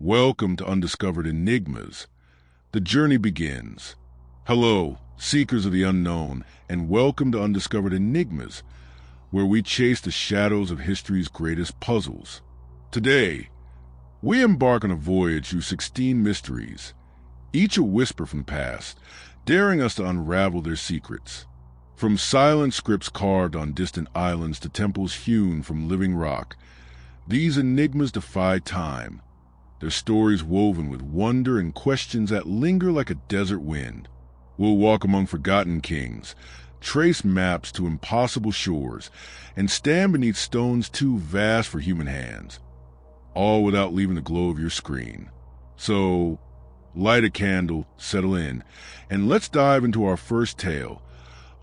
Welcome to Undiscovered Enigmas. The journey begins. Hello, seekers of the unknown, and welcome to Undiscovered Enigmas, where we chase the shadows of history's greatest puzzles. Today, we embark on a voyage through 16 mysteries, each a whisper from the past, daring us to unravel their secrets. From silent scripts carved on distant islands to temples hewn from living rock, these enigmas defy time, their stories woven with wonder and questions that linger like a desert wind. We'll walk among forgotten kings, trace maps to impossible shores, and stand beneath stones too vast for human hands, all without leaving the glow of your screen. So, light a candle, settle in, and let's dive into our first tale,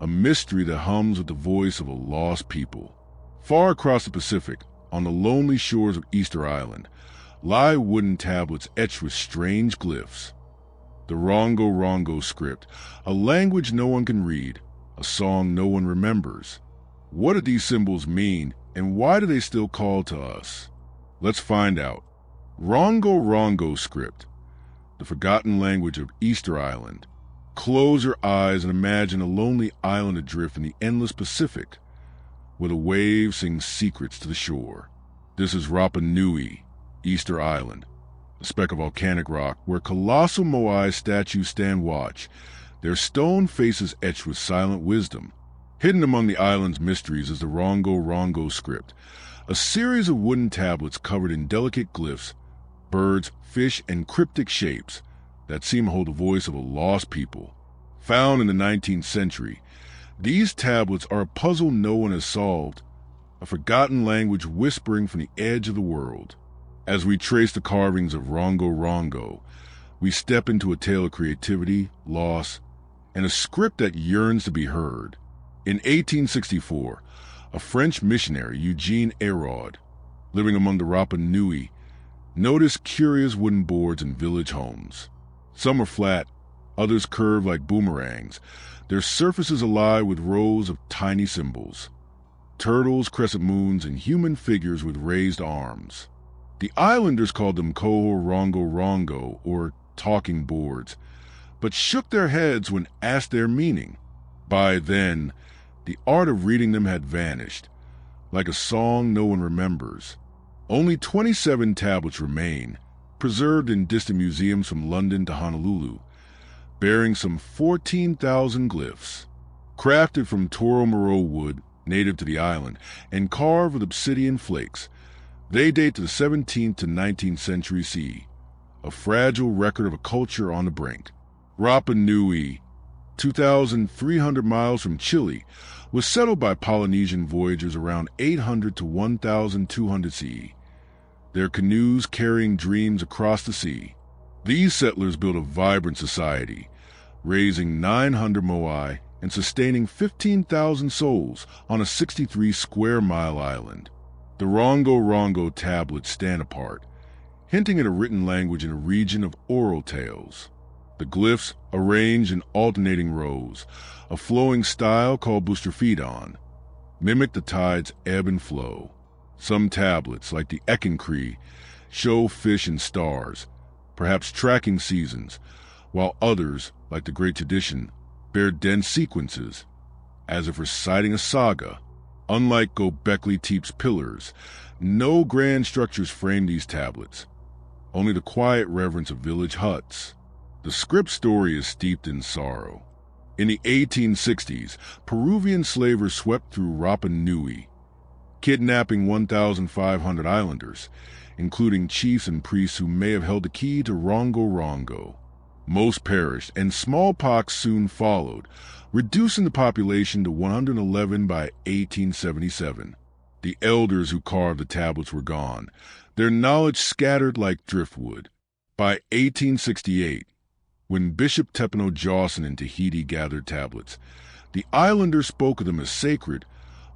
a mystery that hums with the voice of a lost people. Far across the Pacific, on the lonely shores of Easter Island, lie wooden tablets etched with strange glyphs. The Rongo script, a language no one can read, a song no one remembers. What do these symbols mean, and why do they still call to us? Let's find out. Rongo script, the forgotten language of Easter Island. Close your eyes and imagine a lonely island adrift in the endless Pacific, where the waves sing secrets to the shore. This is Rapa Nui, Easter Island, a speck of volcanic rock where colossal moai statues stand watch, their stone faces etched with silent wisdom. Hidden among the island's mysteries is the Rongo script, a series of wooden tablets covered in delicate glyphs, birds, fish, and cryptic shapes that seem to hold the voice of a lost people. Found in the 19th century, these tablets are a puzzle no one has solved, a forgotten language whispering from the edge of the world. As we trace the carvings of Rongo, we step into a tale of creativity, loss, and a script that yearns to be heard. In 1864, a French missionary, Eugene Hérode, living among the Rapa Nui, noticed curious wooden boards in village homes. Some are flat, others curved like boomerangs, their surfaces alive with rows of tiny symbols. Turtles, crescent moons, and human figures with raised arms. The islanders called them Koho Rongo, or talking boards, but shook their heads when asked their meaning. By then, the art of reading them had vanished, like a song no one remembers. Only 27 tablets remain, preserved in distant museums from London to Honolulu, bearing some 14,000 glyphs. Crafted from Toro Moro wood, native to the island, and carved with obsidian flakes, they date to the 17th to 19th century CE, a fragile record of a culture on the brink. Rapa Nui, 2,300 miles from Chile, was settled by Polynesian voyagers around 800 to 1,200 CE, their canoes carrying dreams across the sea. These settlers built a vibrant society, raising 900 moai and sustaining 15,000 souls on a 63-square-mile island. The Rongo tablets stand apart, hinting at a written language in a region of oral tales. The glyphs, arranged in alternating rows, a flowing style called Bustrafidon, mimic the tide's ebb and flow. Some tablets, like the Eckankri, show fish and stars, perhaps tracking seasons, while others, like the Great Tradition, bear dense sequences, as if reciting a saga. Unlike Göbekli Tepe's pillars, no grand structures frame these tablets, only the quiet reverence of village huts. The script story is steeped in sorrow. In the 1860s, Peruvian slavers swept through Rapa Nui, kidnapping 1,500 islanders, including chiefs and priests who may have held the key to Rongo. Most perished, and smallpox soon followed, reducing the population to 111 by 1877. The elders who carved the tablets were gone, their knowledge scattered like driftwood. By 1868, when Bishop Tepano Jawson in Tahiti gathered tablets, the islanders spoke of them as sacred,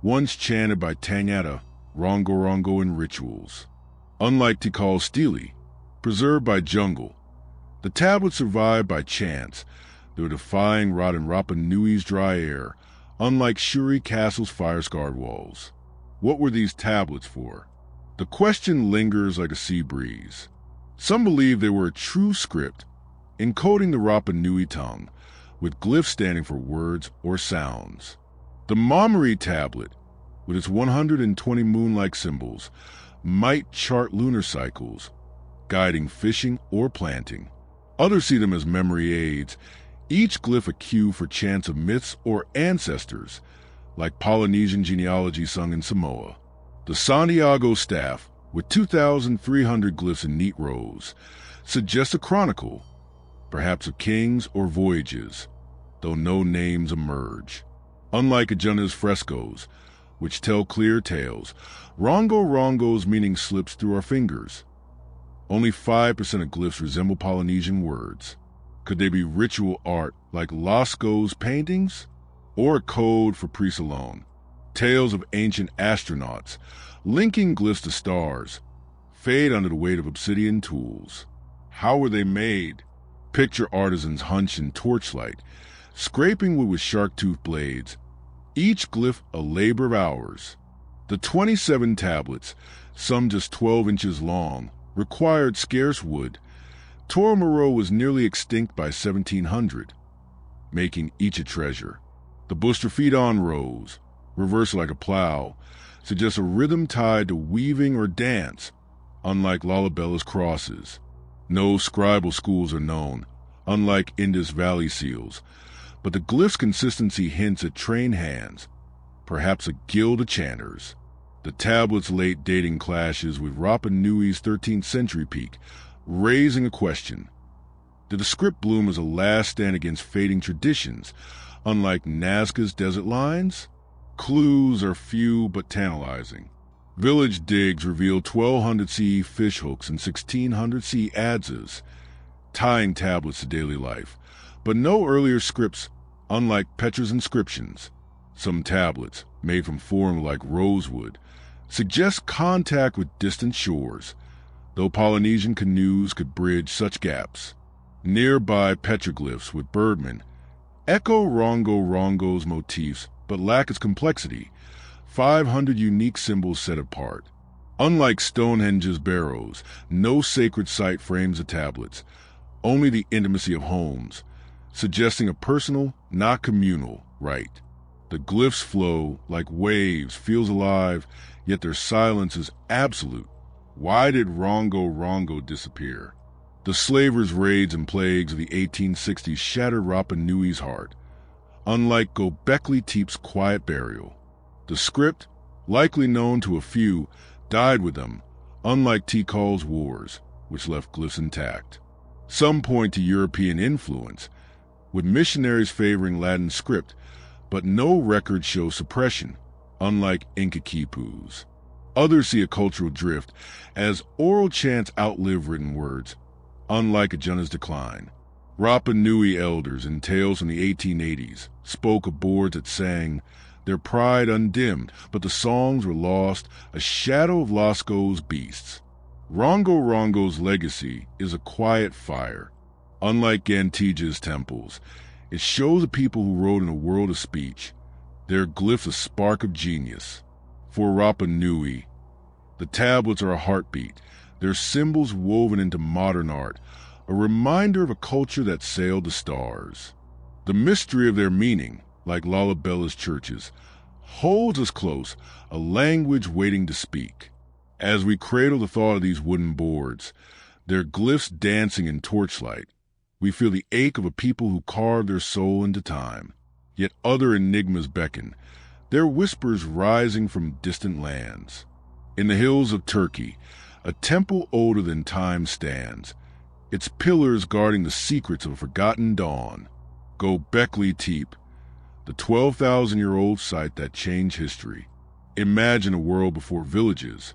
once chanted by Tangata, Rongo in rituals. Unlike Tikal Stele, preserved by jungle, the tablets survived by chants. They were defying rot in Rapa Nui's dry air, unlike Shuri Castle's fire-scarred walls. What were these tablets for? The question lingers like a sea breeze. Some believe they were a true script, encoding the Rapa Nui tongue, with glyphs standing for words or sounds. The Murmur tablet, with its 120 moon-like symbols, might chart lunar cycles, guiding fishing or planting. Others see them as memory aids, each glyph a cue for chants of myths or ancestors, like Polynesian genealogy sung in Samoa. The Santiago staff, with 2,300 glyphs in neat rows, suggests a chronicle, perhaps of kings or voyages, though no names emerge. Unlike Ajuna's frescoes, which tell clear tales, Rongo's meaning slips through our fingers. Only 5% of glyphs resemble Polynesian words. Could they be ritual art like Lascaux's paintings? Or a code for priests alone? Tales of ancient astronauts, linking glyphs to stars, fade under the weight of obsidian tools. How were they made? Picture artisans hunched in torchlight, scraping wood with shark-toothed blades, each glyph a labor of hours. The 27 tablets, some just 12 inches long, required scarce wood. Toromoro was nearly extinct by 1700, making each a treasure. The Bustrophodon rose, reversed like a plow, suggests a rhythm tied to weaving or dance, unlike Lalabella's crosses. No scribal schools are known, unlike Indus Valley seals, but the glyph's consistency hints at trained hands, perhaps a guild of chanters. The tablet's late dating clashes with Rapa Nui's 13th century peak, raising a question. Did the script bloom as a last stand against fading traditions, unlike Nazca's desert lines? Clues are few but tantalizing. Village digs reveal 1200 CE fishhooks and 1600 CE adzes, tying tablets to daily life, but no earlier scripts, unlike Petra's inscriptions. Some tablets, made from form like rosewood, suggest contact with distant shores, though Polynesian canoes could bridge such gaps. Nearby petroglyphs with birdmen echo Rongo's motifs but lack its complexity, 500 unique symbols set apart. Unlike Stonehenge's barrows, no sacred site frames the tablets, only the intimacy of homes, suggesting a personal, not communal, rite. The glyphs flow like waves, feels alive, yet their silence is absolute. Why did Rongo disappear? The slavers' raids and plagues of the 1860s shattered Rapa Nui's heart, unlike Göbekli Tepe's quiet burial. The script, likely known to a few, died with them, unlike Tikal's wars, which left glyphs intact. Some point to European influence, with missionaries favoring Latin script, but no records show suppression, unlike Inca quipus. Others see a cultural drift, as oral chants outlive written words, unlike Ajuna's decline. Rapa Nui elders in tales from the 1880s spoke of boards that sang, their pride undimmed, but the songs were lost, a shadow of Lascaux's beasts. Rongo's legacy is a quiet fire. Unlike Gantija's temples, it shows the people who wrote in a world of speech, their glyphs a spark of genius. For Rapa Nui, the tablets are a heartbeat, their symbols woven into modern art, a reminder of a culture that sailed the stars. The mystery of their meaning, like Lalabella's churches, holds us close, a language waiting to speak. As we cradle the thought of these wooden boards, their glyphs dancing in torchlight, we feel the ache of a people who carved their soul into time. Yet other enigmas beckon, their whispers rising from distant lands. In the hills of Turkey, a temple older than time stands, its pillars guarding the secrets of a forgotten dawn. Göbekli Tepe, the 12,000-year-old site that changed history. Imagine a world before villages,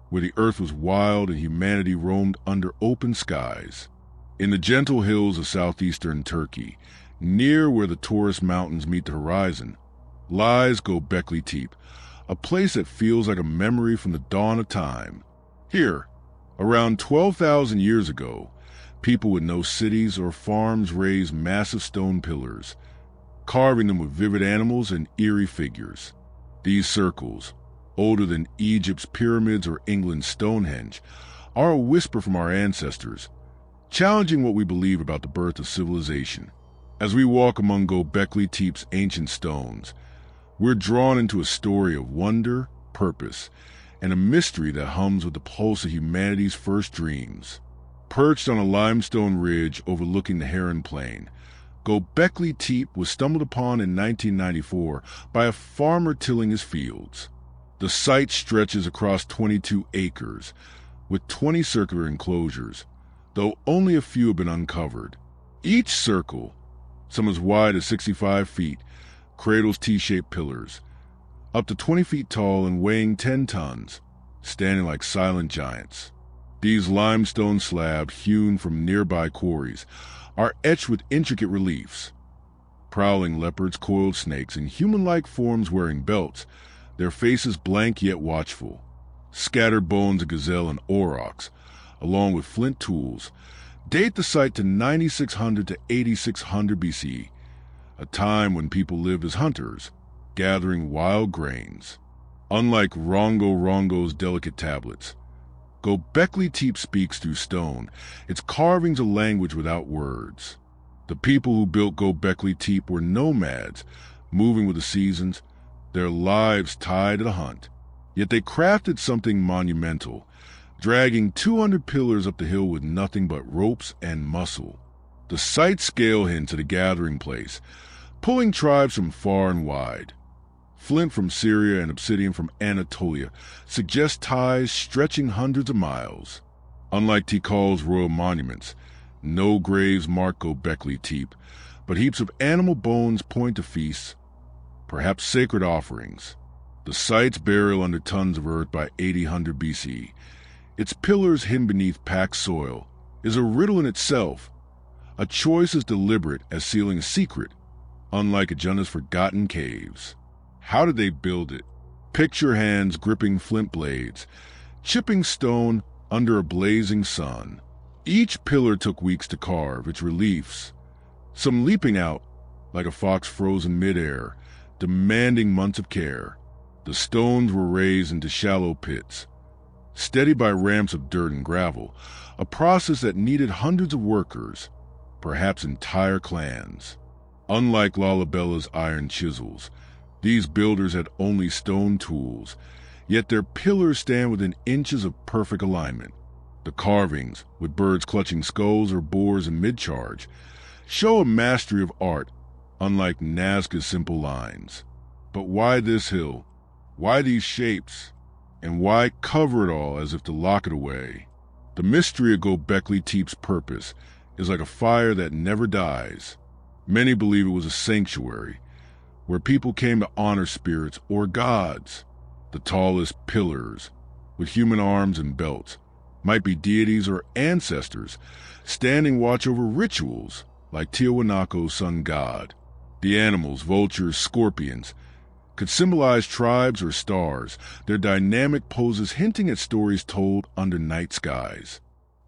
where the earth was wild and humanity roamed under open skies. In the gentle hills of southeastern Turkey, near where the Taurus Mountains meet the horizon, lies Göbekli Tepe, a place that feels like a memory from the dawn of time. Here, around 12,000 years ago, people with no cities or farms raised massive stone pillars, carving them with vivid animals and eerie figures. These circles, older than Egypt's pyramids or England's Stonehenge, are a whisper from our ancestors, challenging what we believe about the birth of civilization. As we walk among Göbekli Tepe's ancient stones, we're drawn into a story of wonder, purpose, and a mystery that hums with the pulse of humanity's first dreams. Perched on a limestone ridge overlooking the Heron Plain, Göbekli Tepe was stumbled upon in 1994 by a farmer tilling his fields. The site stretches across 22 acres, with 20 circular enclosures, though only a few have been uncovered. Each circle, some as wide as 65 feet, cradles T-shaped pillars, up to 20 feet tall and weighing 10 tons, standing like silent giants. These limestone slabs, hewn from nearby quarries, are etched with intricate reliefs. Prowling leopards, coiled snakes, and human-like forms wearing belts, their faces blank yet watchful. Scattered bones of gazelle and aurochs, along with flint tools, date the site to 9600 to 8600 BC, a time when people lived as hunters, gathering wild grains. Unlike Rongo's delicate tablets, Göbekli Tepe speaks through stone, its carvings a language without words. The people who built Göbekli Tepe were nomads, moving with the seasons, their lives tied to the hunt. Yet they crafted something monumental, dragging 200 pillars up the hill with nothing but ropes and muscle. The site's scale hints at a gathering place, pulling tribes from far and wide. Flint from Syria and obsidian from Anatolia suggest ties stretching hundreds of miles. Unlike Tikal's royal monuments, no graves mark Göbekli Tepe, but heaps of animal bones point to feasts, perhaps sacred offerings. The site's burial under tons of earth by 800 BC, its pillars hidden beneath packed soil, is a riddle in itself, a choice as deliberate as sealing a secret, unlike Ajuna's forgotten caves. How did they build it? Picture hands gripping flint blades, chipping stone under a blazing sun. Each pillar took weeks to carve, its reliefs, some leaping out like a fox frozen midair, demanding months of care. The stones were raised into shallow pits, steadied by ramps of dirt and gravel, a process that needed hundreds of workers, perhaps entire clans. Unlike Lalabella's iron chisels, these builders had only stone tools, yet their pillars stand within inches of perfect alignment. The carvings, with birds clutching skulls or boars in mid-charge, show a mastery of art, unlike Nazca's simple lines. But why this hill? Why these shapes? And why cover it all as if to lock it away? The mystery of Göbekli Tepe's purpose is like a fire that never dies. Many believe it was a sanctuary, where people came to honor spirits or gods. The tallest pillars, with human arms and belts, might be deities or ancestors, standing watch over rituals like Tiwanaku's sun god. The animals, vultures, scorpions, could symbolize tribes or stars, their dynamic poses hinting at stories told under night skies.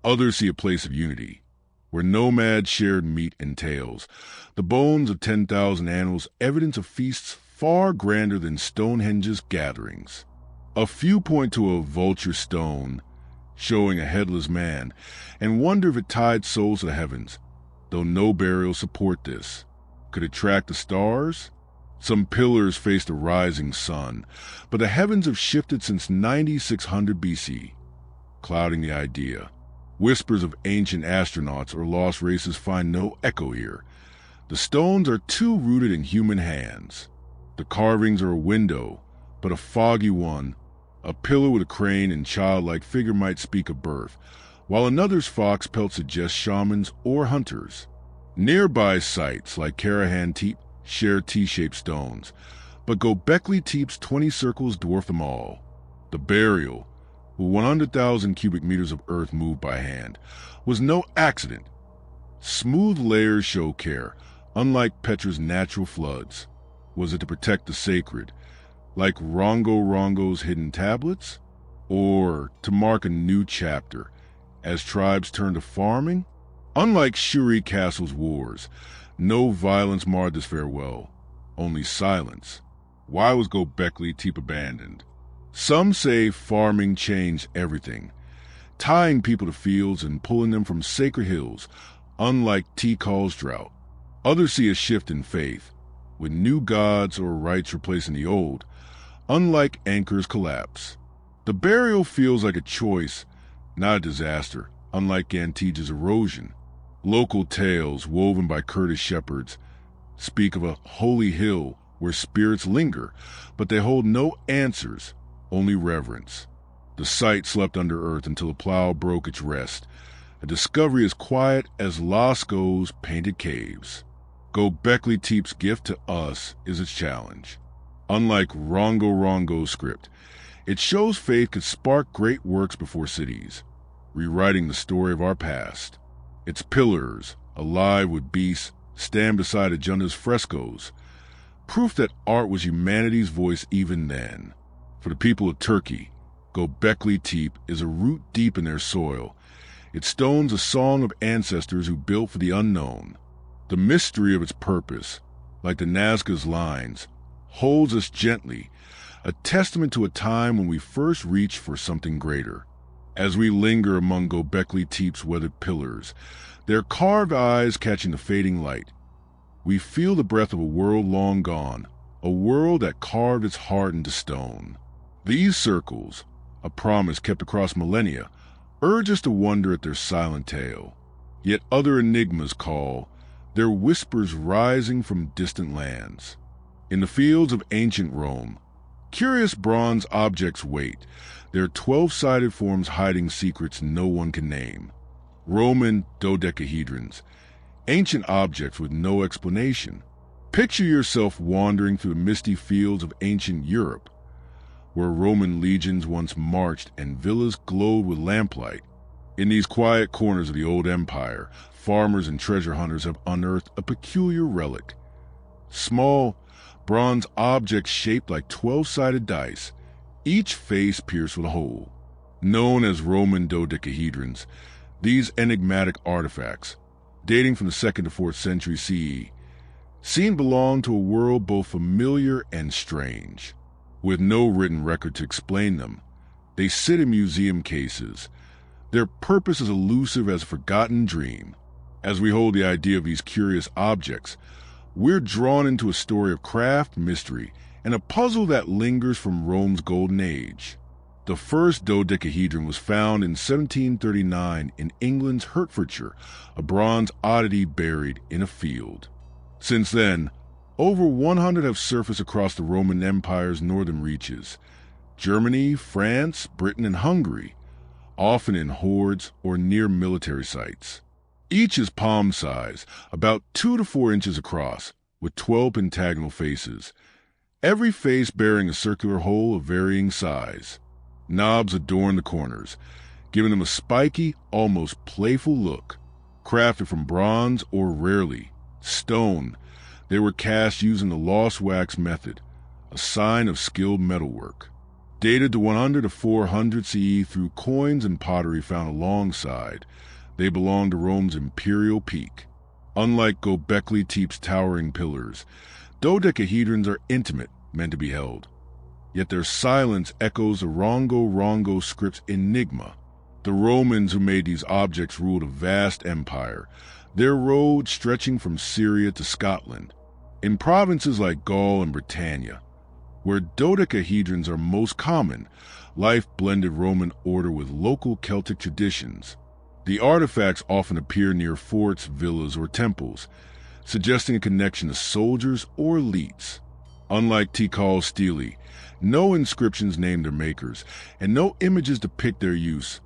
Others see a place of unity, where nomads shared meat and tales, the bones of 10,000 animals evidence of feasts far grander than Stonehenge's gatherings. A few point to a vulture stone, showing a headless man, and wonder if it tied souls to the heavens, though no burials support this. Could it track the stars? Some pillars face the rising sun, but the heavens have shifted since 9600 BC, clouding the idea. Whispers of ancient astronauts or lost races find no echo here. The stones are too rooted in human hands. The carvings are a window, but a foggy one. A pillar with a crane and childlike figure might speak of birth, while another's fox pelt suggests shamans or hunters. Nearby sites like Karahan Tepe share T-shaped stones, but Göbekli Tepe's 20 circles dwarf them all. The burial, with 100,000 cubic meters of earth moved by hand, was no accident. Smooth layers show care, unlike Petra's natural floods. Was it to protect the sacred, like Rongo's hidden tablets? Or to mark a new chapter, as tribes turned to farming? Unlike Shuri Castle's wars, no violence marred this farewell, only silence. Why was Göbekli Tepe abandoned? Some say farming changed everything. tying people to fields and pulling them from sacred hills, unlike Tikal's drought. Others see a shift in faith, with new gods or rites replacing the old, unlike Angkor's collapse. The burial feels like a choice, not a disaster, unlike Antige's erosion. Local tales woven by Kurdish shepherds speak of a holy hill where spirits linger, but they hold no answers, only reverence. The site slept under earth until the plow broke its rest, a discovery as quiet as Lascaux's painted caves. Göbekli Tepe's gift to us is its challenge. Unlike Rongo Rongo's script, it shows faith could spark great works before cities, rewriting the story of our past. Its pillars, alive with beasts, stand beside Ajunda's frescoes, proof that art was humanity's voice even then. For the people of Turkey, Göbekli Tepe is a root deep in their soil. Its stones a song of ancestors who built for the unknown. The mystery of its purpose, like the Nazca's lines, holds us gently, a testament to a time when we first reached for something greater. As we linger among Göbekli Tepe's weathered pillars, their carved eyes catching the fading light, we feel the breath of a world long gone, a world that carved its heart into stone. These circles, a promise kept across millennia, urge us to wonder at their silent tale. Yet other enigmas call, their whispers rising from distant lands. In the fields of ancient Rome, curious bronze objects wait, their 12-sided forms hiding secrets no one can name. Roman dodecahedrons, ancient objects with no explanation. Picture yourself wandering through the misty fields of ancient Europe, where Roman legions once marched and villas glowed with lamplight. In these quiet corners of the old empire, farmers and treasure hunters have unearthed a peculiar relic. Small, bronze objects shaped like 12-sided dice, each face pierced with a hole. Known as Roman dodecahedrons, these enigmatic artifacts, dating from the 2nd to 4th century CE, seem to belong to a world both familiar and strange. With no written record to explain them, they sit in museum cases. Their purpose is elusive as a forgotten dream. As we hold the idea of these curious objects, we're drawn into a story of craft, mystery, and a puzzle that lingers from Rome's golden age. The first dodecahedron was found in 1739 in England's Hertfordshire, a bronze oddity buried in a field. Since then, over 100 have surfaced across the Roman Empire's northern reaches. Germany, France, Britain, and Hungary, often in hoards or near military sites. Each is palm size, about 2 to 4 inches across, with 12 pentagonal faces, every face bearing a circular hole of varying size. Knobs adorn the corners, giving them a spiky, almost playful look. Crafted from bronze or rarely, stone, they were cast using the lost wax method, a sign of skilled metalwork. Dated to 100 to 400 CE through coins and pottery found alongside, they belong to Rome's imperial peak. Unlike Göbekli Tepe's towering pillars, dodecahedrons are intimate, meant to be held. Yet their silence echoes the Rongo Rongo script's enigma. The Romans who made these objects ruled a vast empire, their road stretching from Syria to Scotland. In provinces like Gaul and Britannia, where dodecahedrons are most common, life blended Roman order with local Celtic traditions. The artifacts often appear near forts, villas, or temples, suggesting a connection to soldiers or elites. Unlike Tikal's stele, no inscriptions name their makers, and no images depict their use,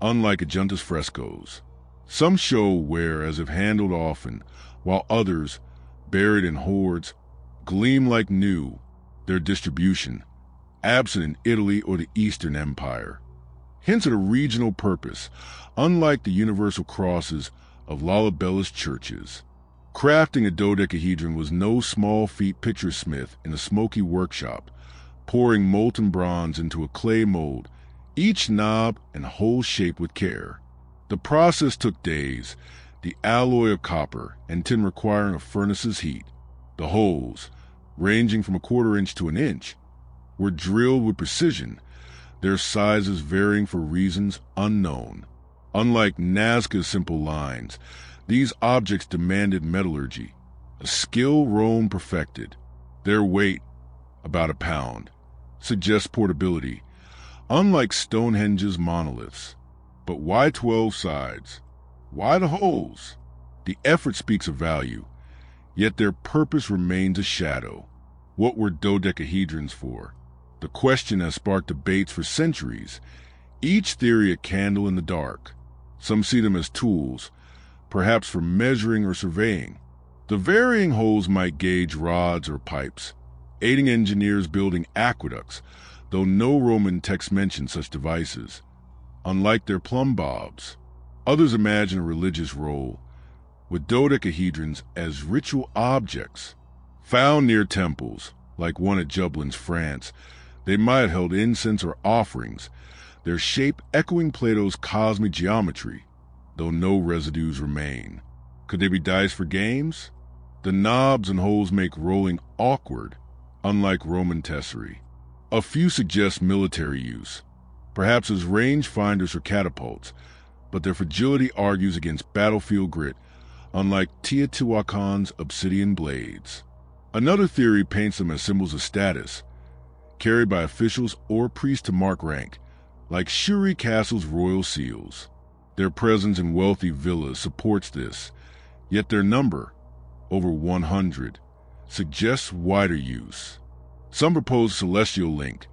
unlike Ajunta's frescoes. Some show wear as if handled often, while others, buried in hoards, gleam like new, their distribution, absent in Italy or the Eastern Empire. Hints at a regional purpose, unlike the universal crosses of Lalabella's churches. Crafting a dodecahedron was no small feat. Picture Smith in a smoky workshop, pouring molten bronze into a clay mold, each knob and hole shaped with care. The process took days, the alloy of copper and tin requiring a furnace's heat. The holes, ranging from 1/4 inch to 1 inch, were drilled with precision, their sizes varying for reasons unknown. Unlike Nazca's simple lines, these objects demanded metallurgy, a skill Rome perfected. Their weight, about a pound, suggests portability, unlike Stonehenge's monoliths. But why 12 sides? Why the holes? The effort speaks of value, yet their purpose remains a shadow. What were dodecahedrons for? The question has sparked debates for centuries, each theory a candle in the dark. Some see them as tools, perhaps for measuring or surveying. The varying holes might gauge rods or pipes, aiding engineers building aqueducts, though no Roman text mentions such devices. Unlike their plumb bobs, others imagine a religious role, with dodecahedrons as ritual objects. Found near temples, like one at Jublin's, France, they might have held incense or offerings, their shape echoing Plato's cosmic geometry, though no residues remain. Could they be dice for games? The knobs and holes make rolling awkward, unlike Roman tesserae. A few suggest military use, perhaps as range finders or catapults, but their fragility argues against battlefield grit, unlike Teotihuacan's obsidian blades. Another theory paints them as symbols of status, carried by officials or priests to mark rank, like Shuri Castle's royal seals. Their presence in wealthy villas supports this, yet their number, over 100, suggests wider use. Some propose celestial link,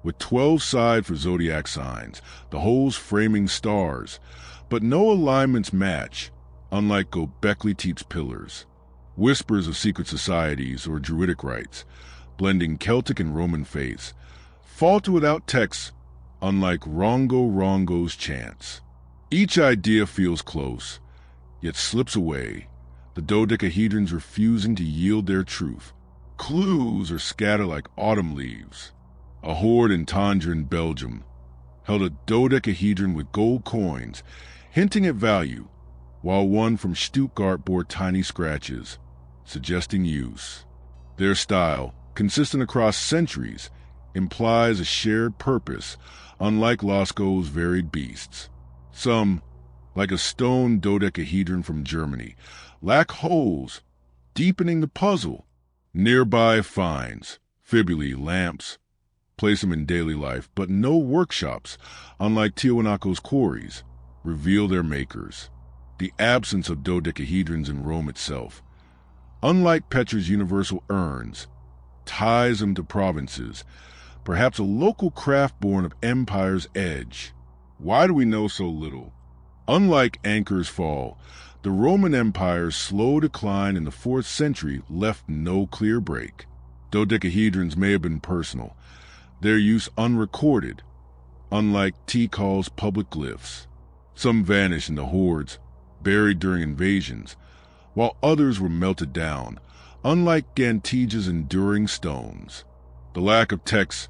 with 12 sides for zodiac signs, the holes framing stars, but no alignments match, unlike Göbekli Tepe's pillars. Whispers of secret societies or druidic rites, blending Celtic and Roman faiths, falter without texts, unlike Rongo Rongo's chants. Each idea feels close, yet slips away, the dodecahedrons refusing to yield their truth. Clues are scattered like autumn leaves. A hoard in Tondra in Belgium held a dodecahedron with gold coins, hinting at value, while one from Stuttgart bore tiny scratches, suggesting use. Their style, consistent across centuries, implies a shared purpose, unlike Lascaux's varied beasts. Some, like a stone dodecahedron from Germany, lack holes, deepening the puzzle. Nearby finds, fibulae, lamps, place them in daily life, but no workshops, unlike Tiwanaku's quarries, reveal their makers. The absence of dodecahedrons in Rome itself, unlike Petra's universal urns, ties them to provinces, perhaps a local craft born of empire's edge. Why do we know so little? Unlike Anchor's fall, the Roman Empire's slow decline in the 4th century left no clear break. Dodecahedrons may have been personal, their use unrecorded, unlike Tikal's public glyphs. Some vanished in the hordes, buried during invasions, while others were melted down, unlike Gantija's enduring stones. The lack of texts,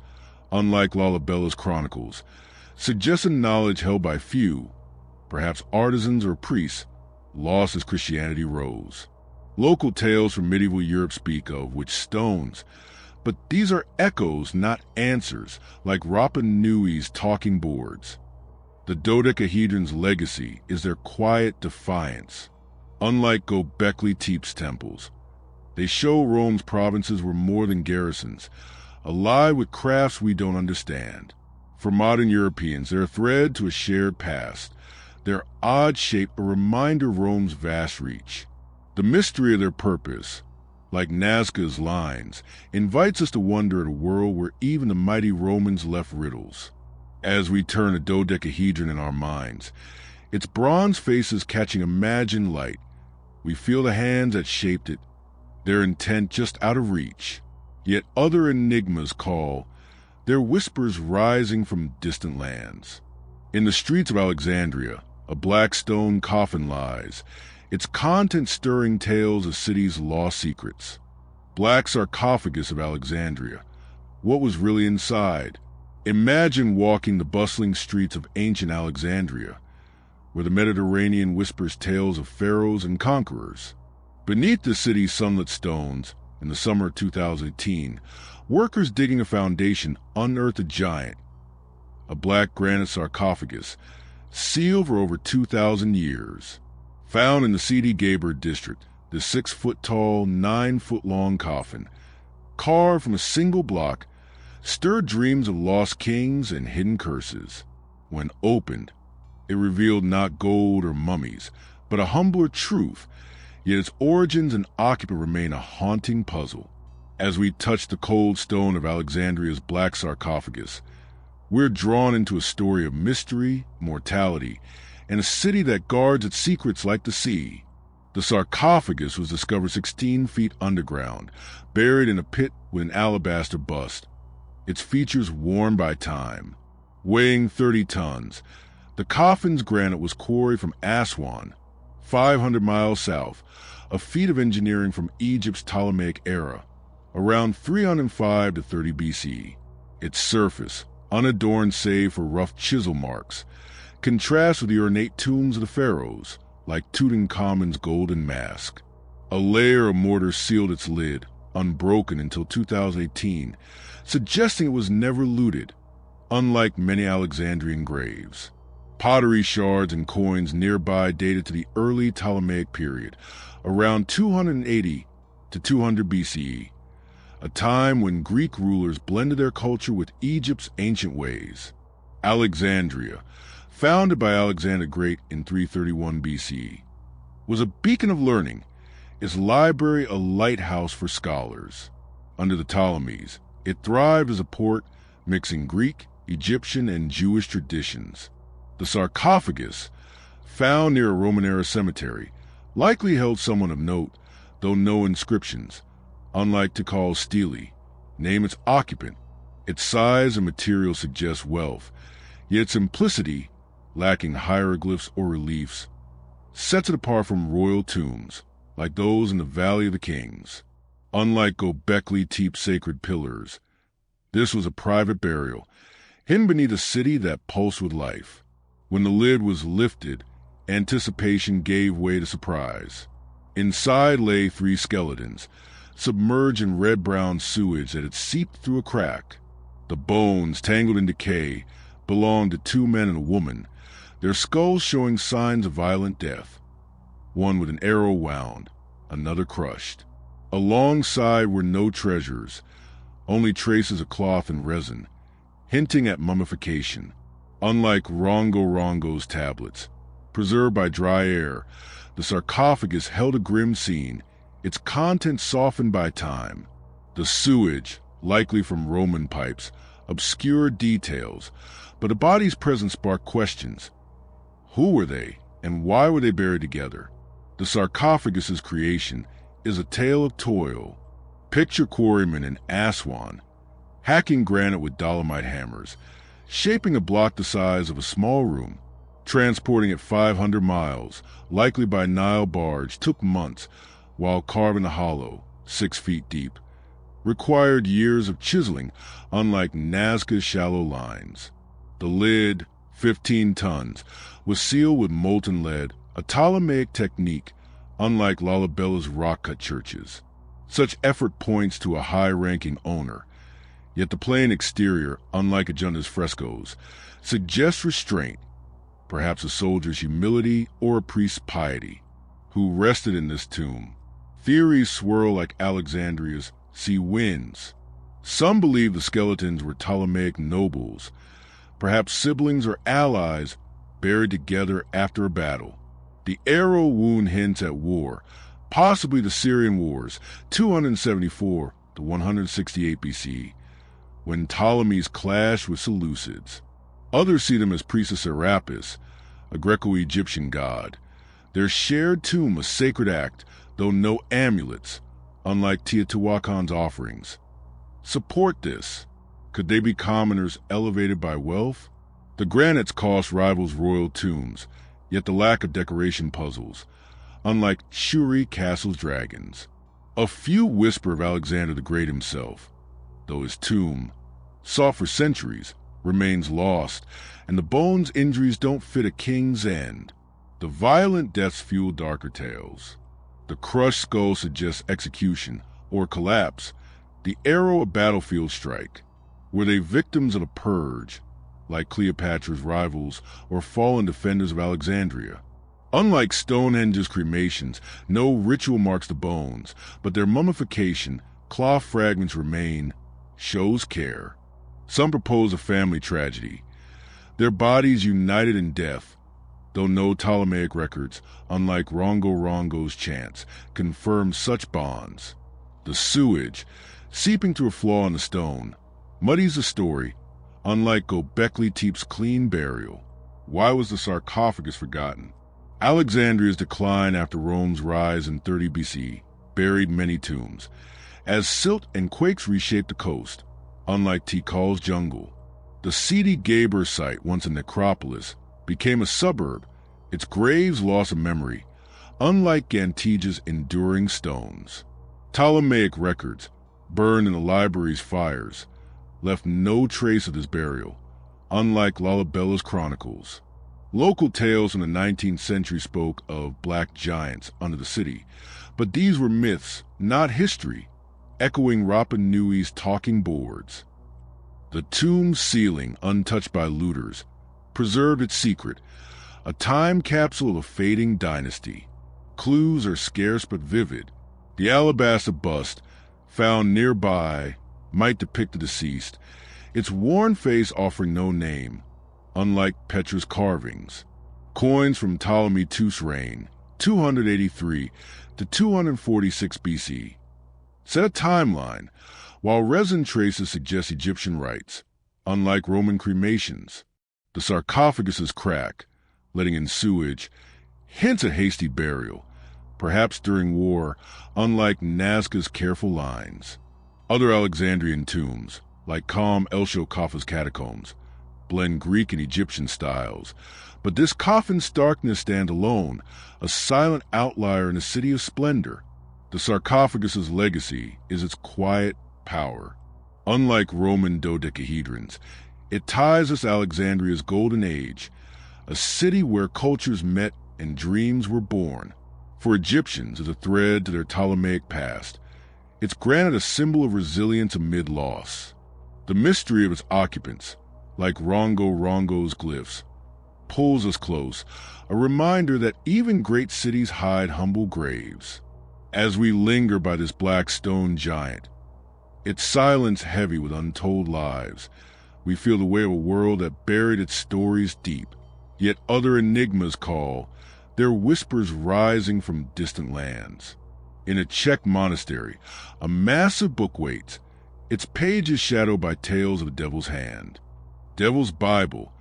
unlike Lalabella's chronicles, suggests a knowledge held by few, perhaps artisans or priests, lost as Christianity rose. Local tales from medieval Europe speak of witch stones, but these are echoes, not answers, like Rapa Nui's talking boards. The dodecahedron's legacy is their quiet defiance. Unlike Göbekli Tepe's temples, they show Rome's provinces were more than garrisons, alive with crafts we don't understand. For modern Europeans, they're a thread to a shared past, their odd shape a reminder of Rome's vast reach. The mystery of their purpose, like Nazca's lines, invites us to wonder at a world where even the mighty Romans left riddles. As we turn a dodecahedron in our minds, its bronze faces catching imagined light, we feel the hands that shaped it, their intent just out of reach. Yet other enigmas call, their whispers rising from distant lands. In the streets of Alexandria, a black stone coffin lies, its contents stirring tales of city's lost secrets. Black sarcophagus of Alexandria. What was really inside? Imagine walking the bustling streets of ancient Alexandria, where the Mediterranean whispers tales of pharaohs and conquerors. Beneath the city's sunlit stones, in the summer of 2018, workers digging a foundation unearthed a giant, a black granite sarcophagus, sealed for over 2,000 years. Found in the Sidi Gaber district, the 6-foot-tall, 9-foot-long coffin, carved from a single block, stirred dreams of lost kings and hidden curses. When opened, it revealed not gold or mummies, but a humbler truth, yet its origins and occupant remain a haunting puzzle. As we touch the cold stone of Alexandria's black sarcophagus, we're drawn into a story of mystery, mortality, and a city that guards its secrets like the sea. The sarcophagus was discovered 16 feet underground, buried in a pit with an alabaster bust, its features worn by time. Weighing 30 tons, the coffin's granite was quarried from Aswan, 500 miles south, a feat of engineering from Egypt's Ptolemaic era, around 305 to 30 BC. Its surface, unadorned save for rough chisel marks, contrasts with the ornate tombs of the pharaohs, like Tutankhamun's golden mask. A layer of mortar sealed its lid, unbroken until 2018, suggesting it was never looted, unlike many Alexandrian graves. Pottery shards and coins nearby dated to the early Ptolemaic period, around 280 to 200 BCE, a time when Greek rulers blended their culture with Egypt's ancient ways. Alexandria, founded by Alexander the Great in 331 BCE, was a beacon of learning, its library a lighthouse for scholars. Under the Ptolemies, it thrived as a port mixing Greek, Egyptian, and Jewish traditions. The sarcophagus, found near a Roman-era cemetery, likely held someone of note, though no inscriptions, unlike Tikal Stele, name its occupant. Its size and material suggest wealth, yet its simplicity, lacking hieroglyphs or reliefs, sets it apart from royal tombs, like those in the Valley of the Kings. Unlike Göbekli Tepe's sacred pillars, this was a private burial, hidden beneath a city that pulsed with life. When the lid was lifted, anticipation gave way to surprise. Inside lay 3 skeletons, submerged in red-brown sewage that had seeped through a crack. The bones, tangled in decay, belonged to 2 men and a woman, their skulls showing signs of violent death. One with an arrow wound, another crushed. Alongside were no treasures, only traces of cloth and resin, hinting at mummification. Unlike Rongo's tablets, preserved by dry air, the sarcophagus held a grim scene, its contents softened by time. The sewage, likely from Roman pipes, obscured details, but the body's presence sparked questions. Who were they, and why were they buried together? The sarcophagus's creation is a tale of toil. Picture quarrymen in Aswan, hacking granite with dolomite hammers, shaping a block the size of a small room, transporting it 500 miles, likely by Nile barge, took months, while carving the hollow, 6 feet deep, required years of chiseling, unlike Nazca's shallow lines. The lid, 15 tons, was sealed with molten lead, a Ptolemaic technique, unlike Lalabella's rock-cut churches. Such effort points to a high-ranking owner, yet the plain exterior, unlike Agenda's frescoes, suggests restraint, perhaps a soldier's humility or a priest's piety. Who rested in this tomb? Theories swirl like Alexandria's sea winds. Some believe the skeletons were Ptolemaic nobles, perhaps siblings or allies buried together after a battle. The arrow wound hints at war, possibly the Syrian Wars, 274 to 168 BC, when Ptolemies clashed with Seleucids. Others see them as priests of Serapis, a Greco-Egyptian god. Their shared tomb a sacred act, though no amulets, unlike Teotihuacan's offerings. Support this. Could they be commoners elevated by wealth? The granite's cost rivals royal tombs, yet the lack of decoration puzzles, unlike Shuri Castle's dragons. A few whisper of Alexander the Great himself, though his tomb, sought for centuries, remains lost, and the bones' injuries don't fit a king's end. The violent deaths fuel darker tales. The crushed skull suggests execution, or collapse, the arrow a battlefield strike. Were they victims of a purge, like Cleopatra's rivals or fallen defenders of Alexandria. Unlike Stonehenge's cremations, no ritual marks the bones, but their mummification, cloth fragments remain, shows care. Some propose a family tragedy, their bodies united in death, though no Ptolemaic records, unlike Rongo Rongo's chants, confirm such bonds. The sewage, seeping through a flaw in the stone, muddies the story, unlike Göbekli Tepe's clean burial. Why was the sarcophagus forgotten? Alexandria's decline after Rome's rise in 30 BC buried many tombs, as silt and quakes reshaped the coast. Unlike Tikal's jungle, the Sidi Gabor site, once a necropolis, became a suburb. Its graves lost a memory, unlike Gantija's enduring stones. Ptolemaic records, burned in the library's fires, left no trace of this burial, unlike Lalabella's chronicles. Local tales from the 19th century spoke of black giants under the city, but these were myths, not history, echoing Rapa Nui's talking boards. The tomb ceiling, untouched by looters, preserved its secret, a time capsule of a fading dynasty. Clues are scarce but vivid. The alabaster bust, found nearby, might depict the deceased, its worn face offering no name, unlike Petra's carvings. Coins from Ptolemy II's reign, 283 to 246 BC, set a timeline, while resin traces suggest Egyptian rites, unlike Roman cremations. The sarcophagus' crack, letting in sewage, hints at hasty burial, perhaps during war, unlike Nazca's careful lines. Other Alexandrian tombs, like Qam el-Shokafa's catacombs, blend Greek and Egyptian styles, but this coffin's starkness stands alone, a silent outlier in a city of splendor. The sarcophagus' legacy is its quiet power. Unlike Roman dodecahedrons, it ties us Alexandria's golden age, a city where cultures met and dreams were born. For Egyptians, as a thread to their Ptolemaic past, it's granted a symbol of resilience amid loss. The mystery of its occupants, like Rongo Rongo's glyphs, pulls us close, a reminder that even great cities hide humble graves. As we linger by this black stone giant, its silence heavy with untold lives, we feel the weight of a world that buried its stories deep. Yet other enigmas call, their whispers rising from distant lands. In a Czech monastery, a massive book waits, its pages shadowed by tales of the devil's hand. Devil's Bible,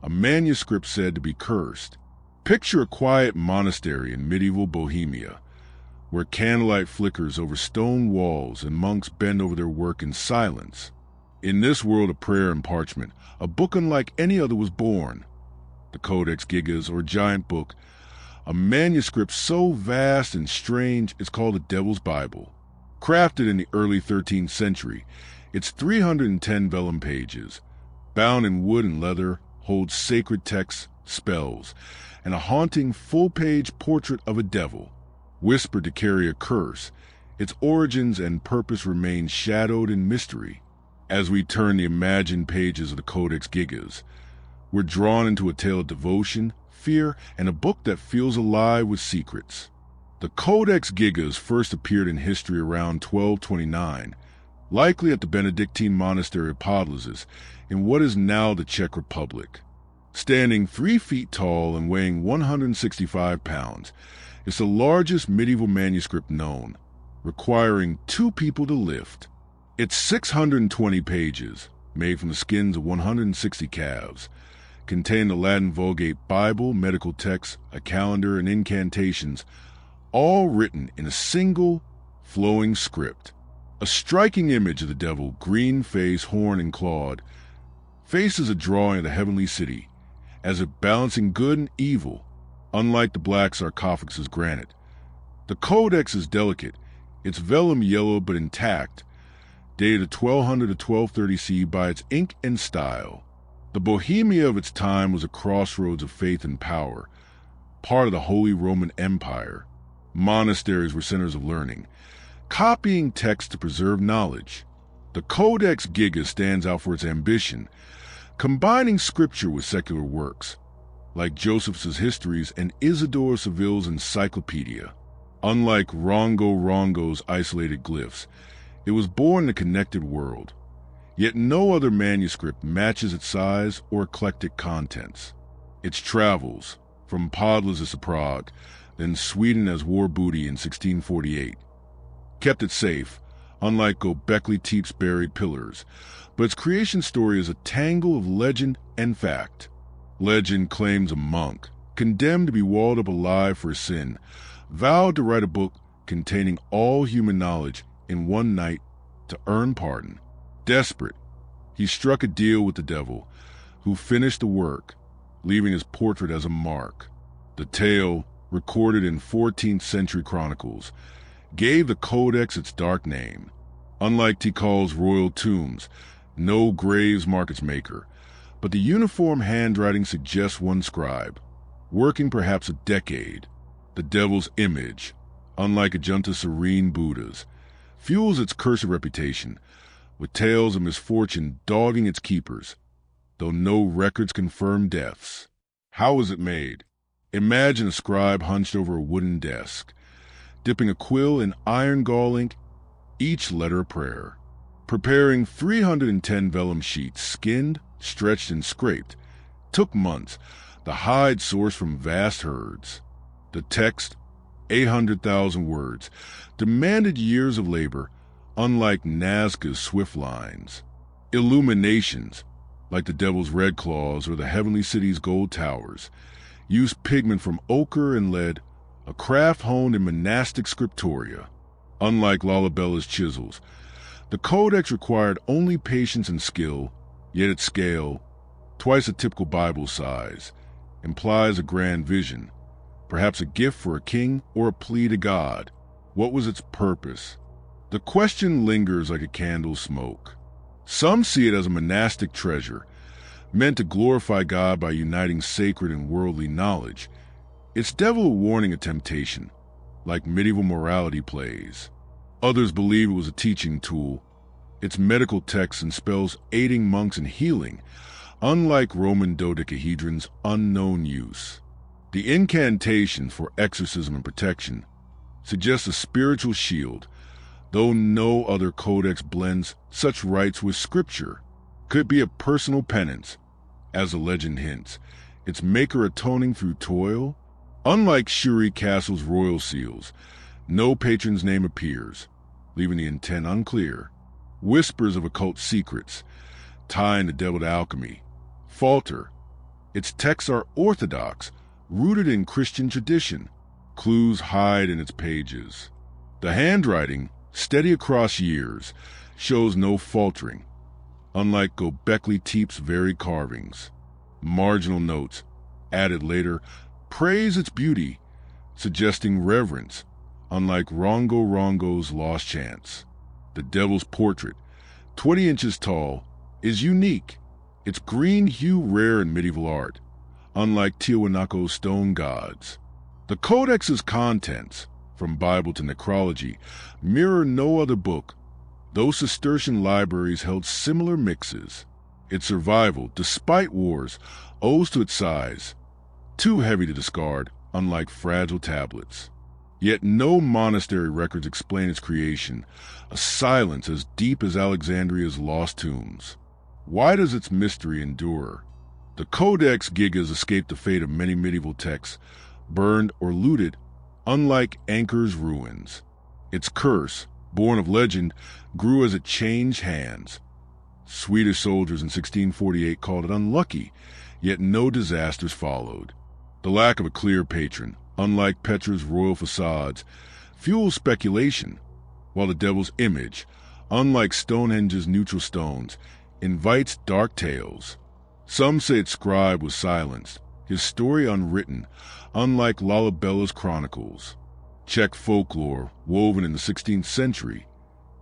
a manuscript said to be cursed. Picture a quiet monastery in medieval Bohemia, where candlelight flickers over stone walls and monks bend over their work in silence. In this world of prayer and parchment, a book unlike any other was born. The Codex Gigas, or giant book, a manuscript so vast and strange it's called the Devil's Bible. Crafted in the early 13th century, its 310 vellum pages, bound in wood and leather, holds sacred texts, spells, and a haunting full-page portrait of a devil, whispered to carry a curse. Its origins and purpose remain shadowed in mystery. As we turn the imagined pages of the Codex Gigas, we're drawn into a tale of devotion, fear, and a book that feels alive with secrets. The Codex Gigas first appeared in history around 1229, likely at the Benedictine monastery of Podlasis in what is now the Czech Republic. Standing 3 feet tall and weighing 165 pounds, it's the largest medieval manuscript known, requiring 2 people to lift. Its 620 pages, made from the skins of 160 calves, contain the Latin Vulgate Bible, medical texts, a calendar, and incantations, all written in a single, flowing script. A striking image of the devil, green face, horn, and clawed, faces a drawing of the heavenly city, as if balancing good and evil, unlike the black sarcophagus's granite. The codex is delicate, its vellum yellow but intact, dated 1200 to 1230 CE by its ink and style. The Bohemia of its time was a crossroads of faith and power, part of the Holy Roman Empire. Monasteries were centers of learning, copying texts to preserve knowledge. The Codex Gigas stands out for its ambition, combining scripture with secular works, like Joseph's Histories and Isidore Seville's Encyclopedia. Unlike Rongo's isolated glyphs, it was born in a connected world, yet no other manuscript matches its size or eclectic contents. Its travels, from Podlasis to Prague, then Sweden as war booty in 1648, kept it safe, unlike Göbekli Tepe's buried pillars, but its creation story is a tangle of legend and fact. Legend claims a monk, condemned to be walled up alive for a sin, vowed to write a book containing all human knowledge in one night to earn pardon. Desperate, he struck a deal with the devil, who finished the work, leaving his portrait as a mark. The tale, recorded in 14th century chronicles, gave the codex its dark name. Unlike Tikal's royal tombs, no graves mark its maker, but the uniform handwriting suggests one scribe, working perhaps a decade. The devil's image, unlike Ajunta's serene Buddhas, fuels its cursed reputation, with tales of misfortune dogging its keepers, though no records confirm deaths. How is it made? Imagine a scribe hunched over a wooden desk, dipping a quill in iron gall ink, each letter a prayer. Preparing 310 vellum sheets, skinned, stretched, and scraped, took months, the hide sourced from vast herds. The text, 800,000 words, demanded years of labor, unlike Nazca's swift lines. Illuminations, like the Devil's Red Claws or the Heavenly City's gold towers, used pigment from ochre and lead, a craft honed in monastic scriptoria. Unlike Lalabella's chisels, the codex required only patience and skill, yet its scale, twice a typical Bible size, implies a grand vision, perhaps a gift for a king or a plea to God. What was its purpose? The question lingers like a candle's smoke. Some see it as a monastic treasure, meant to glorify God by uniting sacred and worldly knowledge. Its devil a warning, a temptation, like medieval morality plays. Others believe it was a teaching tool, its medical texts and spells aiding monks in healing, unlike Roman dodecahedron's unknown use. The incantations for exorcism and protection suggest a spiritual shield, though no other codex blends such rites with scripture. Could be a personal penance, as the legend hints, its maker atoning through toil. Unlike Shuri Castle's royal seals, no patron's name appears, leaving the intent unclear. Whispers of occult secrets, tying the devil to alchemy, falter. Its texts are orthodox, rooted in Christian tradition. Clues hide in its pages. The handwriting, steady across years, shows no faltering, unlike Göbekli Tepe's varied carvings. Marginal notes, added later, praise its beauty, suggesting reverence, unlike Rongo's lost chants. The devil's portrait, 20 inches tall, is unique. Its green hue rare in medieval art, unlike Tiwanaku's stone gods. The codex's contents, from Bible to necrology, mirror no other book, though Cistercian libraries held similar mixes. Its survival, despite wars, owes to its size, too heavy to discard, unlike fragile tablets. Yet no monastery records explain its creation, a silence as deep as Alexandria's lost tombs. Why does its mystery endure? The Codex Gigas escaped the fate of many medieval texts, burned or looted, unlike Angkor's ruins. Its curse, born of legend, grew as it changed hands. Swedish soldiers in 1648 called it unlucky, yet no disasters followed. The lack of a clear patron, unlike Petra's royal facades, fuels speculation, while the devil's image, unlike Stonehenge's neutral stones, invites dark tales. Some say its scribe was silenced, his story unwritten, unlike Lalabella's chronicles. Czech folklore, woven in the 16th century,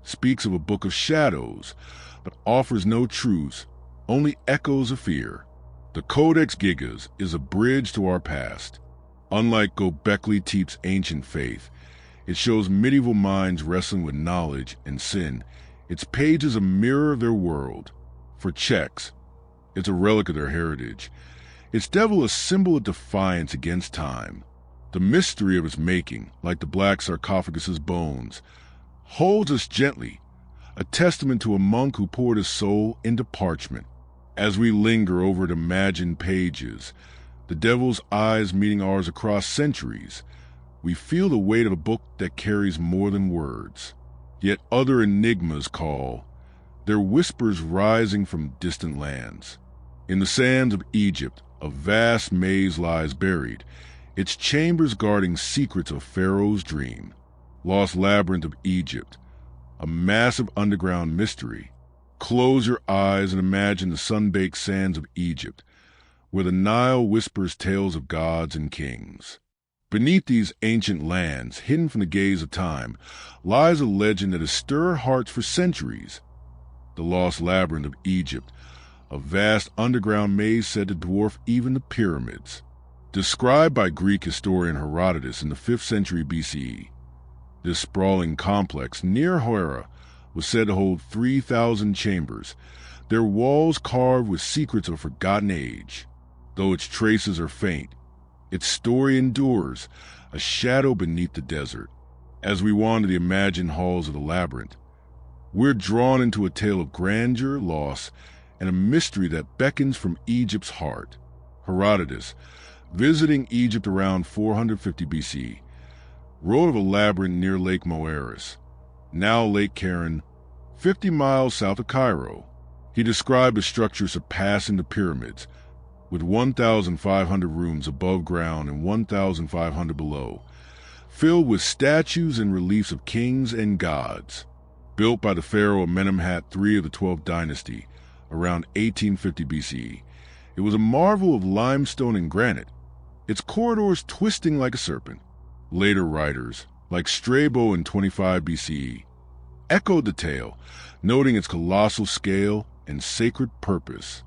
speaks of a book of shadows, but offers no truths, only echoes of fear. The Codex Gigas is a bridge to our past. Unlike Göbekli Tepe's ancient faith, it shows medieval minds wrestling with knowledge and sin. Its page is a mirror of their world. For Czechs, It's a relic of their heritage. Its devil a symbol of defiance against time. The mystery of its making, like the black sarcophagus's bones, holds us gently, a testament to a monk who poured his soul into parchment. As we linger over its imagined pages, the devil's eyes meeting ours across centuries, we feel the weight of a book that carries more than words. Yet other enigmas call, their whispers rising from distant lands. In the sands of Egypt, a vast maze lies buried, its chambers guarding secrets of Pharaoh's dream. Lost labyrinth of Egypt, a massive underground mystery. Close your eyes and imagine the sun-baked sands of Egypt, where the Nile whispers tales of gods and kings. Beneath these ancient lands, hidden from the gaze of time, lies a legend that has stirred hearts for centuries. The lost labyrinth of Egypt, a vast underground maze said to dwarf even the pyramids. Described by Greek historian Herodotus in the 5th century BCE, this sprawling complex near Hera was said to hold 3,000 chambers, their walls carved with secrets of a forgotten age. Though its traces are faint, its story endures, a shadow beneath the desert. As we wander the imagined halls of the labyrinth, we're drawn into a tale of grandeur, loss, and a mystery that beckons from Egypt's heart. Herodotus, visiting Egypt around 450 BC, wrote of a labyrinth near Lake Moeris, now Lake Karen, 50 miles south of Cairo. He described a structure surpassing the pyramids, with 1,500 rooms above ground and 1,500 below, filled with statues and reliefs of kings and gods. Built by the pharaoh Amenemhat III of the 12th dynasty around 1850 BCE, it was a marvel of limestone and granite, its corridors twisting like a serpent. Later writers, like Strabo in 25 BCE, echoed the tale, noting its colossal scale and sacred purpose.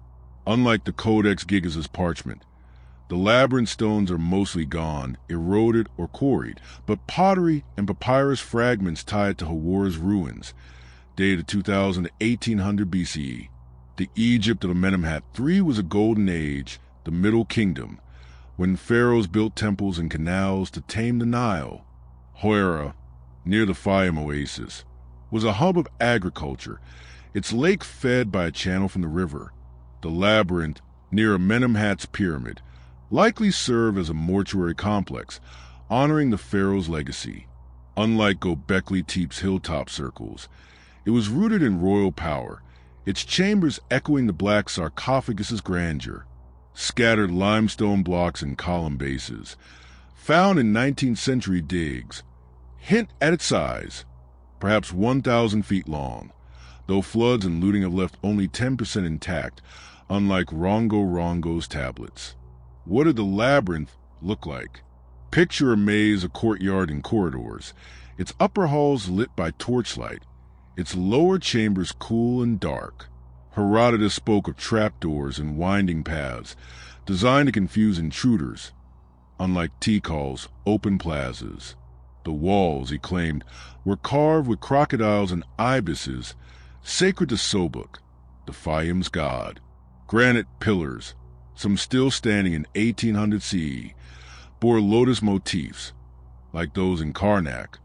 Unlike the Codex Gigas' parchment, the labyrinth stones are mostly gone, eroded or quarried, but pottery and papyrus fragments tied to Hawor's ruins, dated 2000 to 1800 BCE. The Egypt of Amenemhat III was a golden age, the Middle Kingdom, when pharaohs built temples and canals to tame the Nile. Hera, near the Fayum oasis, was a hub of agriculture, its lake fed by a channel from the river. The labyrinth, near Amenemhat's pyramid, likely served as a mortuary complex, honoring the pharaoh's legacy. Unlike Göbekli Tepe's hilltop circles, it was rooted in royal power, its chambers echoing the black sarcophagus's grandeur. Scattered limestone blocks and column bases, found in 19th century digs, hint at its size, perhaps 1,000 feet long, though floods and looting have left only 10% intact, unlike Rongo's tablets. What did the labyrinth look like? Picture a maze of courtyard and corridors, its upper halls lit by torchlight, its lower chambers cool and dark. Herodotus spoke of trapdoors and winding paths, designed to confuse intruders. Unlike Tikal's open plazas, the walls, he claimed, were carved with crocodiles and ibises, sacred to Sobuk, the Fayum's god. Granite pillars, some still standing in 1800 CE, bore lotus motifs, like those in Karnak,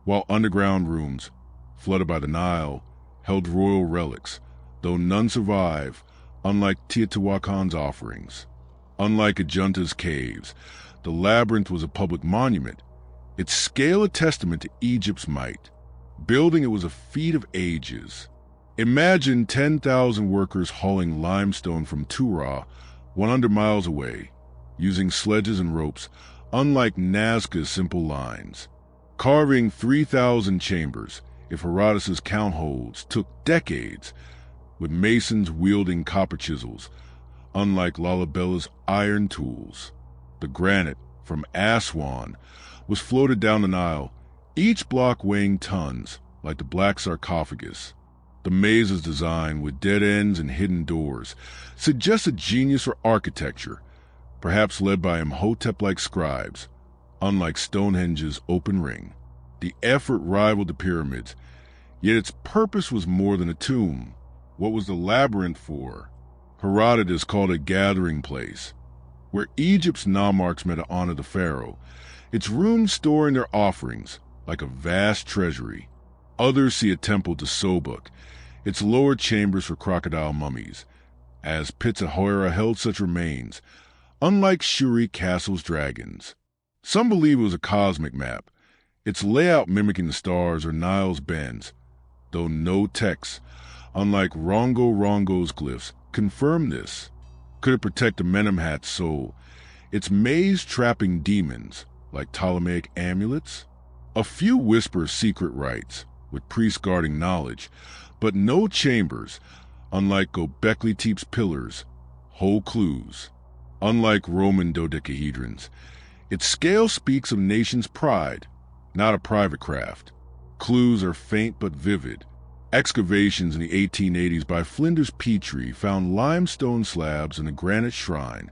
while underground rooms, flooded by the Nile, held royal relics, though none survive, unlike Teotihuacan's offerings. Unlike Ajunta's caves, the labyrinth was a public monument, its scale a testament to Egypt's might. Building it was a feat of ages. Imagine 10,000 workers hauling limestone from Tura, 100 miles away, using sledges and ropes, unlike Nazca's simple lines. Carving 3,000 chambers, if Herodotus' count holds, took decades, with masons wielding copper chisels, unlike Lalabella's iron tools. The granite from Aswan was floated down the Nile, each block weighing tons, like the black sarcophagus. The maze's design, with dead ends and hidden doors, suggests a genius for architecture, perhaps led by Imhotep-like scribes, unlike Stonehenge's open ring. The effort rivaled the pyramids, yet its purpose was more than a tomb. What was the labyrinth for? Herodotus called it a gathering place, where Egypt's nomarchs met to honor the pharaoh, its rooms storing their offerings like a vast treasury. Others see a temple to Sobuk, its lower chambers for crocodile mummies, as pits at Hora held such remains, unlike Shuri Castle's dragons. Some believe it was a cosmic map, its layout mimicking the stars or Nile's bends, though no texts, unlike Rongo's glyphs, confirm this. Could it protect Amenemhat's soul, its maze trapping demons, like Ptolemaic amulets? A few whisper secret rites, with priests guarding knowledge, but no chambers, unlike Göbekli Tepe's pillars, hold clues. Unlike Roman dodecahedrons, its scale speaks of nation's pride, not a private craft. Clues are faint but vivid. Excavations in the 1880s by Flinders Petrie found limestone slabs in a granite shrine,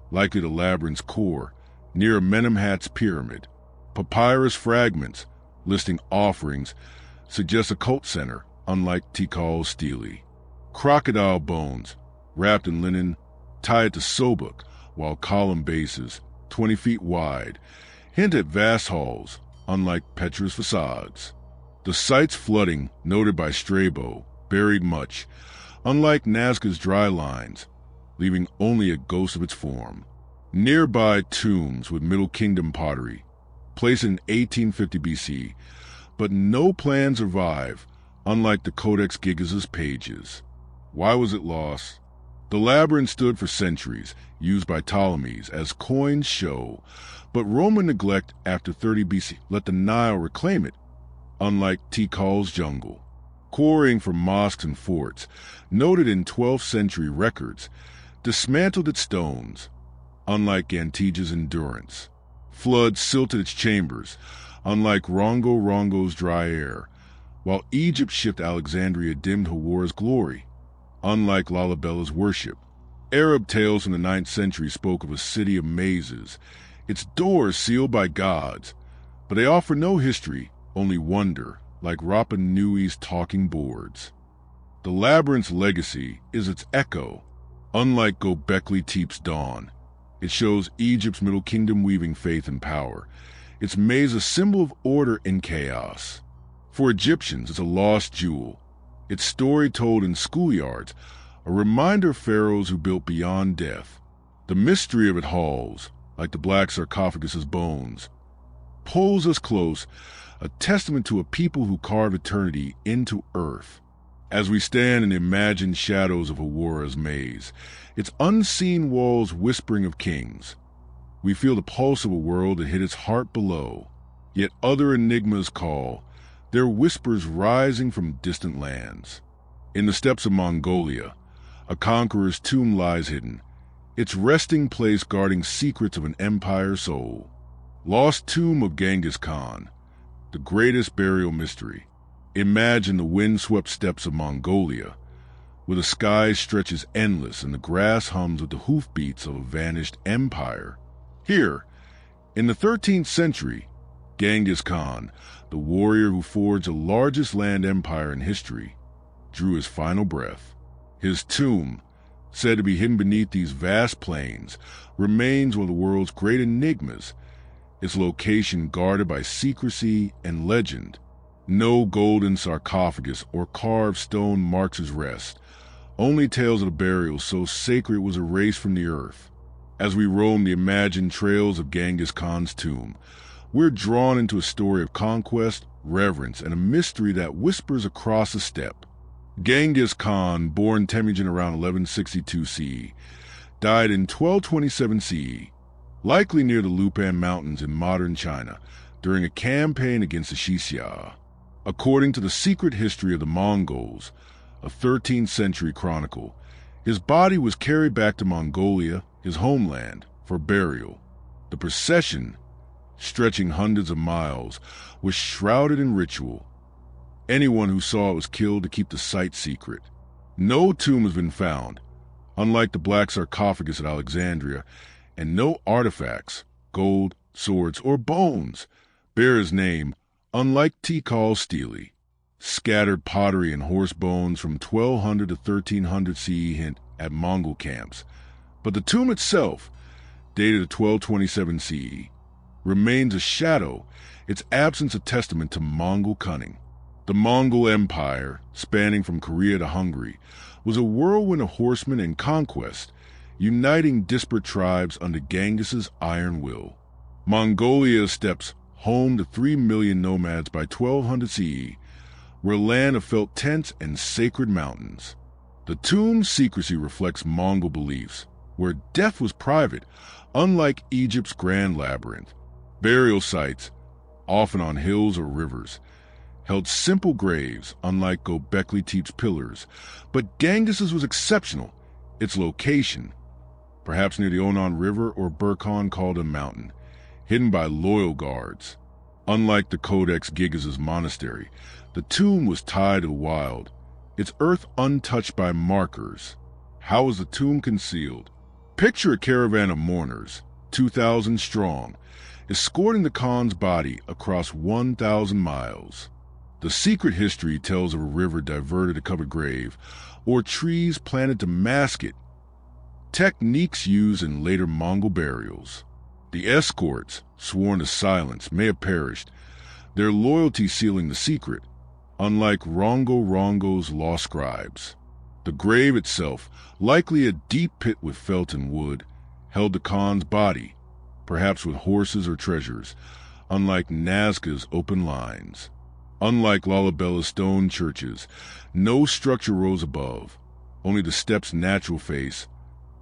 likely the labyrinth's core, near Amenemhat's pyramid. Papyrus fragments, listing offerings, suggest a cult center, unlike Tikal's stele. Crocodile bones, wrapped in linen, tied to Sobuk, while column bases, 20 feet wide, hint at vast halls, unlike Petra's facades. The site's flooding, noted by Strabo, buried much, unlike Nazca's dry lines, leaving only a ghost of its form. Nearby tombs with Middle Kingdom pottery, placed in 1850 BC, but no plans survive, unlike the Codex Gigas' pages. Why was it lost? The labyrinth stood for centuries, used by Ptolemies, as coins show, but Roman neglect after 30 BC let the Nile reclaim it, unlike Tikal's jungle. Quarrying for mosques and forts, noted in 12th century records, dismantled its stones, unlike Antige's endurance. Floods silted its chambers, unlike Rongo's dry air, while Egypt shipped Alexandria dimmed Hawar's glory, unlike Lalabella's worship. Arab tales from the 9th century spoke of a city of mazes, its doors sealed by gods, but they offer no history, only wonder, like Rapa Nui's talking boards. The labyrinth's legacy is its echo. Unlike Göbekli Tepe's dawn, it shows Egypt's Middle Kingdom weaving faith and power, its maze a symbol of order in chaos. For Egyptians, it's a lost jewel, its story told in schoolyards, a reminder of pharaohs who built beyond death. The mystery of it halls, like the black sarcophagus's bones, pulls us close, a testament to a people who carve eternity into earth. As we stand in the imagined shadows of Hawar's maze, its unseen walls whispering of kings, we feel the pulse of a world that hid its heart below. Yet other enigmas call, their whispers rising from distant lands. In the steppes of Mongolia, a conqueror's tomb lies hidden, its resting place guarding secrets of an empire's soul. Lost tomb of Genghis Khan, the greatest burial mystery. Imagine the wind-swept steppes of Mongolia, where the sky stretches endless and the grass hums with the hoofbeats of a vanished empire. Here, in the 13th century, Genghis Khan, the warrior who forged the largest land empire in history, drew his final breath. His tomb, said to be hidden beneath these vast plains, remains one of the world's great enigmas, its location guarded by secrecy and legend. No golden sarcophagus or carved stone marks his rest, only tales of the burial so sacred it was erased from the earth. As we roam the imagined trails of Genghis Khan's tomb, we're drawn into a story of conquest, reverence, and a mystery that whispers across the steppe. Genghis Khan, born Temujin around 1162 CE, died in 1227 CE, likely near the Lupan Mountains in modern China, during a campaign against the Xia. According to the secret history of the Mongols, a 13th century chronicle, his body was carried back to Mongolia, his homeland, for burial. The procession, stretching hundreds of miles, was shrouded in ritual. Anyone who saw it was killed to keep the site secret. No tomb has been found, unlike the black sarcophagus at Alexandria, and no artifacts, gold, swords, or bones, bear his name, unlike Tikal's stele. Scattered pottery and horse bones from 1200 to 1300 CE hint at Mongol camps, but the tomb itself, dated to 1227 CE, remains a shadow, its absence a testament to Mongol cunning. The Mongol Empire, spanning from Korea to Hungary, was a whirlwind of horsemen and conquest, uniting disparate tribes under Genghis's iron will. Mongolia steps home to 3 million nomads by 1200 CE, were a land of felt tents and sacred mountains. The tomb's secrecy reflects Mongol beliefs, where death was private, unlike Egypt's Grand Labyrinth. Burial sites, often on hills or rivers, held simple graves, unlike Göbekli Tepe's pillars, but Genghis's was exceptional. Its location, perhaps near the Onan River or Burkhan Khalda Mountain, hidden by loyal guards. Unlike the Codex Gigas's monastery, the tomb was tied to the wild, its earth untouched by markers. How was the tomb concealed? Picture a caravan of mourners, 2,000 strong, escorting the Khan's body across 1,000 miles. The secret history tells of a river diverted to cover grave, or trees planted to mask it, techniques used in later Mongol burials. The escorts, sworn to silence, may have perished, their loyalty sealing the secret, unlike Rongo Rongo's lost scribes. The grave itself, likely a deep pit with felt and wood, held the Khan's body, perhaps with horses or treasures, unlike Nazca's open lines. Unlike Lalabella's stone churches, no structure rose above, only the steps' natural face,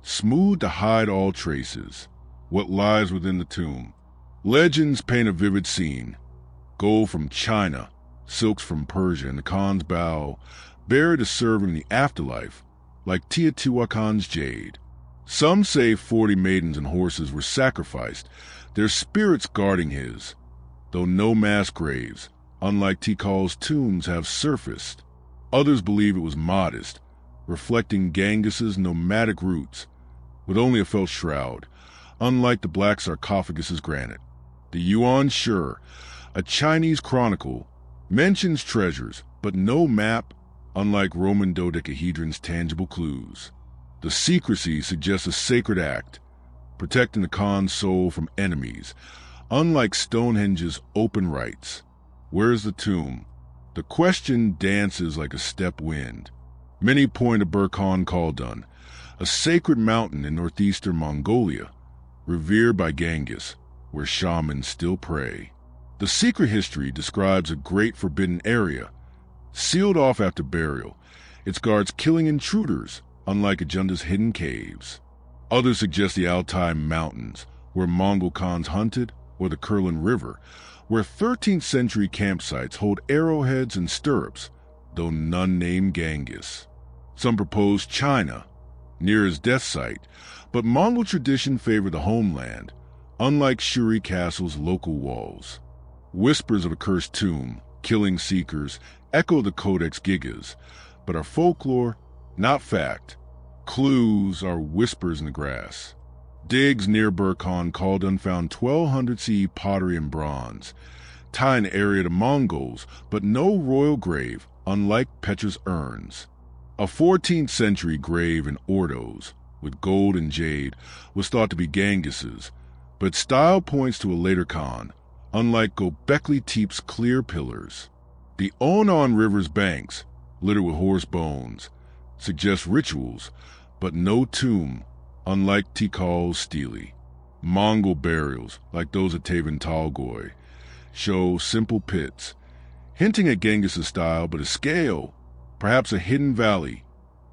smooth to hide all traces. What lies within the tomb? Legends paint a vivid scene. Gold from China, silks from Persia, and the Khan's bow, buried to serve in the afterlife, like Teotihuacan's jade. Some say 40 maidens and horses were sacrificed, their spirits guarding his, though no mass graves, unlike Tikal's tombs, have surfaced. Others believe it was modest, reflecting Genghis's nomadic roots, with only a felt shroud, unlike the black sarcophagus's granite. The Yuan Shi, a Chinese chronicle, mentions treasures, but no map, unlike Roman dodecahedron's tangible clues. The secrecy suggests a sacred act, protecting the Khan's soul from enemies, unlike Stonehenge's open rites. Where is the tomb? The question dances like a steppe wind. Many point to Burkhan Khalda, a sacred mountain in northeastern Mongolia, revered by Genghis, where shamans still pray. The secret history describes a great forbidden area, sealed off after burial, its guards killing intruders, unlike Ajunda's hidden caves. Others suggest the Altai Mountains, where Mongol Khans hunted, or the Kurlan River, where 13th century campsites hold arrowheads and stirrups, though none name Genghis. Some propose China, near his death site, but Mongol tradition favored the homeland, unlike Shuri Castle's local walls. Whispers of a cursed tomb, killing seekers, echo the Codex Gigas, but are folklore, not fact. Clues are whispers in the grass. Digs near Burkhan Khalda found 1200 CE pottery and bronze, tie an area to Mongols, but no royal grave, unlike Petra's urns. A 14th century grave in Ordos, with gold and jade, was thought to be Genghis's, but style points to a later Khan, unlike Göbekli Tepe's clear pillars. The Onan River's banks, littered with horse bones, suggest rituals, but no tomb, unlike Tikal's stele. Mongol burials, like those at Tavan Talgoy, show simple pits, hinting at Genghis's style, but a scale, perhaps a hidden valley,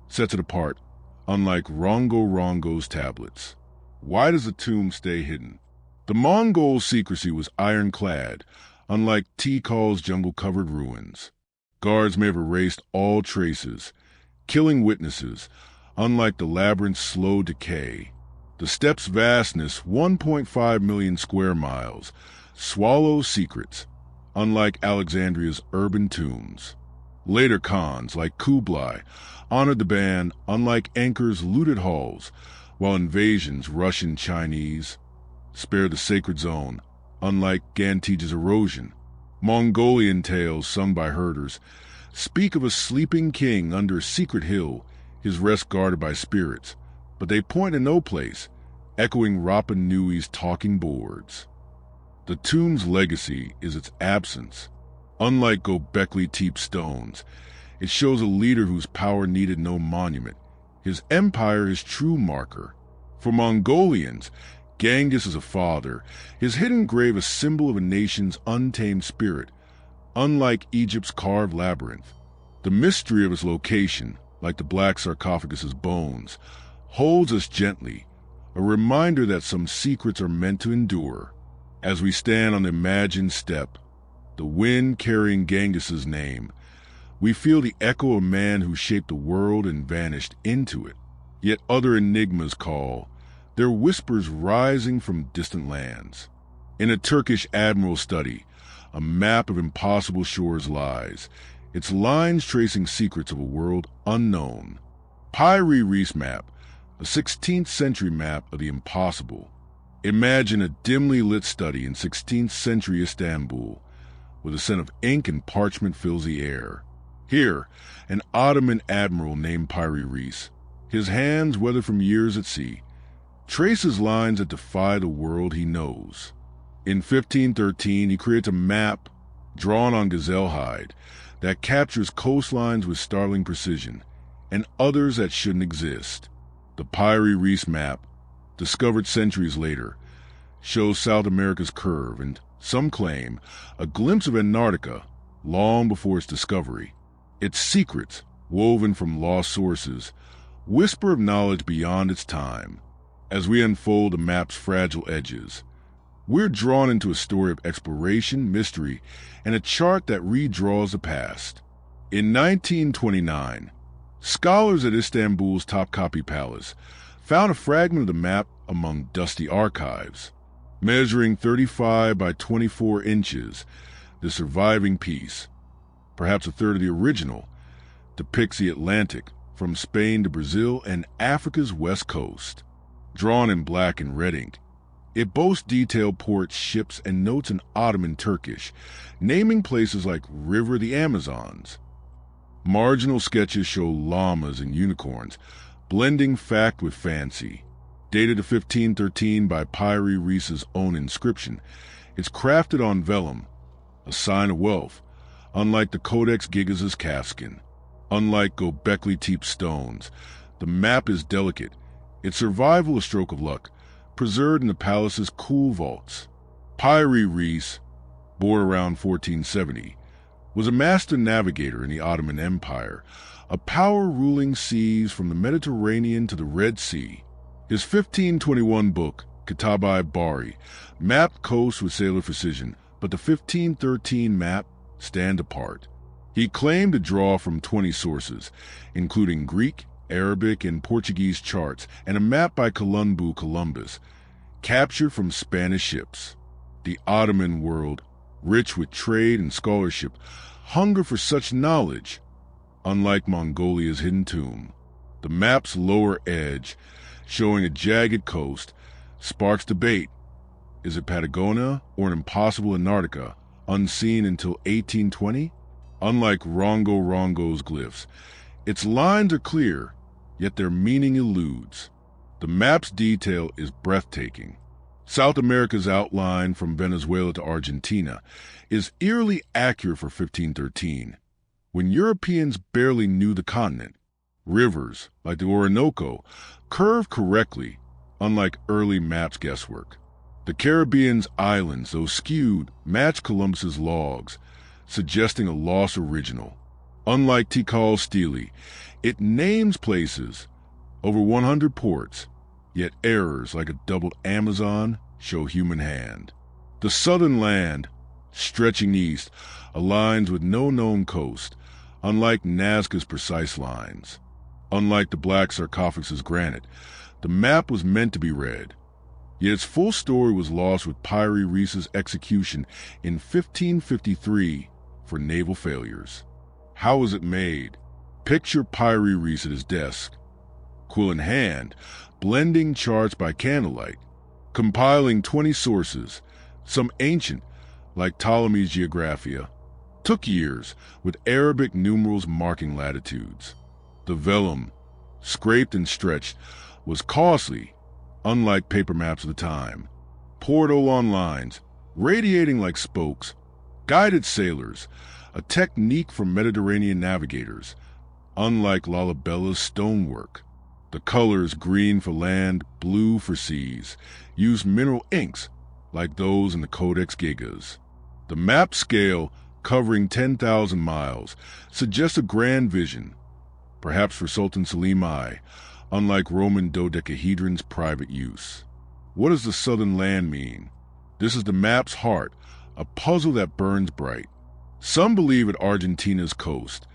sets it apart, unlike Rongo Rongo's tablets. Why does the tomb stay hidden? The Mongol secrecy was ironclad, unlike Tikal's jungle-covered ruins. Guards may have erased all traces, killing witnesses, unlike the labyrinth's slow decay. The steppe's vastness, 1.5 million square miles, swallows secrets, unlike Alexandria's urban tombs. Later Khans, like Kublai, honored the ban, unlike Angkor's looted halls, while invasions, Russian, Chinese, spared the sacred zone, unlike Gantij's erosion. Mongolian tales sung by herders speak of a sleeping king under a secret hill, his rest guarded by spirits, but they point to no place, echoing Rapa Nui's talking boards. The tomb's legacy is its absence. Unlike Göbekli Tepe stones, it shows a leader whose power needed no monument, his empire his true marker. For Mongolians, Genghis is a father, his hidden grave a symbol of a nation's untamed spirit. Unlike Egypt's carved labyrinth, the mystery of its location, like the black sarcophagus's bones, holds us gently, a reminder that some secrets are meant to endure. As we stand on the imagined step, the wind carrying Genghis's name, we feel the echo of a man who shaped the world and vanished into it. Yet other enigmas call, their whispers rising from distant lands. In a Turkish admiral study, a map of impossible shores lies, its lines tracing secrets of a world unknown. Piri Reis map, a 16th century map of the impossible. Imagine a dimly lit study in 16th century Istanbul, where the scent of ink and parchment fills the air. Here, an Ottoman admiral named Piri Reis, his hands weathered from years at sea, traces lines that defy the world he knows. In 1513, he creates a map drawn on gazelle hide that captures coastlines with startling precision and others that shouldn't exist. The Piri Reis map, discovered centuries later, shows South America's curve and, some claim, a glimpse of Antarctica long before its discovery. Its secrets, woven from lost sources, whisper of knowledge beyond its time. As we unfold the map's fragile edges, we're drawn into a story of exploration, mystery, and a chart that redraws the past. In 1929, scholars at Istanbul's Topkapi Palace found a fragment of the map among dusty archives. Measuring 35 by 24 inches, the surviving piece, perhaps a third of the original, depicts the Atlantic from Spain to Brazil and Africa's west coast. Drawn in black and red ink, it boasts detailed ports, ships, and notes in Ottoman Turkish, naming places like River the Amazons. Marginal sketches show llamas and unicorns, blending fact with fancy. Dated to 1513 by Piri Reis's own inscription, it's crafted on vellum, a sign of wealth, unlike the Codex Gigas' calfskin. Unlike Göbekli Tepe stones, the map is delicate, its survival a stroke of luck, preserved in the palace's cool vaults. Piri Reis, born around 1470, was a master navigator in the Ottoman Empire, a power ruling seas from the Mediterranean to the Red Sea. His 1521 book, Kitab-i Bari, mapped coasts with sailor precision, but the 1513 map stand apart. He claimed to draw from 20 sources, including Greek, Arabic, and Portuguese charts, and a map by Columbu Columbus, captured from Spanish ships. The Ottoman world, rich with trade and scholarship, hungered for such knowledge. Unlike Mongolia's hidden tomb, the map's lower edge, showing a jagged coast, sparks debate. Is it Patagonia or an impossible Antarctica, unseen until 1820? Unlike Rongo Rongo's glyphs, its lines are clear, yet their meaning eludes. The map's detail is breathtaking. South America's outline from Venezuela to Argentina is eerily accurate for 1513, when Europeans barely knew the continent. Rivers, like the Orinoco, curve correctly, unlike early maps' guesswork. The Caribbean's islands, though skewed, match Columbus's logs, suggesting a lost original. Unlike Tikal Stele, it names places, over 100 ports, yet errors like a doubled Amazon show human hand. The southern land, stretching east, aligns with no known coast, unlike Nazca's precise lines. Unlike the black sarcophagus's granite, the map was meant to be read, yet its full story was lost with Piri Reis's execution in 1553 for naval failures. How was it made? Picture Piri Reis at his desk, quill in hand, blending charts by candlelight, compiling 20 sources, some ancient, like Ptolemy's Geographia. Took years, with Arabic numerals marking latitudes. The vellum, scraped and stretched, was costly, unlike paper maps of the time. Poured-on lines, radiating like spokes, guided sailors, a technique from Mediterranean navigators, unlike Lalabella's stonework. The colors, green for land, blue for seas, used mineral inks like those in the Codex Gigas. The map scale, covering 10,000 miles, suggests a grand vision, perhaps for Sultan Selim I, unlike Roman dodecahedron's private use. What does the southern land mean? This is the map's heart, a puzzle that burns bright. Some believe it Argentina's coast,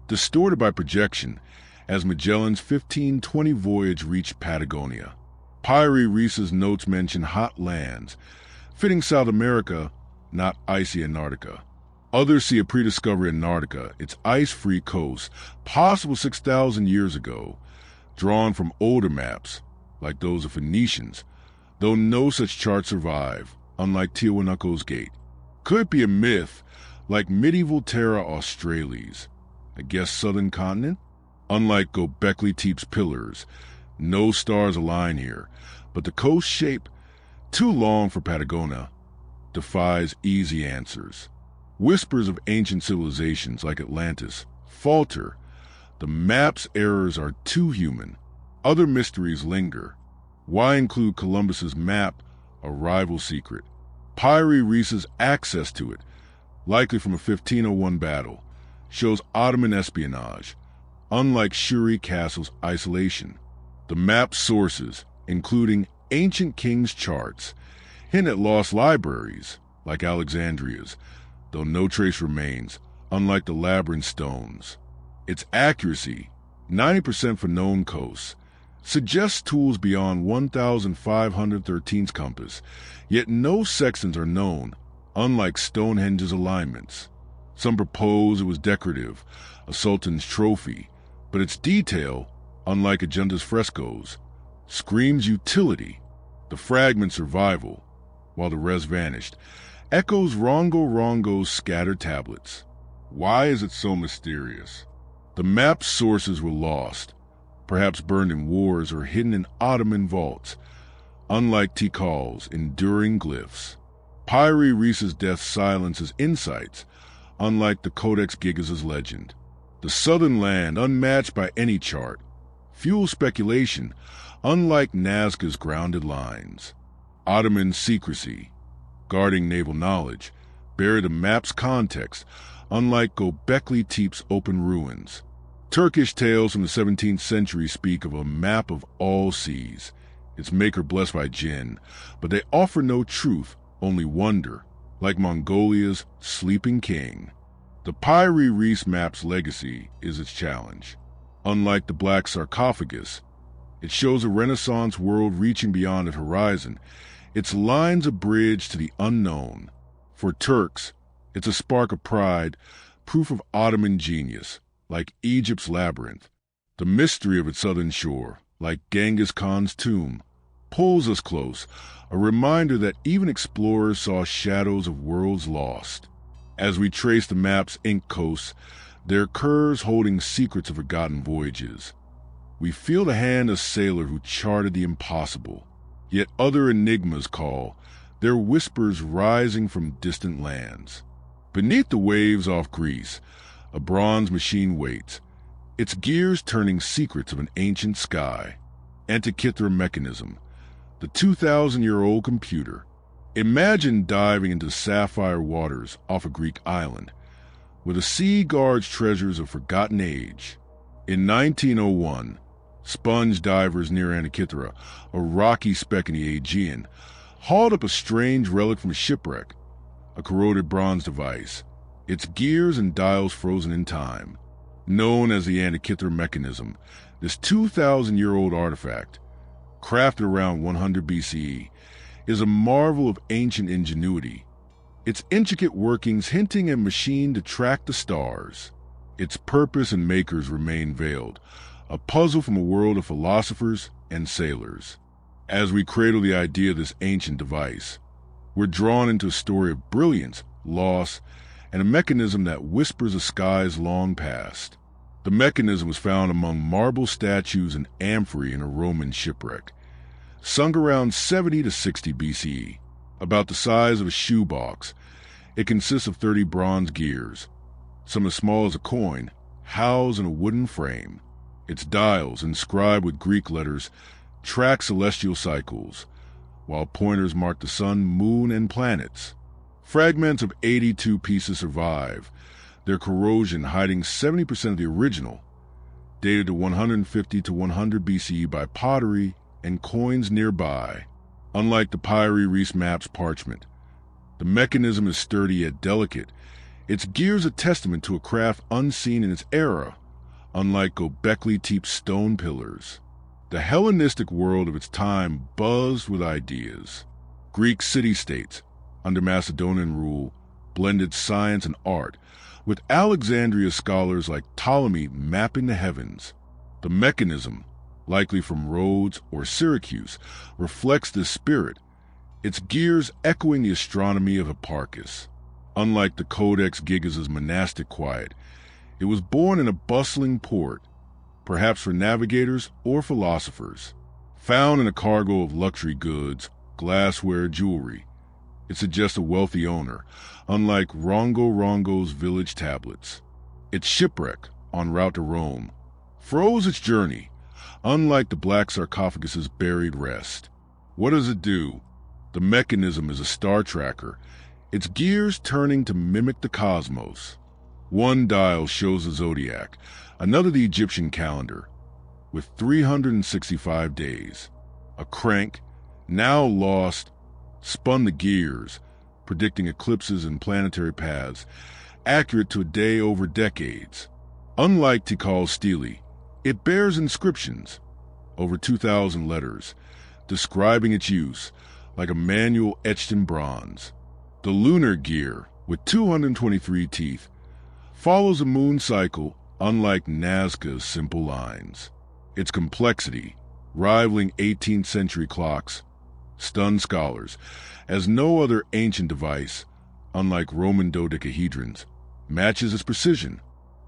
distorted by projection, as Magellan's 1520 voyage reached Patagonia. Pyrie Reese's notes mention hot lands, fitting South America, not icy Antarctica. Others see a prediscovery Antarctica, its ice-free coast, possible 6,000 years ago, drawn from older maps, like those of Phoenicians, though no such charts survive, unlike Tiwanaku's Gate. Could it be a myth, like medieval Terra Australis, I guess southern continent? Unlike Göbekli Tepe's pillars, no stars align here, but the coast shape, too long for Patagonia, defies easy answers. Whispers of ancient civilizations like Atlantis falter. The map's errors are too human. Other mysteries linger. Why include Columbus's map a rival secret? Pyrie Reese's access to it, likely from a 1501 battle, shows Ottoman espionage, unlike Shuri Castle's isolation. The map's sources, including ancient kings' charts, hint at lost libraries, like Alexandria's, though no trace remains, unlike the labyrinth stones. Its accuracy, 90% for known coasts, suggests tools beyond 1,513's compass, yet no sextants are known, unlike Stonehenge's alignments. Some propose it was decorative, a sultan's trophy, but its detail, unlike Agenda's frescoes, screams utility. The fragment survival, while the rest vanished, echoes Rongo's scattered tablets. Why is it so mysterious? The map's sources were lost, perhaps burned in wars or hidden in Ottoman vaults, unlike Tikal's enduring glyphs. Pyrie Reese's death silences insights, unlike the Codex Gigas' legend. The southern land, unmatched by any chart, fuels speculation, unlike Nazca's grounded lines. Ottoman secrecy, guarding naval knowledge, bury the map's context, unlike Göbekli Tepe's open ruins. Turkish tales from the 17th century speak of a map of all seas, its maker blessed by jinn, but they offer no truth, only wonder, like Mongolia's sleeping king. The Pyrie Reese map's legacy is its challenge. Unlike the black sarcophagus, it shows a Renaissance world reaching beyond its horizon. Its lines a bridge to the unknown. For Turks, it's a spark of pride, proof of Ottoman genius, like Egypt's labyrinth. The mystery of its southern shore, like Genghis Khan's tomb, pulls us close, a reminder that even explorers saw shadows of worlds lost. As we trace the map's ink coasts, there are curves holding secrets of forgotten voyages. We feel the hand of a sailor who charted the impossible. Yet other enigmas call, their whispers rising from distant lands. Beneath the waves off Greece, a bronze machine waits, its gears turning secrets of an ancient sky. Antikythera mechanism, the 2,000-year-old computer. Imagine diving into sapphire waters off a Greek island, where the sea guards treasures of forgotten age. In 1901, sponge divers near Antikythera, a rocky speck in the Aegean, hauled up a strange relic from a shipwreck, a corroded bronze device, its gears and dials frozen in time. Known as the Antikythera mechanism, this 2,000-year-old artifact, crafted around 100 BCE, is a marvel of ancient ingenuity, its intricate workings hinting at a machine to track the stars. Its purpose and makers remain veiled, a puzzle from a world of philosophers and sailors. As we cradle the idea of this ancient device, we're drawn into a story of brilliance, loss, and a mechanism that whispers of skies long past. The mechanism was found among marble statues and amphorae in a Roman shipwreck, sunk around 70 to 60 BCE, about the size of a shoebox. It consists of 30 bronze gears, some as small as a coin, housed in a wooden frame. Its dials, inscribed with Greek letters, track celestial cycles, while pointers mark the sun, moon, and planets. Fragments of 82 pieces survive, their corrosion hiding 70% of the original, dated to 150 to 100 BCE by pottery and coins nearby. Unlike the papyri Reese maps parchment, the mechanism is sturdy yet delicate. Its gears a testament to a craft unseen in its era, unlike Göbekli Tepe's stone pillars. The Hellenistic world of its time buzzed with ideas. Greek city-states, under Macedonian rule, blended science and art, with Alexandria scholars like Ptolemy mapping the heavens. The mechanism, likely from Rhodes or Syracuse, reflects this spirit, its gears echoing the astronomy of Hipparchus. Unlike the Codex Gigas' monastic quiet, it was born in a bustling port, perhaps for navigators or philosophers. Found in a cargo of luxury goods, glassware, jewelry, it suggests a wealthy owner, unlike Rongo Rongo's village tablets. Its shipwreck, en route to Rome, froze its journey, unlike the black sarcophagus's buried rest. What does it do? The mechanism is a star tracker, its gears turning to mimic the cosmos. One dial shows the zodiac, another the Egyptian calendar, with 365 days. A crank, now lost, spun the gears, predicting eclipses and planetary paths, accurate to a day over decades. Unlike Tikal's stele, it bears inscriptions, over 2,000 letters, describing its use, like a manual etched in bronze. The lunar gear, with 223 teeth, follows a moon cycle unlike Nazca's simple lines. Its complexity, rivaling 18th century clocks, stunned scholars, as no other ancient device, unlike Roman dodecahedrons, matches its precision.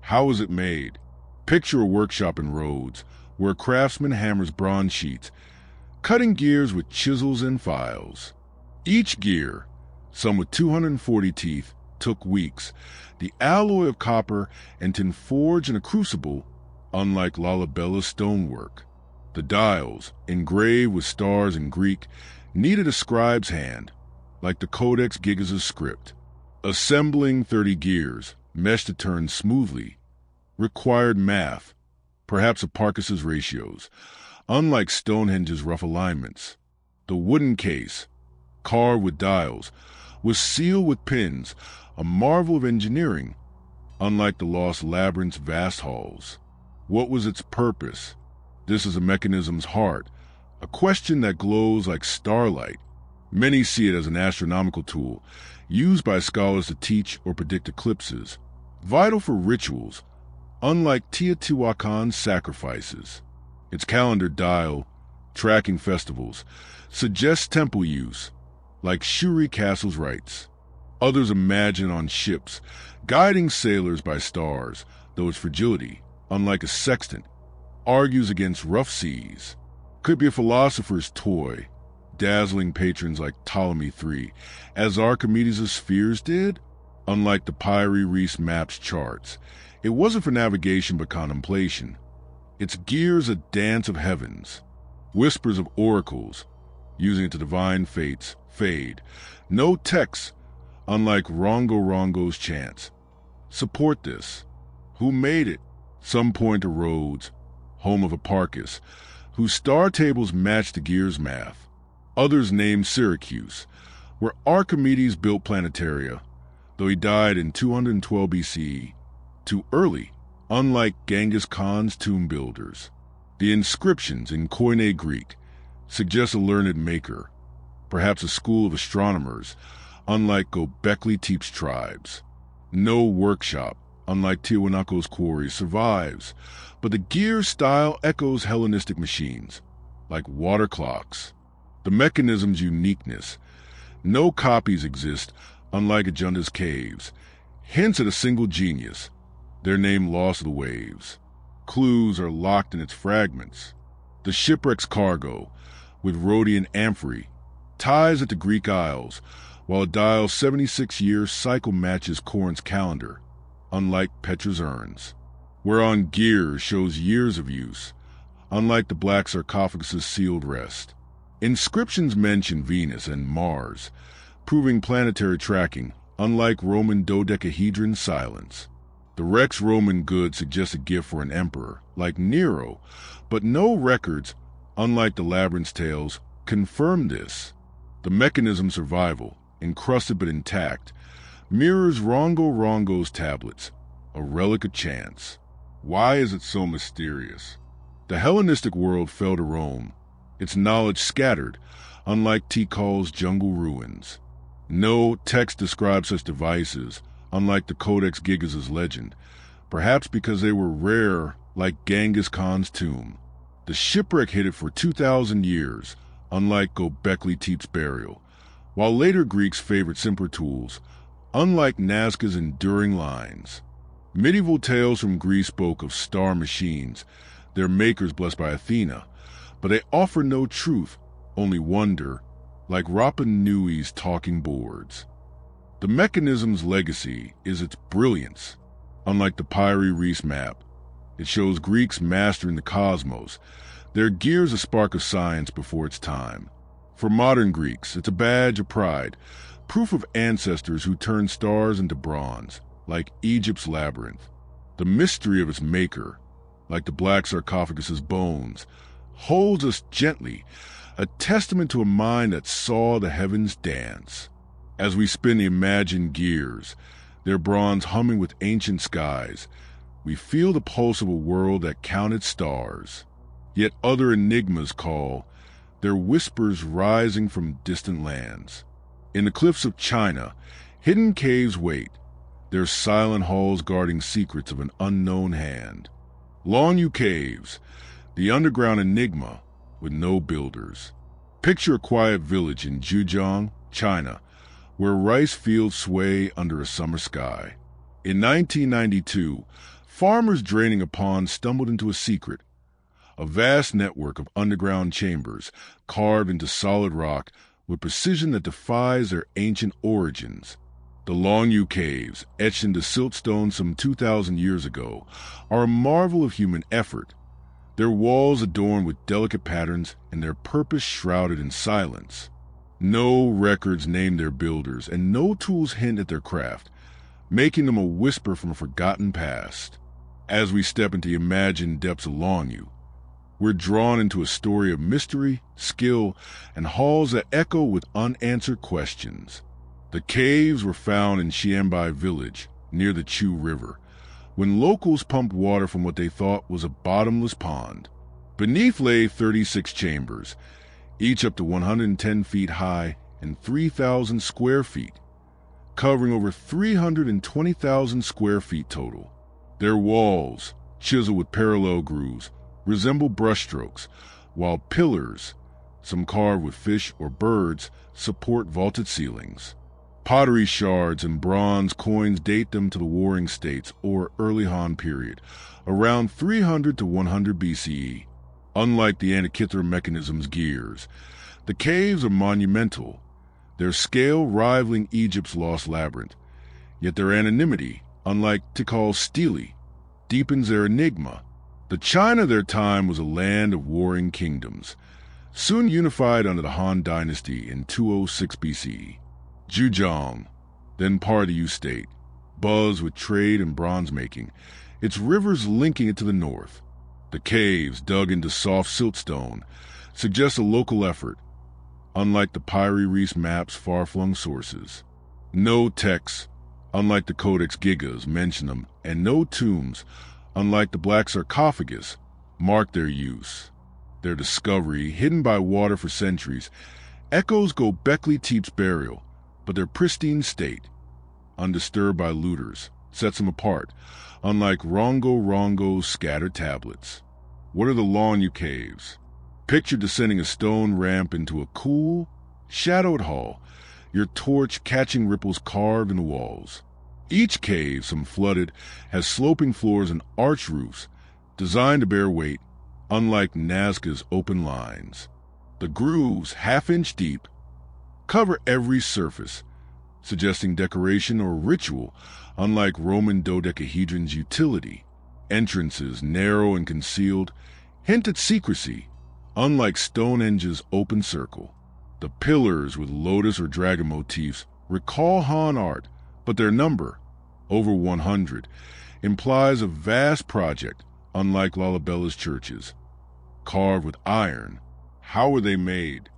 How is it made? Picture a workshop in Rhodes, where a craftsman hammers bronze sheets, cutting gears with chisels and files. Each gear, some with 240 teeth, took weeks. The alloy of copper and tin forged in a crucible, unlike Lalabella's stonework. The dials, engraved with stars in Greek, needed a scribe's hand, like the Codex Gigas' script. Assembling 30 gears, meshed to turn smoothly, required math, perhaps Hipparchus's ratios, unlike Stonehenge's rough alignments. The wooden case, carved with dials, was sealed with pins, a marvel of engineering, unlike the lost labyrinth's vast halls. What was its purpose? This is a mechanism's heart, a question that glows like starlight. Many see it as an astronomical tool, used by scholars to teach or predict eclipses, vital for rituals, unlike Teotihuacan's sacrifices. Its calendar dial, tracking festivals, suggests temple use, like Shuri Castle's rites. Others imagine on ships, guiding sailors by stars, though its fragility, unlike a sextant, argues against rough seas. Could be a philosopher's toy, dazzling patrons like Ptolemy III, as Archimedes' spheres did. Unlike the papyri Reese maps charts, it wasn't for navigation but contemplation. Its gears a dance of heavens. Whispers of oracles, using it to divine fates, fade. No text, unlike Rongo Rongo's chants. Support this. Who made it? Some point to Rhodes, home of Hipparchus, whose star tables match the gears math. Others name Syracuse, where Archimedes built planetaria, though he died in 212 BCE, too early, unlike Genghis Khan's tomb builders. The inscriptions in Koine Greek suggest a learned maker, perhaps a school of astronomers, unlike Göbekli Tepe's tribes. No workshop, unlike Tiwanaku's quarries, survives, but the gear style echoes Hellenistic machines, like water clocks. The mechanism's uniqueness. No copies exist, unlike Ajunda's caves, hints at a single genius, their name lost to the waves. Clues are locked in its fragments. The shipwreck's cargo, with Rhodian amphory, ties at the Greek Isles, while a dial's 76-year cycle matches Corinth's calendar, unlike Petra's urns, whereon gear shows years of use, unlike the black sarcophagus's sealed rest. Inscriptions mention Venus and Mars, proving planetary tracking, unlike Roman dodecahedron silence. The Rex Roman good suggests a gift for an emperor, like Nero, but no records, unlike the labyrinth's tales, confirm this. The mechanism survival, encrusted but intact, mirrors Rongo's tablets, a relic of chance. Why is it so mysterious? The Hellenistic world fell to Rome, its knowledge scattered, unlike Tikal's jungle ruins. No text describes such devices, unlike the Codex Gigas' legend, perhaps because they were rare like Genghis Khan's tomb. The shipwreck hid it for 2,000 years, unlike Göbekli Tepe's burial, while later Greeks favored simpler tools, unlike Nazca's enduring lines. Medieval tales from Greece spoke of star machines, their makers blessed by Athena, but they offer no truth, only wonder, like Rapa Nui's talking boards. The mechanism's legacy is its brilliance. Unlike the Pyre Reis map, it shows Greeks mastering the cosmos, their gear's a spark of science before its time. For modern Greeks, it's a badge of pride, proof of ancestors who turned stars into bronze, like Egypt's labyrinth. The mystery of its maker, like the black sarcophagus's bones, holds us gently, a testament to a mind that saw the heavens dance. As we spin the imagined gears, their bronze humming with ancient skies, we feel the pulse of a world that counted stars. Yet other enigmas call, their whispers rising from distant lands. In the cliffs of China, hidden caves wait, their silent halls guarding secrets of an unknown hand. Longyu Caves, the underground enigma with no builders. Picture a quiet village in Zhejiang, China, where rice fields sway under a summer sky. In 1992, farmers draining a pond stumbled into a secret, a vast network of underground chambers carved into solid rock with precision that defies their ancient origins. The Longyu Caves, etched into siltstone some 2,000 years ago, are a marvel of human effort, their walls adorned with delicate patterns and their purpose shrouded in silence. No records name their builders, and no tools hint at their craft, making them a whisper from a forgotten past. As we step into the imagined depths of Longyu, we're drawn into a story of mystery, skill, and halls that echo with unanswered questions. The caves were found in Xianbai village, near the Chu River, when locals pumped water from what they thought was a bottomless pond. Beneath lay 36 chambers, each up to 110 feet high and 3,000 square feet, covering over 320,000 square feet total. Their walls, chiseled with parallel grooves, resemble brushstrokes, while pillars, some carved with fish or birds, support vaulted ceilings. Pottery shards and bronze coins date them to the Warring States or early Han period, around 300 to 100 BCE. Unlike the Antikythera mechanism's gears, the caves are monumental, their scale rivaling Egypt's lost labyrinth, yet their anonymity, unlike Tikal's stele, deepens their enigma. The China of their time was a land of warring kingdoms, soon unified under the Han dynasty in 206 BCE. Zhejiang, then part of the Yu state, buzzed with trade and bronze making, its rivers linking it to the north. The caves, dug into soft siltstone, suggest a local effort, unlike the Pyre Reis map's far-flung sources. No texts, unlike the Codex Gigas, mention them, and no tombs, unlike the black sarcophagus, mark their use. Their discovery, hidden by water for centuries, echoes Göbekli Tepe's burial, but their pristine state, undisturbed by looters, sets them apart, unlike Rongo's scattered tablets. What are the Longyu Caves? Picture descending a stone ramp into a cool, shadowed hall, your torch catching ripples carved in the walls. Each cave, some flooded, has sloping floors and arch roofs designed to bear weight, unlike Nazca's open lines. The grooves, half-inch deep, cover every surface, suggesting decoration or ritual, unlike Roman dodecahedron's utility. Entrances, narrow and concealed, hint at secrecy, unlike Stonehenge's open circle. The pillars with lotus or dragon motifs recall Han art, but their number, over 100, implies a vast project, unlike Lalabella's churches. Carved with iron, how were they made?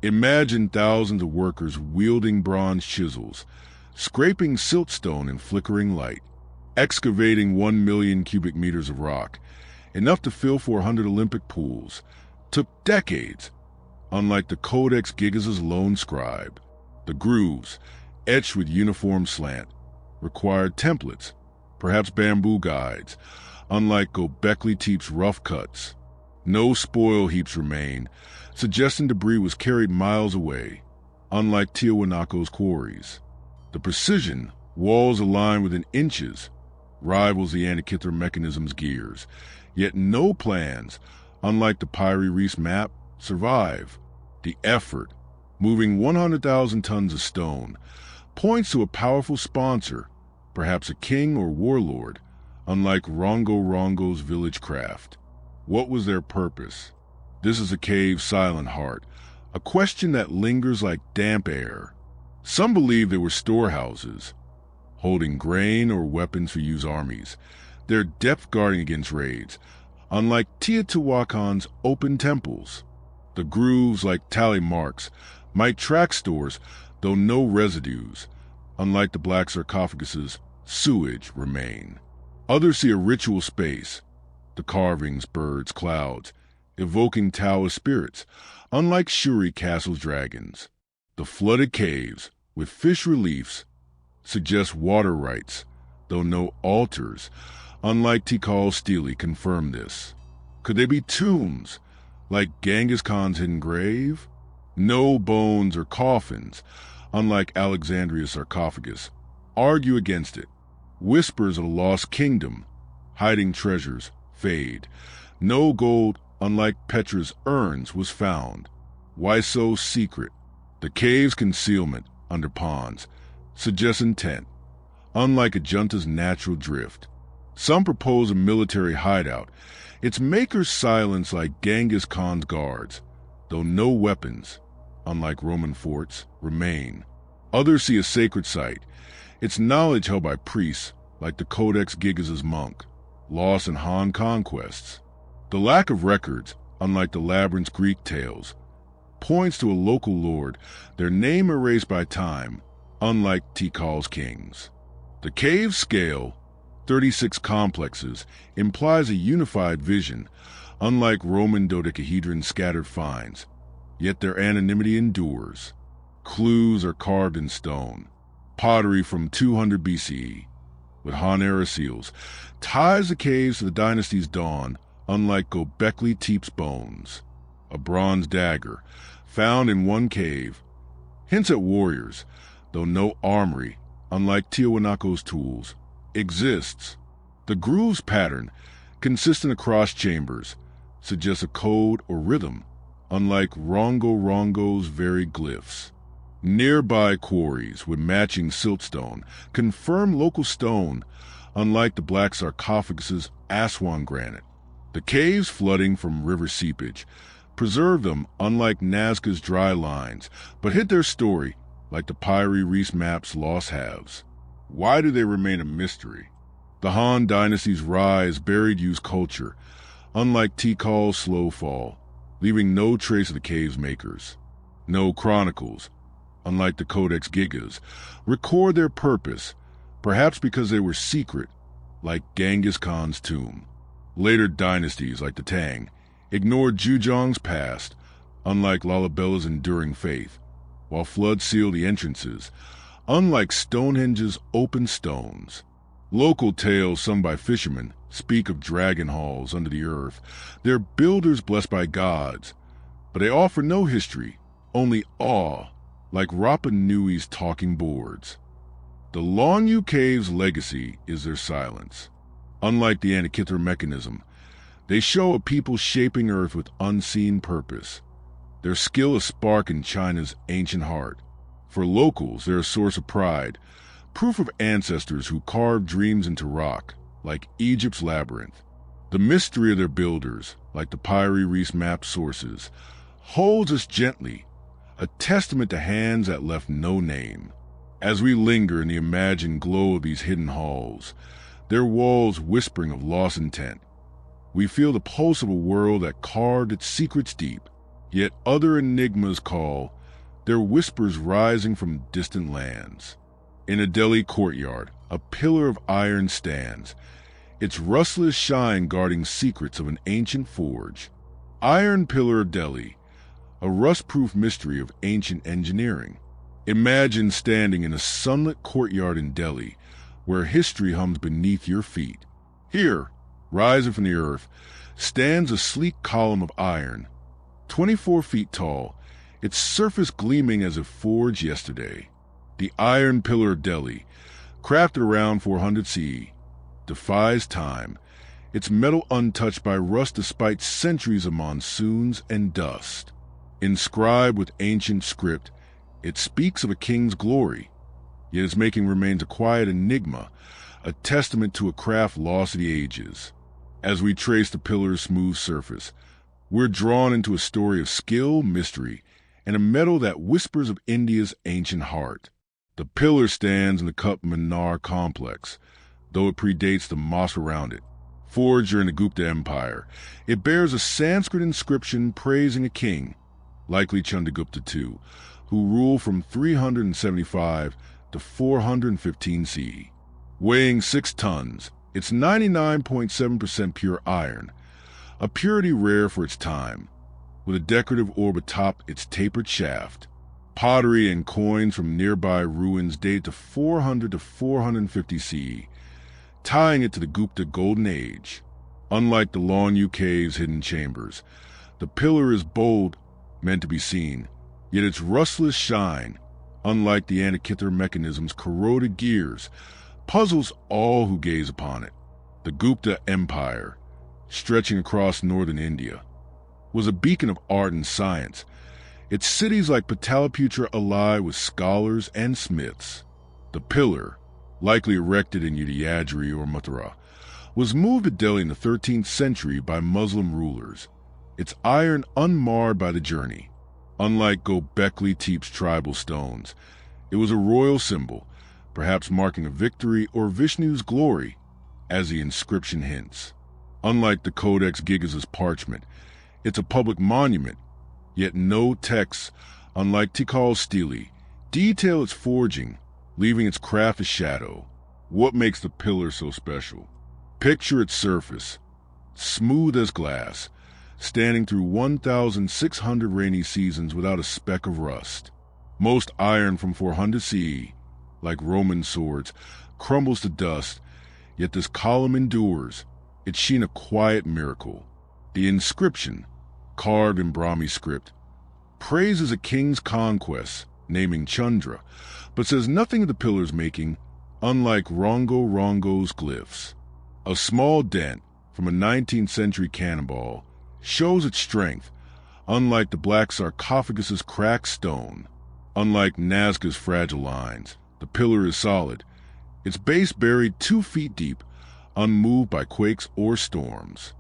Imagine thousands of workers wielding bronze chisels, scraping siltstone in flickering light, excavating 1 million cubic meters of rock, enough to fill 400 Olympic pools. Took decades, unlike the Codex Gigas' lone scribe. The grooves, etched with uniform slant, required templates, perhaps bamboo guides, unlike Göbekli Tepe's rough cuts. No spoil heaps remain, suggesting debris was carried miles away, unlike Tiwanaku's quarries. The precision, walls aligned within inches, rivals the Antikythera mechanism's gears, yet no plans, unlike the Pyrie Reef's map, survive. The effort, moving 100,000 tons of stone, points to a powerful sponsor, perhaps a king or warlord, unlike Rongo Rongo's village craft. What was their purpose? This is a cave's silent heart, a question that lingers like damp air. Some believe they were storehouses, holding grain or weapons for use armies, their depth guarding against raids, unlike Teotihuacan's open temples. The grooves, like tally marks, might track stores, though no residues, unlike the black sarcophagus' sewage, remain. Others see a ritual space, the carvings, birds, clouds, evoking Taoist spirits, unlike Shuri Castle's dragons. The flooded caves, with fish reliefs, suggest water rites, though no altars, unlike Tikal's stele, confirm this. Could they be tombs, like Genghis Khan's hidden grave? No bones or coffins, unlike Alexandria's sarcophagus, argue against it. Whispers of a lost kingdom, hiding treasures, fade. No gold, unlike Petra's urns, was found. Why so secret? The cave's concealment, under ponds, suggests intent, unlike a junta's natural drift. Some propose a military hideout, its makers silence like Genghis Khan's guards, though no weapons, unlike Roman forts, remain. Others see a sacred site, its knowledge held by priests, like the Codex Gigas' monk, lost in Han conquests. The lack of records, unlike the labyrinth's Greek tales, points to a local lord, their name erased by time, unlike Tikal's kings. The cave's scale, 36 complexes, implies a unified vision, unlike Roman dodecahedron's scattered finds, yet their anonymity endures. Clues are carved in stone. Pottery from 200 BCE, with Han-era seals, ties the caves to the dynasty's dawn, unlike Göbekli Tepe's bones. A bronze dagger, found in one cave, hints at warriors, though no armory, unlike Tiwanaku's tools, exists. The groove's pattern, consistent across chambers, suggests a code or rhythm, unlike Rongo Rongo's very glyphs. Nearby quarries with matching siltstone confirm local stone, unlike the black sarcophagus' Aswan granite. The caves flooding from river seepage preserve them, unlike Nazca's dry lines, but hid their story, like the Pyrie Reef's map's lost halves. Why do they remain a mystery? The Han dynasty's rise buried Yu's culture, unlike Tikal's slow fall, leaving no trace of the cave's makers. No chronicles, unlike the Codex Gigas, record their purpose, perhaps because they were secret, like Genghis Khan's tomb. Later dynasties, like the Tang, ignored Zhejiang's past, unlike Lalabella's enduring faith, while floods sealed the entrances, unlike Stonehenge's open stones. Local tales sung by fishermen speak of dragon halls under the earth, their builders blessed by gods, but they offer no history, only awe, like Rapa Nui's talking boards. The Longyu Cave's legacy is their silence. Unlike the Antikythera mechanism, they show a people shaping Earth with unseen purpose. Their skill a spark in China's ancient heart. For locals, they're a source of pride, proof of ancestors who carved dreams into rock, like Egypt's labyrinth. The mystery of their builders, like the Pyre Reese map sources, holds us gently, a testament to hands that left no name. As we linger in the imagined glow of these hidden halls, their walls whispering of lost intent, we feel the pulse of a world that carved its secrets deep. Yet other enigmas call, their whispers rising from distant lands. In a Delhi courtyard, a pillar of iron stands, its rustless shine guarding secrets of an ancient forge. Iron Pillar of Delhi, a rust-proof mystery of ancient engineering. Imagine standing in a sunlit courtyard in Delhi, where history hums beneath your feet. Here, rising from the earth, stands a sleek column of iron, 24 feet tall, its surface gleaming as if forged yesterday. The Iron Pillar of Delhi, crafted around 400 CE, defies time, its metal untouched by rust despite centuries of monsoons and dust. Inscribed with ancient script, it speaks of a king's glory, yet its making remains a quiet enigma, a testament to a craft lost to the ages. As we trace the pillar's smooth surface, we're drawn into a story of skill, mystery, and a metal that whispers of India's ancient heart. The pillar stands in the Qutb Minar complex, though it predates the mosque around it. Forged during the Gupta Empire, it bears a Sanskrit inscription praising a king, likely Chandragupta II, who ruled from 375 to 415 CE. Weighing 6 tons, it's 99.7% pure iron, a purity rare for its time, with a decorative orb atop its tapered shaft. Pottery and coins from nearby ruins date to 400 to 450 CE, tying it to the Gupta Golden Age. Unlike the Longyu Cave's hidden chambers, the pillar is bold, meant to be seen, yet its rustless shine, unlike the Antikythera mechanism's corroded gears, puzzles all who gaze upon it. The Gupta Empire, stretching across northern India, was a beacon of art and science, its cities like Pataliputra alive with scholars and smiths. The pillar, likely erected in Udayagiri or Mathura, was moved to Delhi in the 13th century by Muslim rulers, its iron unmarred by the journey. Unlike Gobekli Tepe's tribal stones, it was a royal symbol, perhaps marking a victory or Vishnu's glory, as the inscription hints. Unlike the Codex Gigas' parchment, it's a public monument, yet no texts, unlike Tikal Stele, detail its forging, leaving its craft a shadow. What makes the pillar so special? Picture its surface, smooth as glass, standing through 1,600 rainy seasons without a speck of rust. Most iron from 400 CE, like Roman swords, crumbles to dust, yet this column endures, its sheen a quiet miracle. The inscription, carved in Brahmi script, praises a king's conquests, naming Chandra, but says nothing of the pillar's making, unlike Rongo's glyphs. A small dent from a 19th century cannonball shows its strength, unlike the black sarcophagus's cracked stone. Unlike Nazca's fragile lines, the pillar is solid, its base buried 2 feet deep, unmoved by quakes or storms.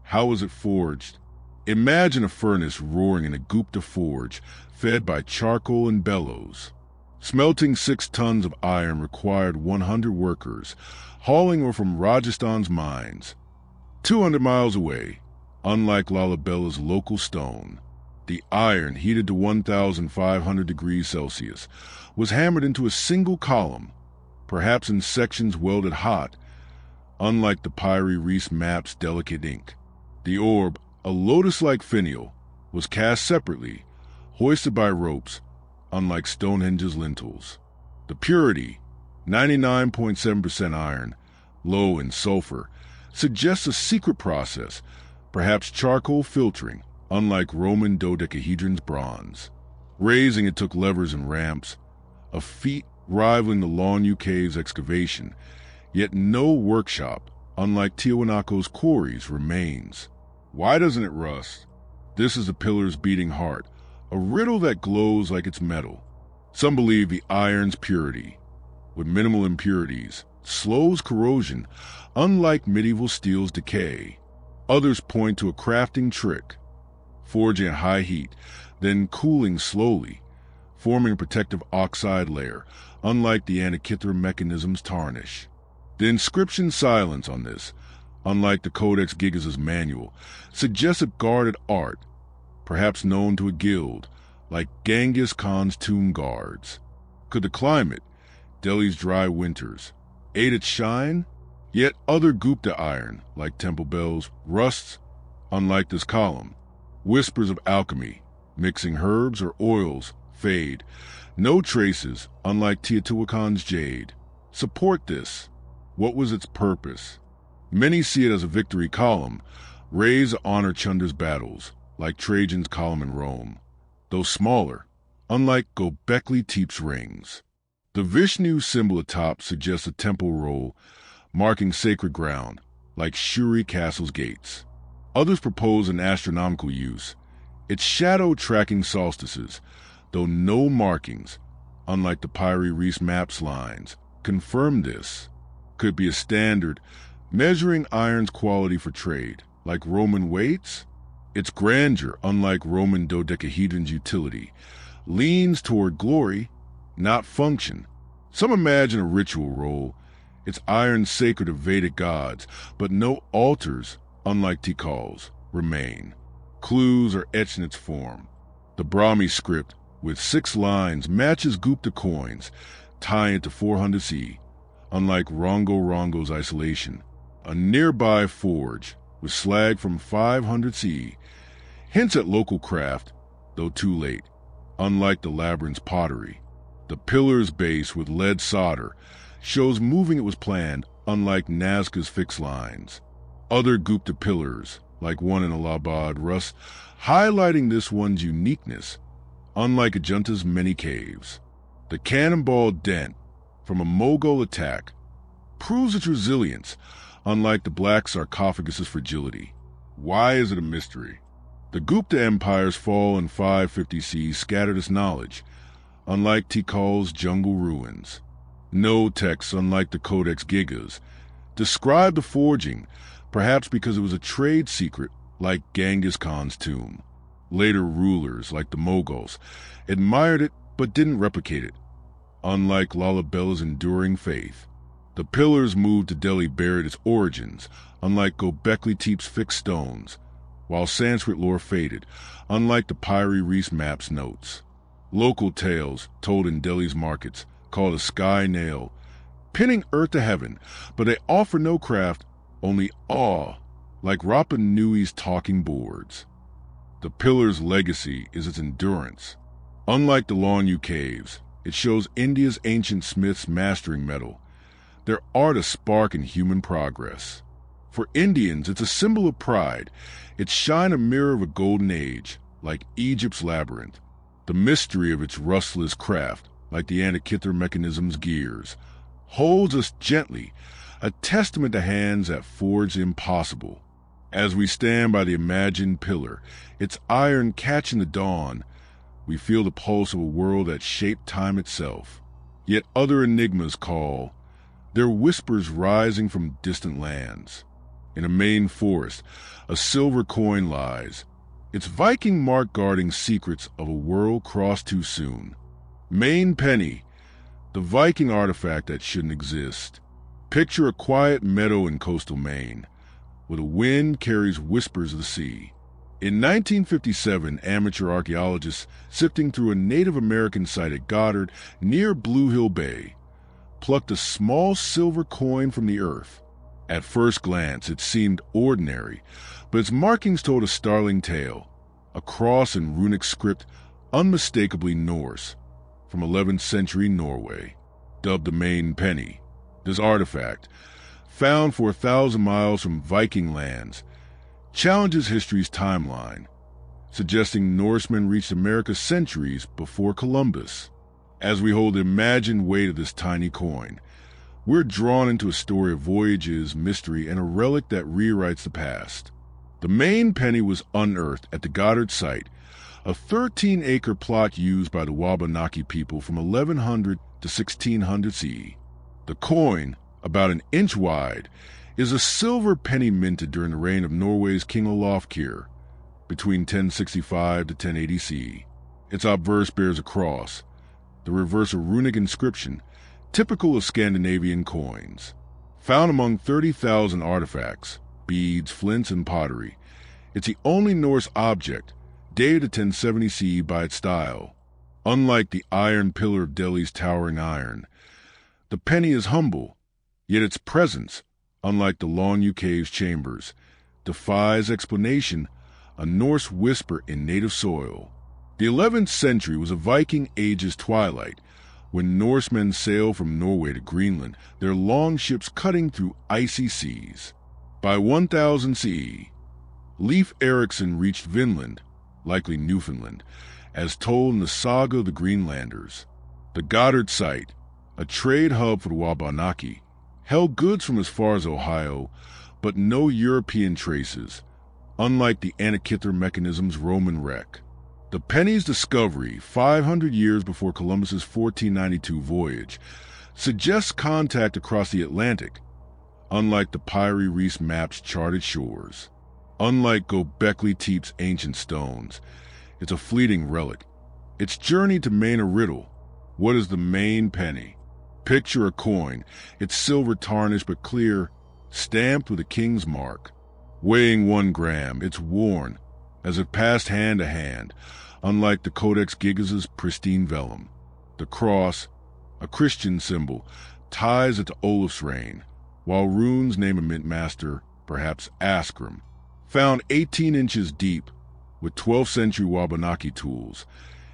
How is it forged? Imagine a furnace roaring in a Gupta forge, fed by charcoal and bellows. Smelting 6 tons of iron required 100 workers, hauling ore from Rajasthan's mines. 200 miles away, unlike Lalabella's local stone, the iron, heated to 1,500 degrees Celsius, was hammered into a single column, perhaps in sections welded hot, unlike the Pyre Reese map's delicate ink. The orb, a lotus-like finial, was cast separately, hoisted by ropes, unlike Stonehenge's lintels. The purity, 99.7% iron, low in sulfur, suggests a secret process, perhaps charcoal filtering, unlike Roman dodecahedron's bronze. Raising it took levers and ramps, a feat rivaling the Lulling Caves excavation, yet no workshop, unlike Tiwanaku's quarries, remains. Why doesn't it rust? This is the pillar's beating heart, a riddle that glows like it's metal. Some believe the iron's purity, with minimal impurities, slows corrosion, unlike medieval steel's decay. Others point to a crafting trick, forging at high heat, then cooling slowly, forming a protective oxide layer, unlike the Antikythera mechanism's tarnish. The inscription silence on this, unlike the Codex Gigas' manual, suggests a guarded art, perhaps known to a guild, like Genghis Khan's tomb guards. Could the climate, Delhi's dry winters, aid its shine? Yet other Gupta iron, like temple bells, rusts, unlike this column. Whispers of alchemy, mixing herbs or oils, fade. No traces, unlike Teotihuacan's jade. Support this. What was its purpose? Many see it as a victory column, raised to honor Chunder's battles, like Trajan's column in Rome, though smaller, unlike Göbekli Tepe's rings. The Vishnu symbol atop suggests a temple roll, marking sacred ground, like Shuri Castle's gates. Others propose an astronomical use, its shadow tracking solstices, though no markings, unlike the Pyre Reese map's lines, confirm this. Could be a standard, measuring iron's quality for trade, like Roman weights? Its grandeur, unlike Roman dodecahedron's utility, leans toward glory, not function. Some imagine a ritual role, its iron sacred to Vedic gods, but no altars, unlike Tikal's, remain. Clues are etched in its form. The Brahmi script, with 6 lines, matches Gupta coins, tying it to 400 CE, unlike Rongo's isolation. A nearby forge, with slag from 500 CE, hints at local craft, though too late, unlike the labyrinth's pottery. The pillar's base with lead solder shows moving it was planned, unlike Nazca's fixed lines. Other Gupta pillars, like one in Allahabad, rust, highlighting this one's uniqueness, unlike Ajunta's many caves. The cannonball dent from a Mughal attack proves its resilience, unlike the black sarcophagus's fragility. Why is it a mystery? The Gupta Empire's fall in 550 CE scattered its knowledge, unlike Tikal's jungle ruins. No texts, unlike the Codex Gigas, describe the forging, perhaps because it was a trade secret like Genghis Khan's tomb. Later rulers, like the Mughals, admired it but didn't replicate it, unlike Lalabella's enduring faith. The pillars moved to Delhi buried its origins, unlike Göbekli Tepe's fixed stones, while Sanskrit lore faded, unlike the Pyre Reese map's notes. Local tales, told in Delhi's markets, called a sky nail, pinning earth to heaven, but they offer no craft, only awe, like Rapa Nui's talking boards. The pillar's legacy is its endurance. Unlike the Lulling Caves, it shows India's ancient smiths mastering metal, their art a spark in human progress. For Indians, it's a symbol of pride, its shine a mirror of a golden age, like Egypt's labyrinth. The mystery of its rustless craft, like the Antikythera mechanism's gears, holds us gently, a testament to hands that forged the impossible. As we stand by the imagined pillar, its iron catching the dawn, we feel the pulse of a world that shaped time itself. Yet other enigmas call, their whispers rising from distant lands. In a Maine forest, a silver coin lies, its Viking mark guarding secrets of a world crossed too soon. Maine penny, the Viking artifact that shouldn't exist. Picture a quiet meadow in coastal Maine, where the wind carries whispers of the sea. In 1957, amateur archaeologists sifting through a Native American site at Goddard near Blue Hill Bay plucked a small silver coin from the earth. At first glance, it seemed ordinary, but its markings told a startling tale, a cross in runic script unmistakably Norse, from 11th century Norway. Dubbed the Maine penny, this artifact, found for 1,000 miles from Viking lands, challenges history's timeline, suggesting Norsemen reached America centuries before Columbus. As we hold the imagined weight of this tiny coin, we're drawn into a story of voyages, mystery, and a relic that rewrites the past. The main penny was unearthed at the Goddard site, a 13-acre plot used by the Wabanaki people from 1100 to 1600 CE. The coin, about an inch wide, is a silver penny minted during the reign of Norway's King Olafkir, between 1065 to 1080 CE. Its obverse bears a cross, the reverse a runic inscription, typical of Scandinavian coins. Found among 30,000 artifacts, beads, flints, and pottery, it's the only Norse object dated to 1070 CE by its style. Unlike the iron pillar of Delhi's towering iron, the penny is humble, yet its presence, unlike the Long Cave's chambers, defies explanation, a Norse whisper in native soil. The 11th century was a Viking Age's twilight, when Norsemen sailed from Norway to Greenland, their long ships cutting through icy seas. By 1000 CE, Leif Erikson reached Vinland, likely Newfoundland, as told in the Saga of the Greenlanders. The Goddard site, a trade hub for the Wabanaki, held goods from as far as Ohio, but no European traces, unlike the Antikythera mechanism's Roman wreck. The penny's discovery, 500 years before Columbus's 1492 voyage, suggests contact across the Atlantic, unlike the Pyrie Reis map's charted shores. Unlike Göbekli Tepe's ancient stones, it's a fleeting relic. Its journey to Maine a riddle. What is the main penny? Picture a coin, its silver tarnished but clear, stamped with a king's mark. Weighing 1 gram, it's worn, as if passed hand to hand, unlike the Codex Gigas's pristine vellum. The cross, a Christian symbol, ties it to Olaf's reign, while runes name a mint master, perhaps Askram. Found 18 inches deep, with 12th century Wabanaki tools,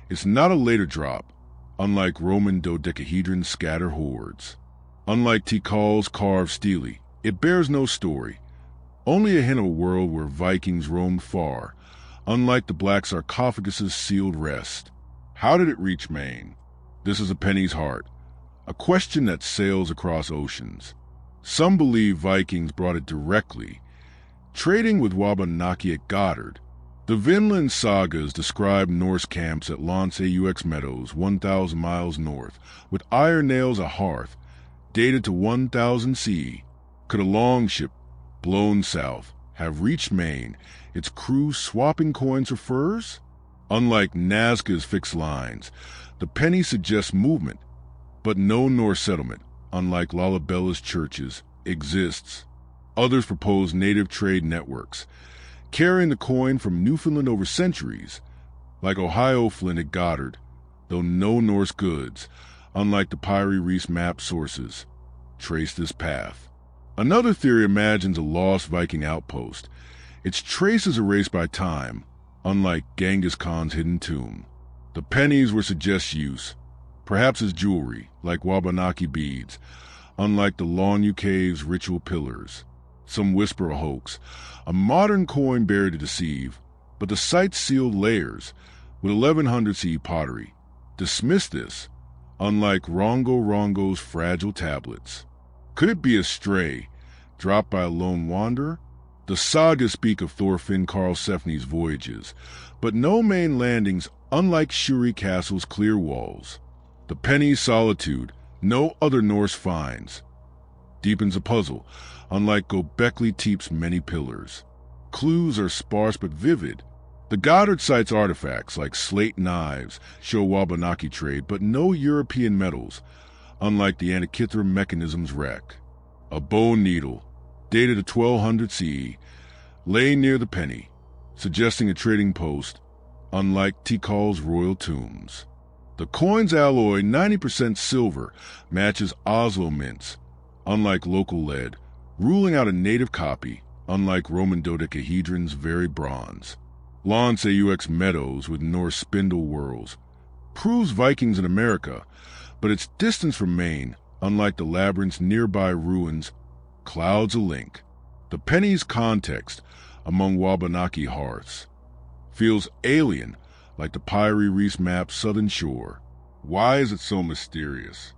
it's not a later drop, unlike Roman dodecahedron scatter hoards. Unlike Tikal's carved stele, it bears no story, only a hint of a world where Vikings roamed far, unlike the black sarcophagus's sealed rest. How did it reach Maine? This is a penny's heart, a question that sails across oceans. Some believe Vikings brought it directly, trading with Wabanaki at Goddard. The Vinland sagas describe Norse camps at Lance Aux Meadows, 1,000 miles north, with iron nails a hearth, dated to 1000 CE. Could a longship, blown south, have reached Maine, its crew swapping coins for furs? Unlike Nazca's fixed lines, the penny suggests movement, but no Norse settlement, unlike Lalabella's churches, exists. Others propose native trade networks, carrying the coin from Newfoundland over centuries, like Ohio Flint at Goddard, though no Norse goods, unlike the Pyrie Reis map sources, trace this path. Another theory imagines a lost Viking outpost, its traces erased by time, unlike Genghis Khan's hidden tomb. The pennies were suggest use, perhaps as jewelry, like Wabanaki beads, unlike the Long Cave's ritual pillars. Some whisper a hoax, a modern coin buried to deceive, but the site's sealed layers, with 1100 CE pottery, dismiss this, unlike Rongo's fragile tablets. Could it be a stray, dropped by a lone wanderer? The sagas speak of Thorfinn Karlsefni's voyages, but no main landings, unlike Shuri Castle's clear walls. The penny's solitude, no other Norse finds, deepens the puzzle, unlike Göbekli Tepe's many pillars. Clues are sparse but vivid. The Goddard site's artifacts, like slate knives, show Wabanaki trade, but no European metals, unlike the Antikythera mechanism's wreck. A bone needle, dated to 1200 CE, lay near the penny, suggesting a trading post, unlike Tikal's royal tombs. The coin's alloy, 90% silver, matches Oslo mints, unlike local lead, ruling out a native copy, unlike Roman dodecahedron's very bronze. Lance Aux Meadows with Norse spindle whorls proves Vikings in America, but its distance from Maine, unlike the labyrinth's nearby ruins, clouds a link. The penny's context among Wabanaki hearths feels alien, like the Pyrie Reis map's southern shore. Why is it so mysterious?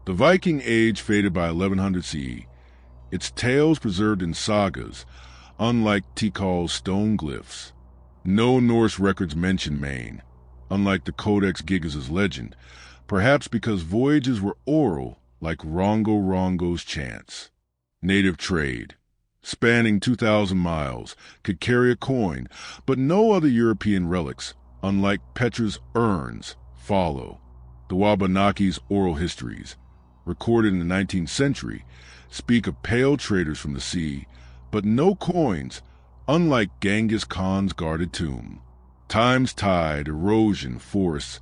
The Viking Age faded by 1100 CE, its tales preserved in sagas, unlike Tikal's stone glyphs. No Norse records mention Maine, unlike the Codex Gigas' legend, perhaps because voyages were oral like Rongo Rongo's chants. Native trade, spanning 2,000 miles, could carry a coin, but no other European relics, unlike Petra's urns, follow. The Wabanaki's oral histories, recorded in the 19th century, speak of pale traders from the sea, but no coins, unlike Genghis Khan's guarded tomb. Time's tide, erosion, forests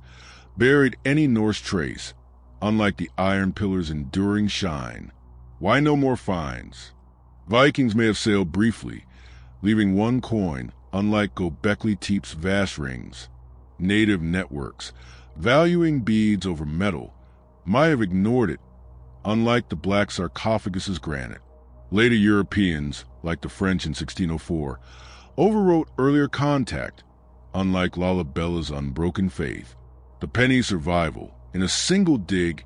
buried any Norse trace, unlike the iron pillar's enduring shine. Why no more finds? Vikings may have sailed briefly, leaving one coin, unlike Göbekli Tepe's vast rings. Native networks, valuing beads over metal, might have ignored it, unlike the black sarcophagus's granite. Later Europeans, like the French in 1604, overwrote earlier contact, unlike Lalabella's unbroken faith. The penny's survival, in a single dig,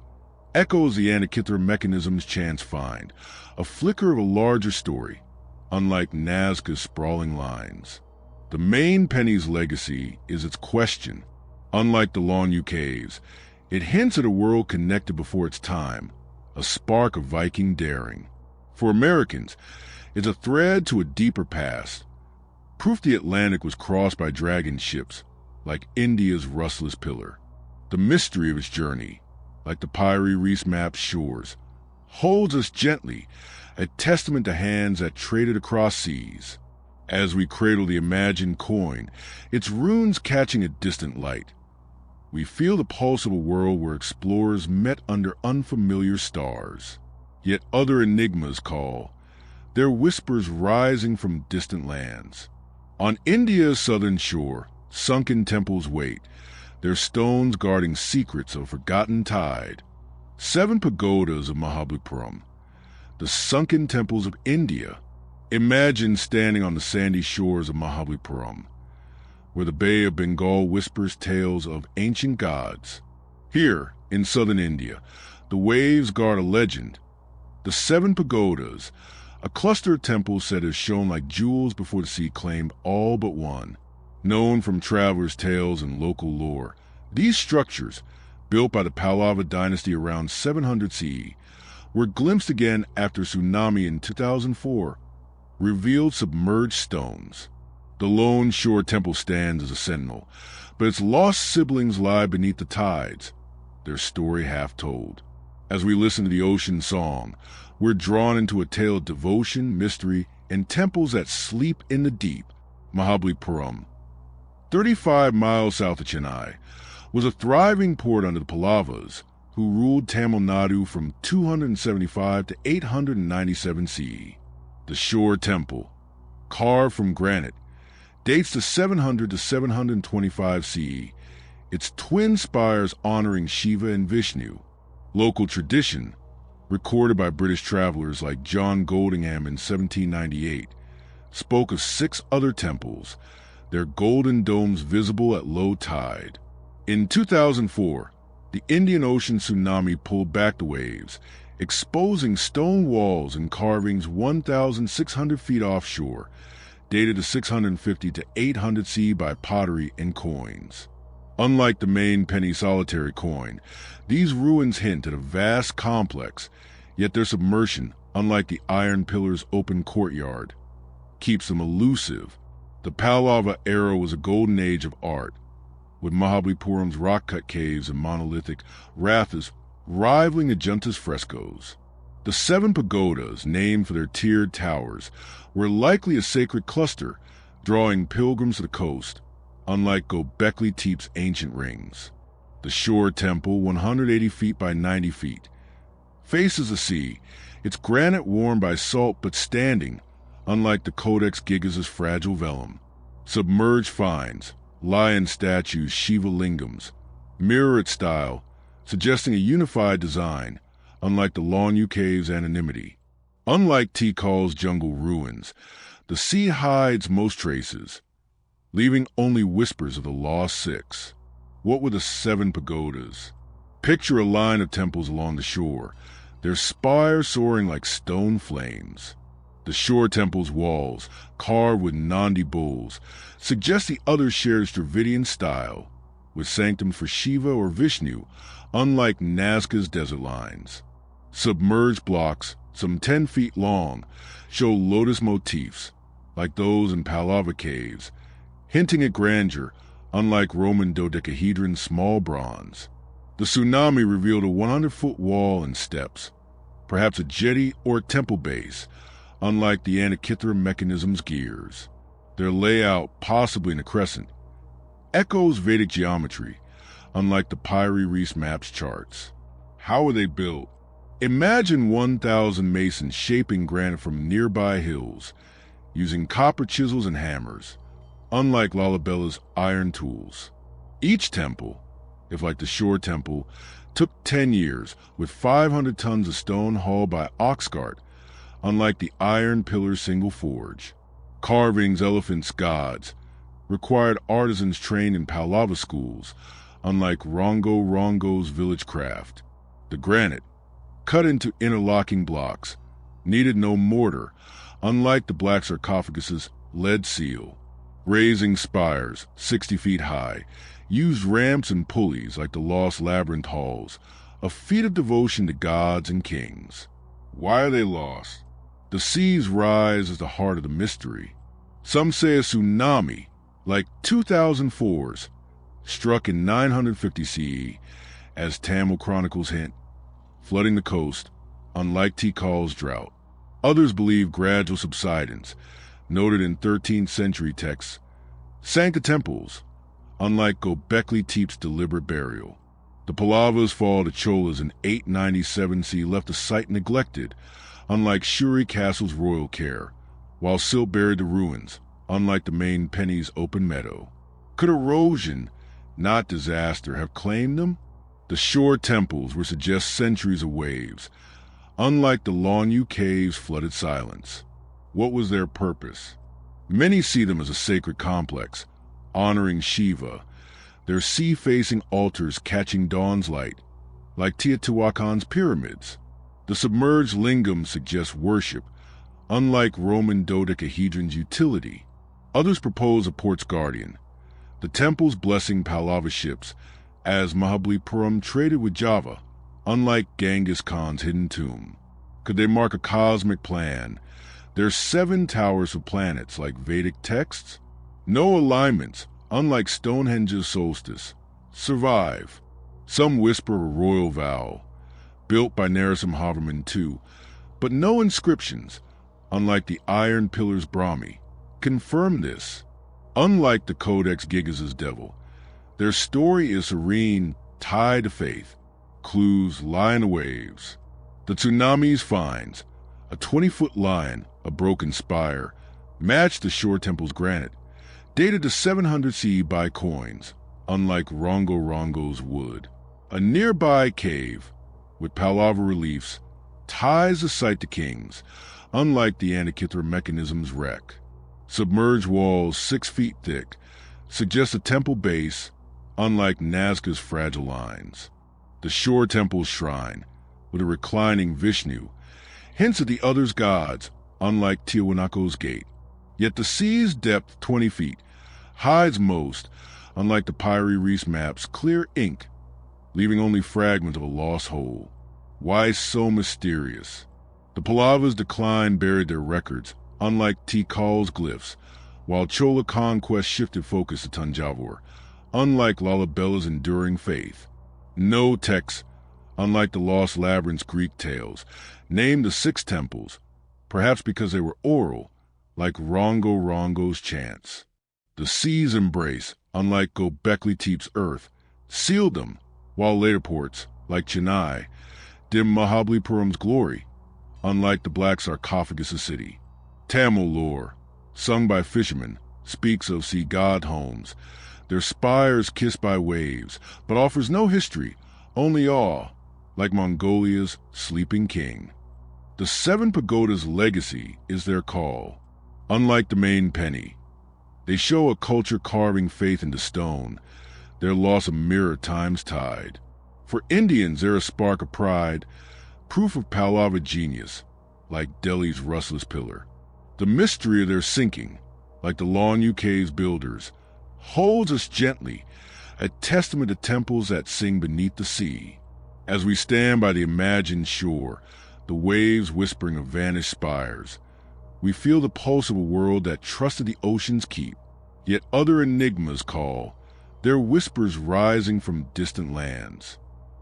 echoes the Antikythera mechanism's chance find, a flicker of a larger story, unlike Nazca's sprawling lines. The main penny's legacy is its question. Unlike the Lonu caves, it hints at a world connected before its time, a spark of Viking daring. For Americans, it's a thread to a deeper past, proof the Atlantic was crossed by dragon ships, like India's Rustless pillar. The mystery of its journey, like the Pyrie Reef's map's shores, holds us gently, a testament to hands that traded across seas. As we cradle the imagined coin, its runes catching a distant light, we feel the pulse of a world where explorers met under unfamiliar stars. Yet other enigmas call, their whispers rising from distant lands. On India's southern shore, sunken temples wait, their stones guarding secrets of forgotten tide. 7 pagodas of Mahabalipuram, the sunken temples of India. Imagine standing on the sandy shores of Mahabalipuram, where the Bay of Bengal whispers tales of ancient gods. Here, in southern India, the waves guard a legend. The 7 pagodas, a cluster of temples said as shone like jewels before the sea claimed all but one. Known from travelers' tales and local lore, these structures, built by the Pallava dynasty around 700 CE, were glimpsed again after tsunami in 2004, revealed submerged stones. The lone shore temple stands as a sentinel, but its lost siblings lie beneath the tides, their story half told. As we listen to the ocean song, we're drawn into a tale of devotion, mystery, and temples that sleep in the deep. Mahabalipuram, 35 miles south of Chennai, was a thriving port under the Pallavas, who ruled Tamil Nadu from 275 to 897 CE. The shore temple, carved from granite, dates to 700 to 725 CE, its twin spires honoring Shiva and Vishnu. Local tradition, recorded by British travelers like John Goldingham in 1798, spoke of 6 other temples, their golden domes visible at low tide. In 2004, the Indian Ocean tsunami pulled back the waves, exposing stone walls and carvings 1,600 feet offshore, dated to 650 to 800 CE by pottery and coins. Unlike the main penny solitary coin, these ruins hint at a vast complex, yet their submersion, unlike the iron pillar's open courtyard, keeps them elusive. The Pallava era was a golden age of art, with Mahabalipuram's rock-cut caves and monolithic rathas rivaling Ajanta's frescoes. The 7 pagodas, named for their tiered towers, were likely a sacred cluster, drawing pilgrims to the coast, unlike Göbekli Tepe's ancient rings. The shore temple, 180 feet by 90 feet, faces the sea, its granite worn by salt but standing, unlike the Codex Gigas' fragile vellum. Submerged finds, lion statues, Shiva lingams, mirror its style, suggesting a unified design, unlike the Lonu cave's anonymity. Unlike Tikal's jungle ruins, the sea hides most traces, leaving only whispers of the lost 6. What were the 7 pagodas? Picture a line of temples along the shore, their spires soaring like stone flames. The shore temple's walls, carved with Nandi bulls, suggest the others shared Dravidian style, with sanctums for Shiva or Vishnu, unlike Nazca's desert lines. Submerged blocks, some 10 feet long, show lotus motifs, like those in Pallava caves, hinting at grandeur, unlike Roman dodecahedron's small bronze. The tsunami revealed a 100-foot wall and steps, perhaps a jetty or a temple base, unlike the Antikythera mechanism's gears. Their layout, possibly in a crescent, echoes Vedic geometry, unlike the Pyrie Reese Maps charts. How were they built? Imagine 1,000 masons shaping granite from nearby hills, using copper chisels and hammers, unlike Lalabella's iron tools. Each temple, if like the shore temple, took 10 years, with 500 tons of stone hauled by ox cart, unlike the iron pillar's single forge. Carvings, elephants, gods, required artisans trained in Pallava schools, unlike Rongo's village craft. The granite, cut into interlocking blocks, needed no mortar, unlike the black sarcophagus's lead seal. Raising spires, 60 feet high, used ramps and pulleys like the lost labyrinth halls, a feat of devotion to gods and kings. Why are they lost? The seas rise as the heart of the mystery. Some say a tsunami, like 2004's, struck in 950 CE, as Tamil chronicles hint, flooding the coast, unlike Tikal's drought. Others believe gradual subsidence, noted in 13th century texts, sank the temples, unlike Göbekli Tepe's deliberate burial. The Pallavas' fall to Cholas in 897 CE left the site neglected, unlike Shuri Castle's royal care, while silt buried the ruins, unlike the main Penny's open meadow. Could erosion, not disaster, have claimed them? The shore temples were suggest centuries of waves, unlike the Lonyu caves' flooded silence. What was their purpose? Many see them as a sacred complex, honoring Shiva, their sea-facing altars catching dawn's light, like Teotihuacan's pyramids. The submerged lingam suggests worship, unlike Roman dodecahedron's utility. Others propose a port's guardian, the temples blessing Pallava ships, as Mahabalipuram traded with Java, unlike Genghis Khan's hidden tomb. Could they mark a cosmic plan? There's 7 towers of planets like Vedic texts. No alignments, unlike Stonehenge's solstice. Survive. Some whisper a royal vow, built by Narasimhavarman II, but no inscriptions, unlike the iron pillars Brahmi, confirm this. Unlike the Codex Gigas' devil, their story is serene, tied to faith. Clues lie in the waves. The tsunami's finds, a 20-foot line, a broken spire, matched the shore temple's granite, dated to 700 CE by coins, unlike Rongo's wood. A nearby cave, with Pallava reliefs, ties the site to kings, unlike the Antikythera mechanism's wreck. Submerged walls 6 feet thick suggest a temple base, unlike Nazca's fragile lines. The shore temple's shrine, with a reclining Vishnu, hints at the other's gods, unlike Tiwanaku's gate. Yet the sea's depth, 20 feet, hides most, unlike the Pyrie Reese Maps' clear ink, leaving only fragments of a lost whole. Why so mysterious? The Pallavas' decline buried their records, unlike Tikal's glyphs, while Chola conquest shifted focus to Tanjavur, unlike Lalabella's enduring faith. No texts, unlike the Lost Labyrinth's Greek tales, named the 6 temples, perhaps because they were oral, like Rongo's chants. The sea's embrace, unlike Göbekli Tepe's earth, sealed them, while later ports, like Chennai, dim Mahabalipuram's glory, unlike the black sarcophagus city. Tamil lore, sung by fishermen, speaks of sea god homes, their spires kissed by waves, but offers no history, only awe, like Mongolia's sleeping king. The 7 pagodas' legacy is their call. Unlike the main penny, they show a culture carving faith into stone, their loss a mirror time's tide. For Indians, they're a spark of pride, proof of Pallava genius, like Delhi's Rustless pillar. The mystery of their sinking, like the long UK's builders, holds us gently, a testament to temples that sing beneath the sea. As we stand by the imagined shore, the waves whispering of vanished spires, we feel the pulse of a world that trusted the ocean's keep. Yet other enigmas call, their whispers rising from distant lands.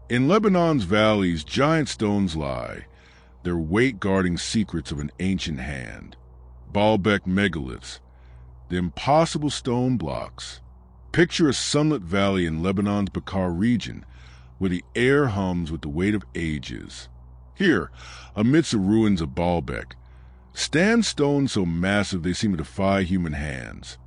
In Lebanon's valleys, giant stones lie, their weight guarding secrets of an ancient hand. Baalbek megaliths, the impossible stone blocks. Picture a sunlit valley in Lebanon's Bekaa region, where the air hums with the weight of ages. Here, amidst the ruins of Baalbek, stand stones so massive they seem to defy human hands.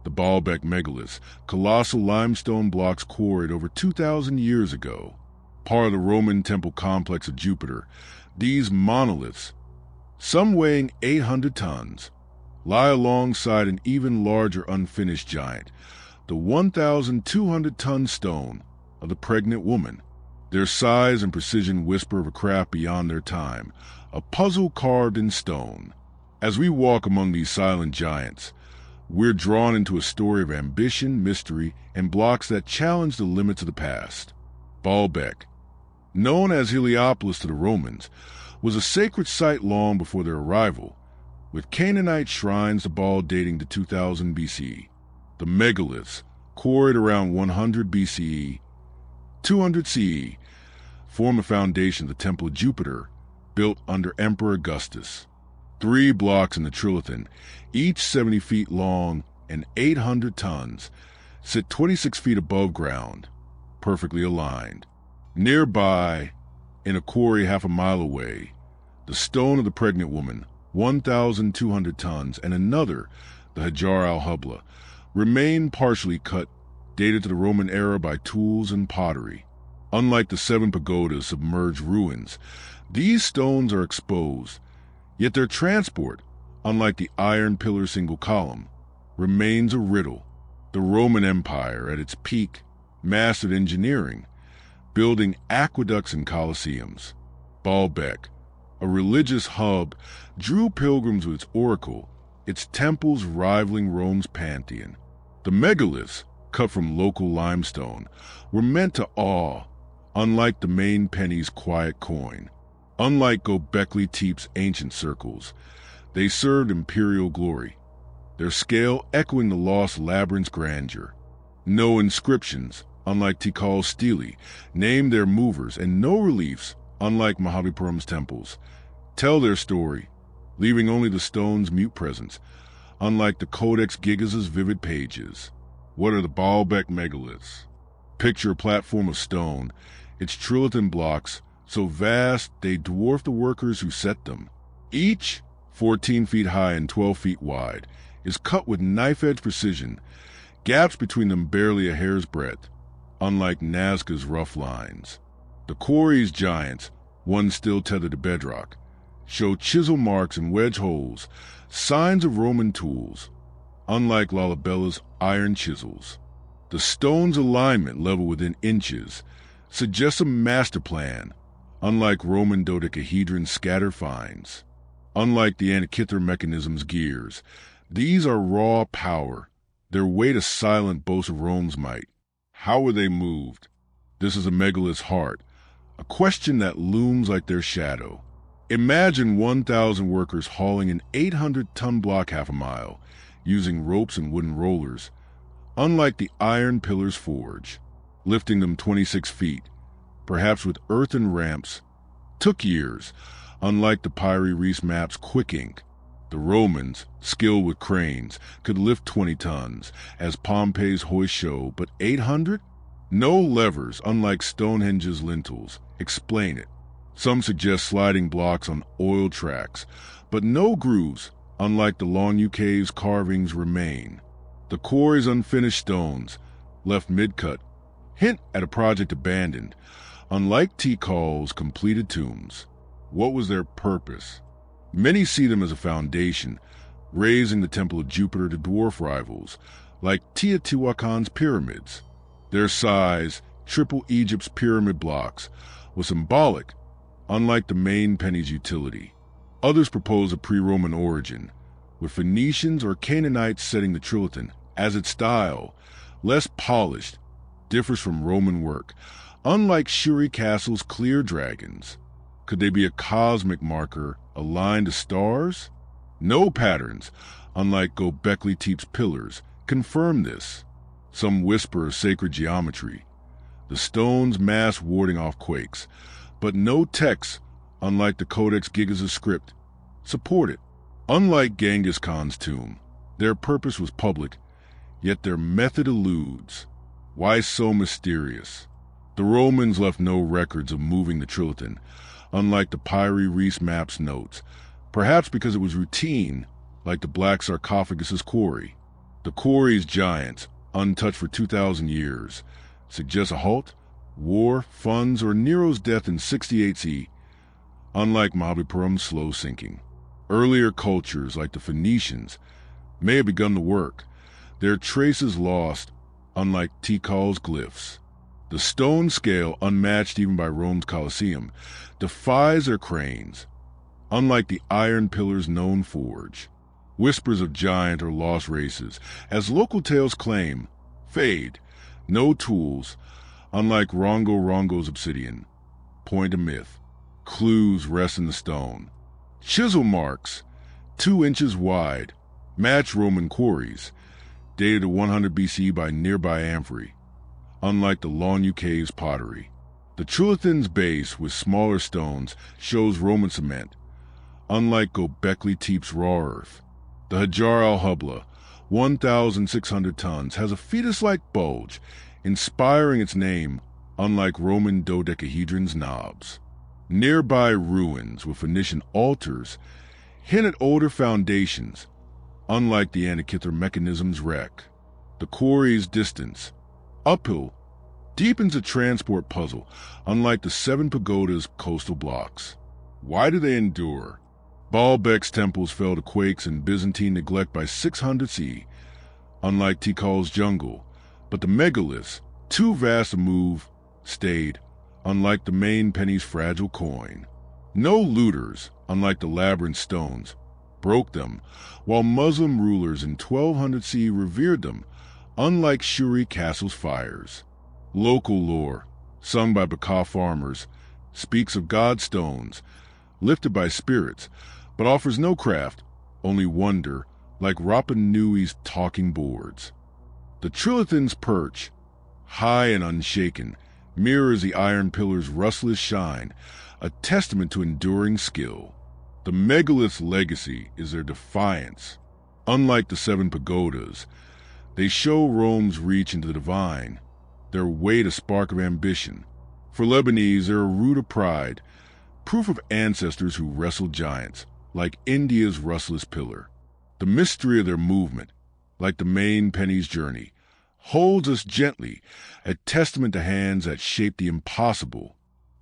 The Baalbek megaliths, colossal limestone blocks quarried over 2,000 years ago. Part of the Roman temple complex of Jupiter, these monoliths, some weighing 800 tons, lie alongside an even larger unfinished giant, the 1,200-ton stone of the pregnant woman. Their size and precision whisper of a craft beyond their time, a puzzle carved in stone. As we walk among these silent giants, we're drawn into a story of ambition, mystery, and blocks that challenge the limits of the past. Baalbek, known as Heliopolis to the Romans, was a sacred site long before their arrival, with Canaanite shrines to Baal dating to 2000 BCE. The megaliths, quarried around 100 BCE, 200 CE, form the foundation of the Temple of Jupiter, built under Emperor Augustus. 3 blocks in the Trilithon, each 70 feet long and 800 tons, sit 26 feet above ground, perfectly aligned. Nearby, in a quarry half a mile away, the stone of the pregnant woman, 1,200 tons, and another, the Hajar al-Hubla, remain partially cut, dated to the Roman era by tools and pottery. Unlike the 7 pagodas submerged ruins, these stones are exposed, yet their transport, unlike the iron pillar single column, remains a riddle. The Roman Empire, at its peak, mastered engineering, building aqueducts and colosseums. Baalbek, a religious hub, drew pilgrims with its oracle, its temples rivaling Rome's pantheon. The megaliths, cut from local limestone, were meant to awe, unlike the main penny's quiet coin. Unlike Göbekli Tepe's ancient circles, they served imperial glory, their scale echoing the lost labyrinth's grandeur. No inscriptions, unlike Tikal Stele, name their movers, and no reliefs, unlike Mahabalipuram's temples, tell their story, leaving only the stone's mute presence, unlike the Codex Gigas' vivid pages. What are the Baalbek megaliths? Picture a platform of stone, its trilithon blocks, so vast they dwarf the workers who set them. Each, 14 feet high and 12 feet wide, is cut with knife-edge precision, gaps between them barely a hair's breadth, unlike Nazca's rough lines. The quarry's giants, one still tethered to bedrock, show chisel marks and wedge holes, signs of Roman tools, unlike Lalabella's iron chisels. The stone's alignment, level within inches, suggests a master plan, unlike Roman dodecahedron scatter finds. Unlike the Antikythera mechanism's gears, these are raw power, their weight a silent boast of Rome's might. How were they moved? This is a megalith's heart, a question that looms like their shadow. Imagine 1,000 workers hauling an 800-ton block half a mile, using ropes and wooden rollers, unlike the iron pillar's forge. Lifting them 26 feet, perhaps with earthen ramps, took years, unlike the Pyrie Reis map's quick ink. The Romans, skilled with cranes, could lift 20 tons, as Pompey's hoist show, but 800? No levers, unlike Stonehenge's lintels. Explain it. Some suggest sliding blocks on oil tracks, but no grooves, unlike the long UK's carvings, remain. The quarry's unfinished stones, left mid-cut, hint at a project abandoned, unlike Tikal's completed tombs. What was their purpose? Many see them as a foundation, raising the Temple of Jupiter to dwarf rivals, like Teotihuacan's pyramids. Their size, Triple Egypt's pyramid blocks, was symbolic, unlike the main penny's utility. Others propose a pre-Roman origin, with Phoenicians or Canaanites setting the trilithon, as its style, less polished, differs from Roman work. Unlike Shuri Castle's clear dragons, could they be a cosmic marker aligned to stars? No patterns, unlike Göbekli Tepe's pillars, confirm this. Some whisper of sacred geometry, the stone's mass warding off quakes, but no texts, unlike the Codex Gigas script, support it. Unlike Genghis Khan's tomb, their purpose was public, yet their method eludes. Why so mysterious? The Romans left no records of moving the trilithon, unlike the Papyri Rees maps notes, perhaps because it was routine, like the Black Sarcophagus's quarry. The quarry's giants, untouched for 2,000 years, suggest a halt, war, funds, or Nero's death in 68 CE, unlike Mahabharata's slow sinking. Earlier cultures, like the Phoenicians, may have begun the work, their traces lost, unlike Tikal's glyphs. The stone scale, unmatched even by Rome's Colosseum, defies their cranes, unlike the iron pillars' known forge. Whispers of giant or lost races, as local tales claim, fade. No tools, unlike Rongo's obsidian, point a myth. Clues rest in the stone. Chisel marks, 2 inches wide, match Roman quarries, dated to 100 BC by nearby amphory, unlike the Lonyu Cave's pottery. The trilithon's base, with smaller stones, shows Roman cement, unlike Göbekli Tepe's raw earth. The Hajar al-Hubla, 1,600 tons, has a fetus-like bulge, inspiring its name, unlike Roman dodecahedron's knobs. Nearby ruins with Phoenician altars hint at older foundations, unlike the Antikythera mechanism's wreck. The quarry's distance, uphill, deepens the transport puzzle, unlike the 7 pagodas' coastal blocks. Why do they endure? Baalbek's temples fell to quakes and Byzantine neglect by 600 CE, unlike Tikal's jungle, but the megaliths, too vast to move, stayed, unlike the main penny's fragile coin. No looters, unlike the labyrinth stones, broke them, while Muslim rulers in 1200 CE revered them, unlike Shuri Castle's fires. Local lore, sung by Baka farmers, speaks of god stones, lifted by spirits, but offers no craft, only wonder, like Rapa Nui's talking boards. The trilithon's perch, high and unshaken, mirrors the iron pillar's rustless shine, a testament to enduring skill. The megalith's legacy is their defiance. Unlike the 7 pagodas, they show Rome's reach into the divine, their weight a spark of ambition. For Lebanese, they're a root of pride, proof of ancestors who wrestled giants, like India's Rustless pillar. The mystery of their movement, like the main penny's journey, holds us gently, a testament to hands that shape the impossible.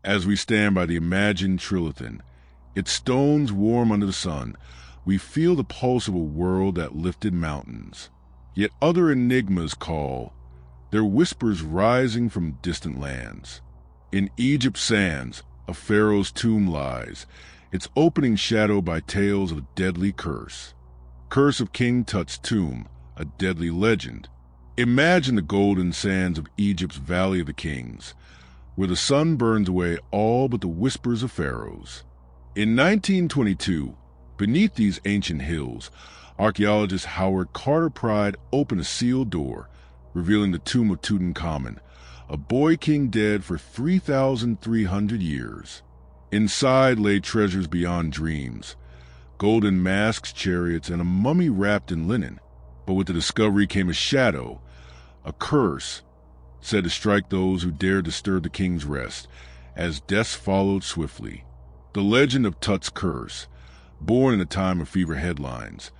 As we stand by the imagined trilithon, its stones warm under the sun, we feel the pulse of a world that lifted mountains. Yet other enigmas call, their whispers rising from distant lands. In Egypt's sands, a pharaoh's tomb lies, its opening shadowed by tales of deadly curse. Curse of King Tut's tomb, a deadly legend. Imagine the golden sands of Egypt's Valley of the Kings, where the sun burns away all but the whispers of pharaohs. In 1922, beneath these ancient hills, archaeologist Howard Carter Pride opened a sealed door, revealing the tomb of Tutankhamun, a boy king dead for 3,300 years. Inside lay treasures beyond dreams, golden masks, chariots, and a mummy wrapped in linen. But with the discovery came a shadow, a curse, said to strike those who dared disturb the king's rest, as deaths followed swiftly. The legend of Tut's curse, born in a time of fever headlines,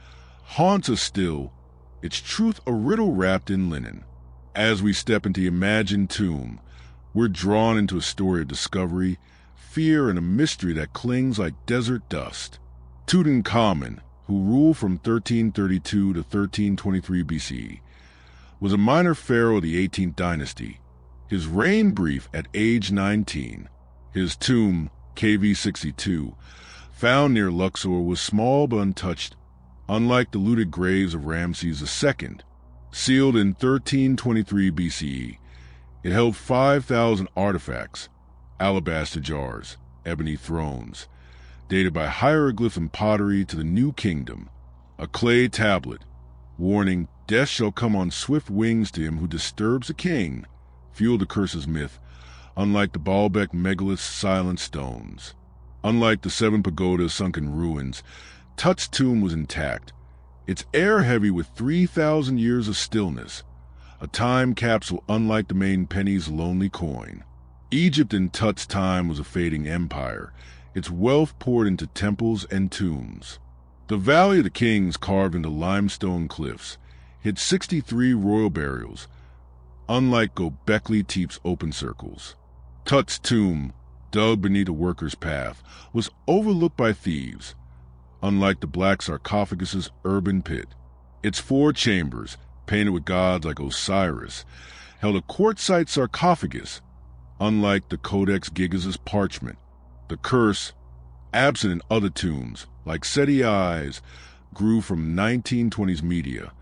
haunts us still, its truth a riddle wrapped in linen. As we step into the imagined tomb, we're drawn into a story of discovery, fear, and a mystery that clings like desert dust. Tutankhamun, who ruled from 1332 to 1323 BC, was a minor pharaoh of the 18th dynasty. His reign brief at age 19. His tomb, KV-62, found near Luxor, was small but untouched, unlike the looted graves of Ramses II. Sealed in 1323 BCE, it held 5,000 artifacts, alabaster jars, ebony thrones, dated by hieroglyph and pottery to the New Kingdom, a clay tablet, warning death shall come on swift wings to him who disturbs the king, fueled the curse's myth, unlike the Baalbek megaliths' silent stones. Unlike the 7 pagodas sunken ruins, Tut's tomb was intact, its air heavy with 3,000 years of stillness, a time capsule unlike the main penny's lonely coin. Egypt in Tut's time was a fading empire, its wealth poured into temples and tombs. The Valley of the Kings, carved into limestone cliffs, hid 63 royal burials, unlike Göbekli Tepe's open circles. Tut's tomb, dug beneath a worker's path, was overlooked by thieves, unlike the black sarcophagus's urban pit. Its 4 chambers, painted with gods like Osiris, held a quartzite sarcophagus, unlike the Codex Gigas's parchment. The curse, absent in other tombs, like Seti I's, grew from 1920s media,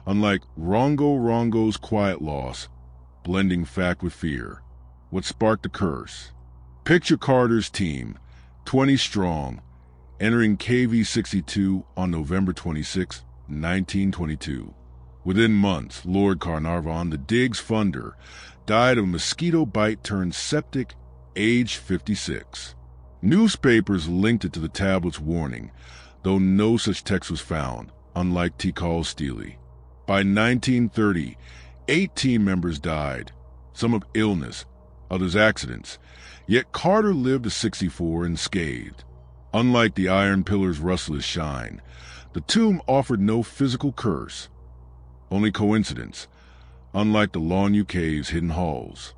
unlike Rongo Rongo's quiet loss, blending fact with fear. What sparked the curse? Picture Carter's team, 20 strong, entering KV-62 on November 26, 1922. Within months, Lord Carnarvon, the dig's funder, died of a mosquito bite turned septic, age 56. Newspapers linked it to the tablet's warning, though no such text was found, unlike Tikal's Stele. By 1930, 8 team members died, some of illness, others accidents, yet Carter lived to 64 unscathed. Unlike the iron pillar's Rustless shine, the tomb offered no physical curse, only coincidence, unlike the Lonu Cave's hidden halls.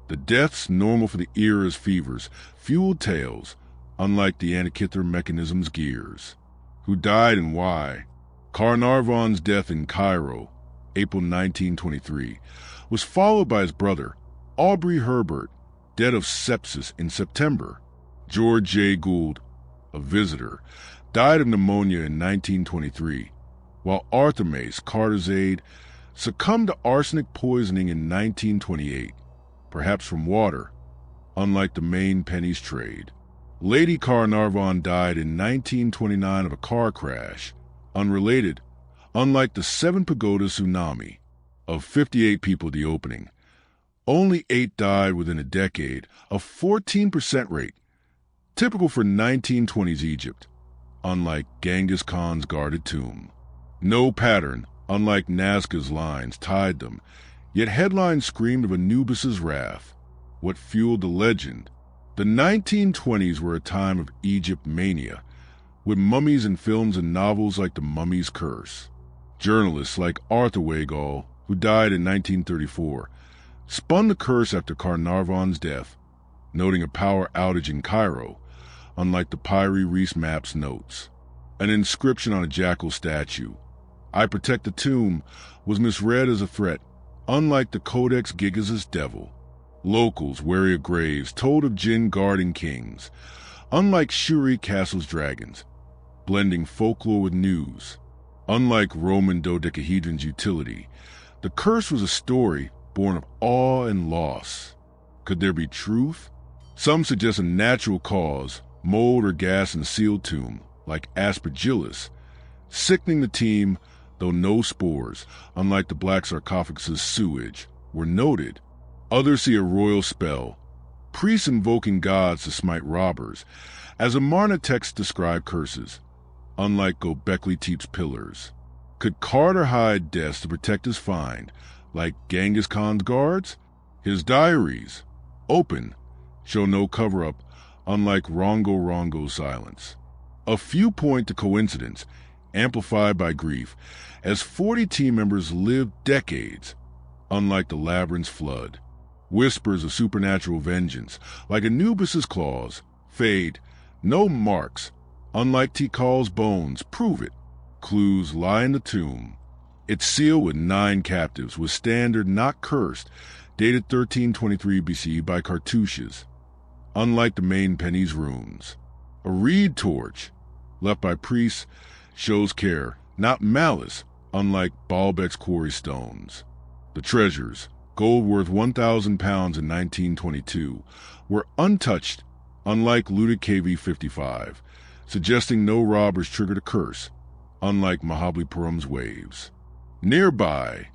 The deaths, normal for the era's fevers, fueled tales, unlike the Antikythera mechanism's gears. Who died and why? Carnarvon's death in Cairo, April 1923, was followed by his brother, Aubrey Herbert, dead of sepsis in September. George J. Gould, a visitor, died of pneumonia in 1923, while Arthur Mace, Carter's aide, succumbed to arsenic poisoning in 1928, perhaps from water, unlike the main penny's trade. Lady Carnarvon died in 1929 of a car crash, unrelated, unlike the 7 pagoda tsunami. Of 58 people at the opening, only 8 died within a decade, a 14% rate, typical for 1920s Egypt, unlike Genghis Khan's guarded tomb. No pattern, unlike Nazca's lines, tied them, yet headlines screamed of Anubis's wrath. What fueled the legend? The 1920s were a time of Egypt mania, with mummies in films and novels like The Mummy's Curse. Journalists like Arthur Weigall, who died in 1934, spun the curse after Carnarvon's death, noting a power outage in Cairo, unlike the Pyrie Reis map's notes. An inscription on a jackal statue, "I protect the tomb," was misread as a threat, unlike the Codex Gigas's devil. Locals, wary of graves, told of jinn guarding kings, unlike Shuri Castle's dragons, blending folklore with news. Unlike Roman dodecahedron's utility, the curse was a story born of awe and loss. Could there be truth? Some suggest a natural cause, mold or gas in the sealed tomb, like aspergillus, sickening the team, though no spores, unlike the black sarcophagus's sewage, were noted. Others see a royal spell, priests invoking gods to smite robbers, as Amarna texts describe curses, unlike Göbekli Tepe's pillars. Could Carter hide deaths to protect his find, like Genghis Khan's guards? His diaries, open, show no cover-up, unlike Rongo Rongo's silence. A few point to coincidence, amplified by grief, as 40 team members lived decades, unlike the labyrinth's flood. Whispers of supernatural vengeance, like Anubis's claws, fade, no marks, unlike Tikal's bones, prove it. Clues lie in the tomb. It's sealed with 9 captives, with standard not cursed, dated 1323 BC by cartouches, unlike the main penny's runes. A reed torch, left by priests, shows care, not malice, unlike Baalbek's quarry stones. The treasures, gold worth 1,000 pounds in 1922, were untouched, unlike looted KV-55, suggesting no robbers triggered a curse, unlike Mahabalipuram's waves. Nearby,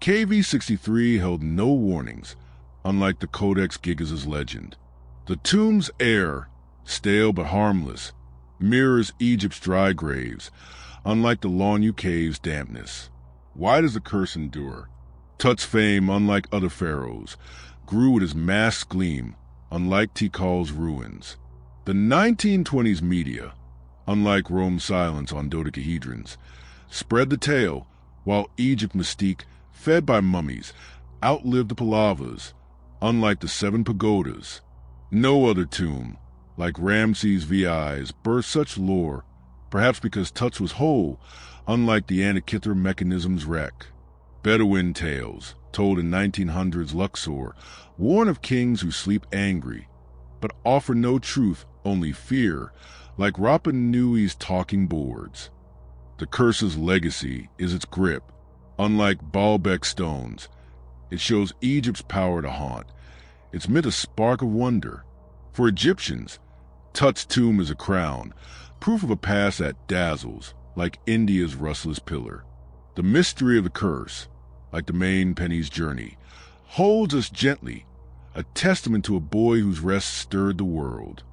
KV-63 held no warnings, unlike the Codex Gigas' legend. The tomb's air, stale but harmless, mirrors Egypt's dry graves, unlike the Lonyu Cave's dampness. Why does the curse endure? Tut's fame, unlike other pharaohs, grew with his masked gleam, unlike Tikal's ruins. The 1920s media, unlike Rome's silence on dodecahedrons, spread the tale, while Egypt's mystique, fed by mummies, outlived the Pallavas, unlike the 7 pagodas. No other tomb, like Ramses VI's, birthed such lore, perhaps because Tut's was whole, unlike the Antikythera mechanism's wreck. Bedouin tales, told in 1900's Luxor, warn of kings who sleep angry, but offer no truth, only fear, like Rapa Nui's talking boards. The curse's legacy is its grip. Unlike Baalbek stones, it shows Egypt's power to haunt. It's meant a spark of wonder. For Egyptians, Tut's tomb is a crown, proof of a past that dazzles, like India's Rustless pillar. The mystery of the curse, like the main penny's journey, holds us gently, a testament to a boy whose rest stirred the world.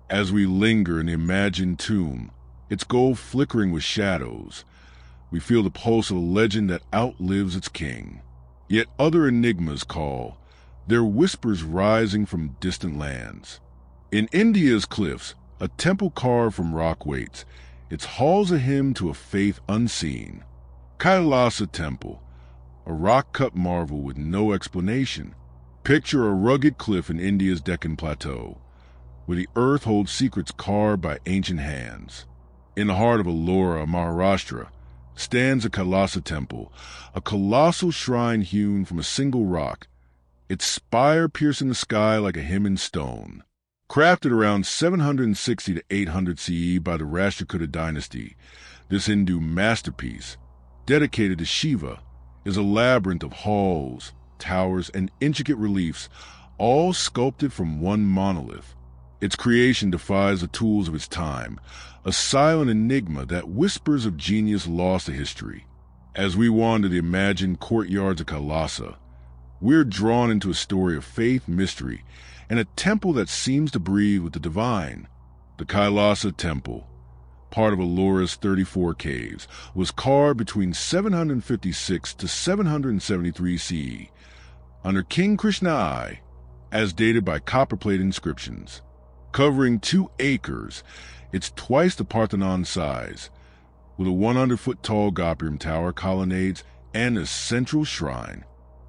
As we linger in the imagined tomb, its gold flickering with shadows, we feel the pulse of a legend that outlives its king. Yet other enigmas call, their whispers rising from distant lands. In India's cliffs, a temple carved from rock waits, its halls a hymn to a faith unseen. Kailasa Temple, a rock-cut marvel with no explanation. Picture a rugged cliff in India's Deccan Plateau, where the earth holds secrets carved by ancient hands. In the heart of Ellora, Maharashtra, stands the Kailasa Temple, a colossal shrine hewn from a single rock, its spire piercing the sky like a hymn in stone. Crafted around 760 to 800 CE by the Rashtrakuta dynasty, this Hindu masterpiece, dedicated to Shiva, is a labyrinth of halls, towers, and intricate reliefs, all sculpted from one monolith. Its creation defies the tools of its time, a silent enigma that whispers of genius lost to history. As we wander the imagined courtyards of Kailasa, we're drawn into a story of faith, mystery, and a temple that seems to breathe with the divine. The Kailasa Temple, part of Ellora's 34 caves, was carved between 756 to 773 CE, under King Krishna I, as dated by copperplate inscriptions. Covering 2 acres, it's twice the Parthenon size, with a 100-foot-tall Goppurim tower, colonnades, and a central shrine.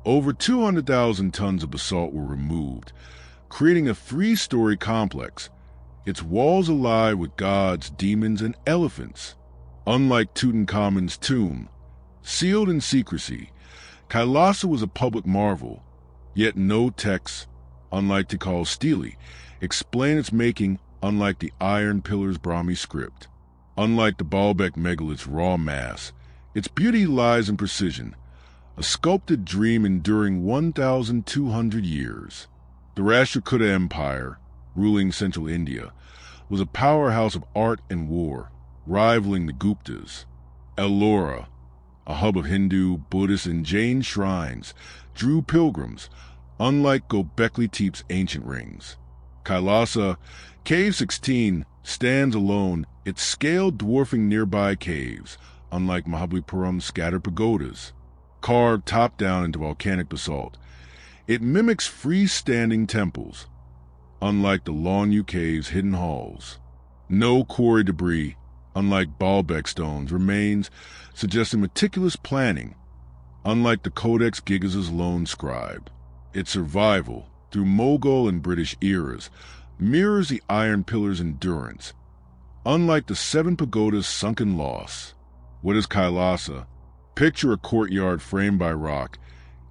Over 200,000 tons of basalt were removed, creating a 3-story complex, its walls alive with gods, demons, and elephants. Unlike Tutankhamun's tomb, sealed in secrecy, Kailasa was a public marvel, yet no texts, unlike Tikal's stele, explain its making, unlike the Iron Pillar's Brahmi script. Unlike the Baalbek megalith's raw mass, its beauty lies in precision, a sculpted dream enduring 1,200 years. The Rashtrakuta Empire, ruling central India, was a powerhouse of art and war, rivaling the Guptas. Ellora, a hub of Hindu, Buddhist, and Jain shrines, drew pilgrims, unlike Göbekli Tepe's ancient rings. Kailasa, Cave 16, stands alone, its scale dwarfing nearby caves, unlike Mahabalipuram's scattered pagodas. Carved top-down into volcanic basalt, it mimics freestanding temples, unlike the Lonyu Cave's hidden halls. No quarry debris, unlike Baalbek stones, remains, suggesting meticulous planning, unlike the Codex Gigas' lone scribe. Its survival, through Mughal and British eras, mirrors the Iron Pillar's endurance, unlike the 7 pagodas' sunken loss. What is Kailasa? Picture a courtyard framed by rock,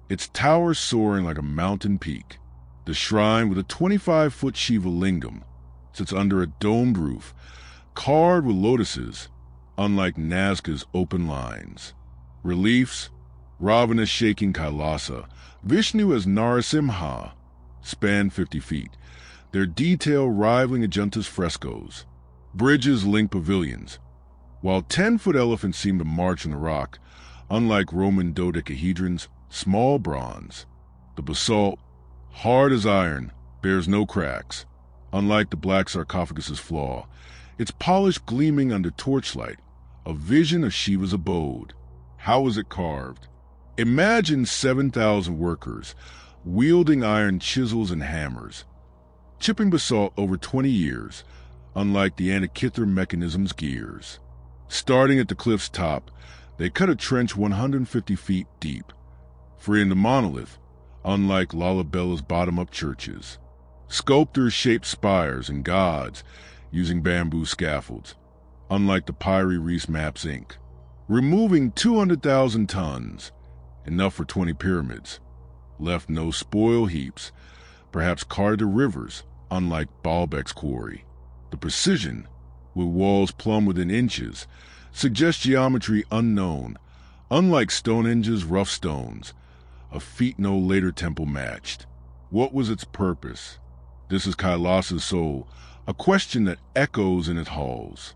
its tower soaring like a mountain peak. The shrine with a 25-foot Shiva lingam sits under a domed roof, carved with lotuses, unlike Nazca's open lines. Reliefs, Ravana shaking Kailasa, Vishnu as Narasimha, span 50 feet, their detail rivaling Ajanta's frescoes. Bridges link pavilions, while 10-foot elephants seem to march on the rock, unlike Roman dodecahedrons, small bronze. The basalt, hard as iron, bears no cracks, unlike the black sarcophagus's flaw, its polish gleaming under torchlight, a vision of Shiva's abode. How was it carved? Imagine 7,000 workers, wielding iron chisels and hammers, chipping basalt over 20 years, unlike the Antikythera mechanism's gears. Starting at the cliff's top, they cut a trench 150 feet deep, freeing the monolith, unlike Lalabella's bottom-up churches. Sculptors shaped spires and gods using bamboo scaffolds, unlike the Pyrie Reese Maps Inc., removing 200,000 tons, enough for 20 pyramids, left no spoil heaps, perhaps carved to rivers, unlike Baalbek's quarry. The precision, with walls plumbed within inches, suggests geometry unknown, unlike Stonehenge's rough stones, a feat no later temple matched. What was its purpose? This is Kailasa's soul, a question that echoes in its halls.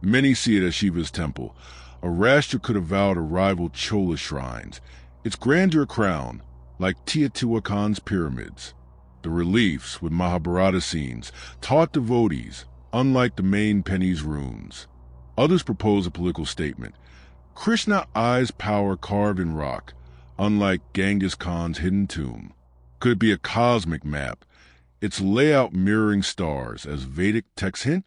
Many see it as Shiva's temple, a Rashtrakuta vow to rival Chola shrines, its grandeur crowned, like Teotihuacan's pyramids. The reliefs with Mahabharata scenes taught devotees, unlike the main penny's runes. Others propose a political statement. Krishna eyes power carved in rock, unlike Genghis Khan's hidden tomb. Could it be a cosmic map, its layout mirroring stars, as Vedic texts hint?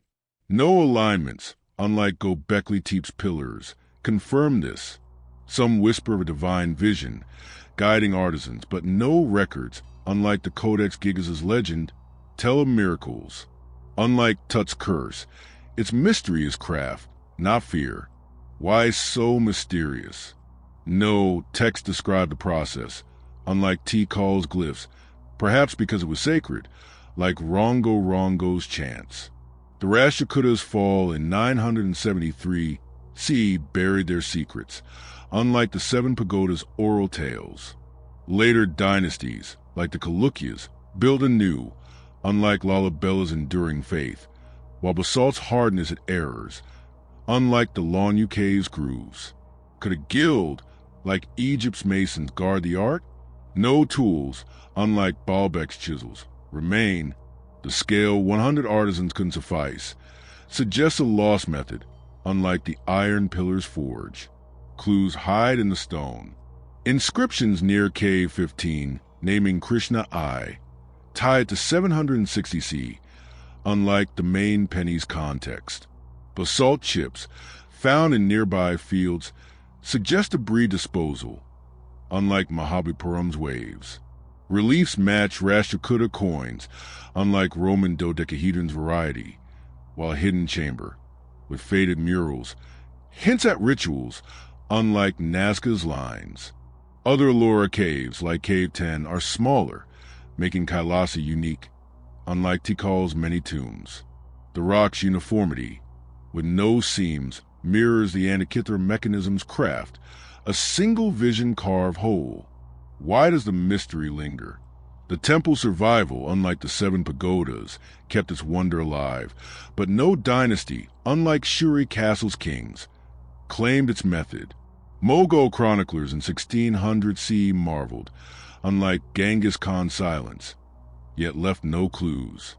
No alignments, unlike Göbekli Tepe's pillars, confirm this. Some whisper of a divine vision, guiding artisans, but no records, unlike the Codex Gigas' legend, tell of miracles. Unlike Tut's curse, its mystery is craft, not fear. Why so mysterious? No text described the process, unlike Tikal's glyphs, perhaps because it was sacred, like Rongo Rongo's chants. The Rashtrakutas' fall in 973 CE buried their secrets, unlike the 7 pagodas' oral tales. Later dynasties, like the Chalukyas, built anew, unlike Lalabella's enduring faith, while basalt's hardness had errors, unlike the Lonyu cave's grooves. Could a guild, like Egypt's masons, guard the art? No tools, unlike Baalbek's chisels, remain. The scale 100 artisans couldn't suffice, suggests a lost method, unlike the iron pillar's forge. Clues hide in the stone. Inscriptions near Cave 15, naming Krishna I, tied to 760 CE, unlike the main penny's context. Basalt chips, found in nearby fields, suggest debris disposal, unlike Mahabharata's waves. Reliefs match Rashtrakuta coins, unlike Roman dodecahedron's variety, while hidden chamber, with faded murals, hints at rituals, unlike Nazca's lines. Other Ellora caves, like Cave 10, are smaller, making Kailasa unique, unlike Tikal's many tombs. The rock's uniformity, with no seams, mirrors the Antikythera mechanism's craft, a single vision carved whole. Why does the mystery linger? The temple's survival, unlike the 7 pagodas, kept its wonder alive, but no dynasty, unlike Shuri Castle's kings, claimed its method. Mogul chroniclers in 1600 CE marveled, unlike Genghis Khan's silence, yet left no clues.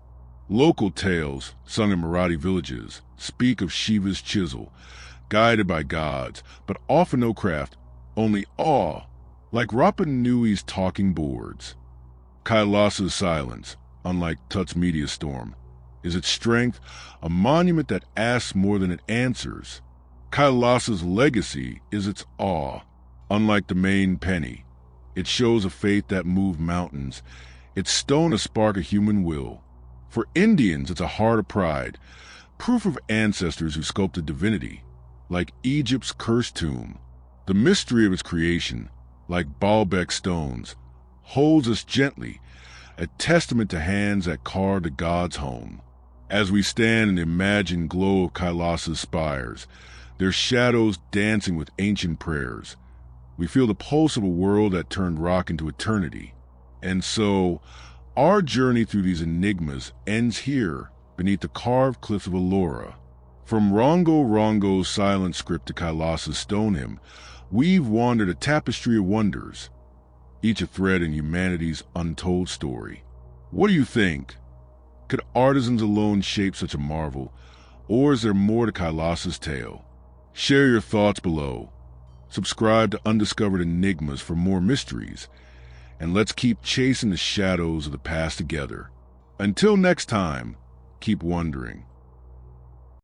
Local tales, sung in Marathi villages, speak of Shiva's chisel, guided by gods, but offer no craft, only awe, like Rapa Nui's talking boards. Kailasa's silence, unlike Tut's meteor storm, is its strength a monument that asks more than it answers. Kailasa's legacy is its awe. Unlike the main penny, it shows a faith that moved mountains, its stone a spark of human will. For Indians, it's a heart of pride, proof of ancestors who sculpted divinity, like Egypt's cursed tomb. The mystery of its creation, like Baalbek stones, holds us gently, a testament to hands that carved a god's home. As we stand in the imagined glow of Kailasa's spires, their shadows dancing with ancient prayers, we feel the pulse of a world that turned rock into eternity. And so, our journey through these enigmas ends here, beneath the carved cliffs of Ellora. From Rongo Rongo's silent script to Kailasa's stone hymn, we've wandered a tapestry of wonders, each a thread in humanity's untold story. What do you think? Could artisans alone shape such a marvel, or is there more to Kailasa's tale? Share your thoughts below. Subscribe to Undiscovered Enigmas for more mysteries, and let's keep chasing the shadows of the past together. Until next time, keep wondering.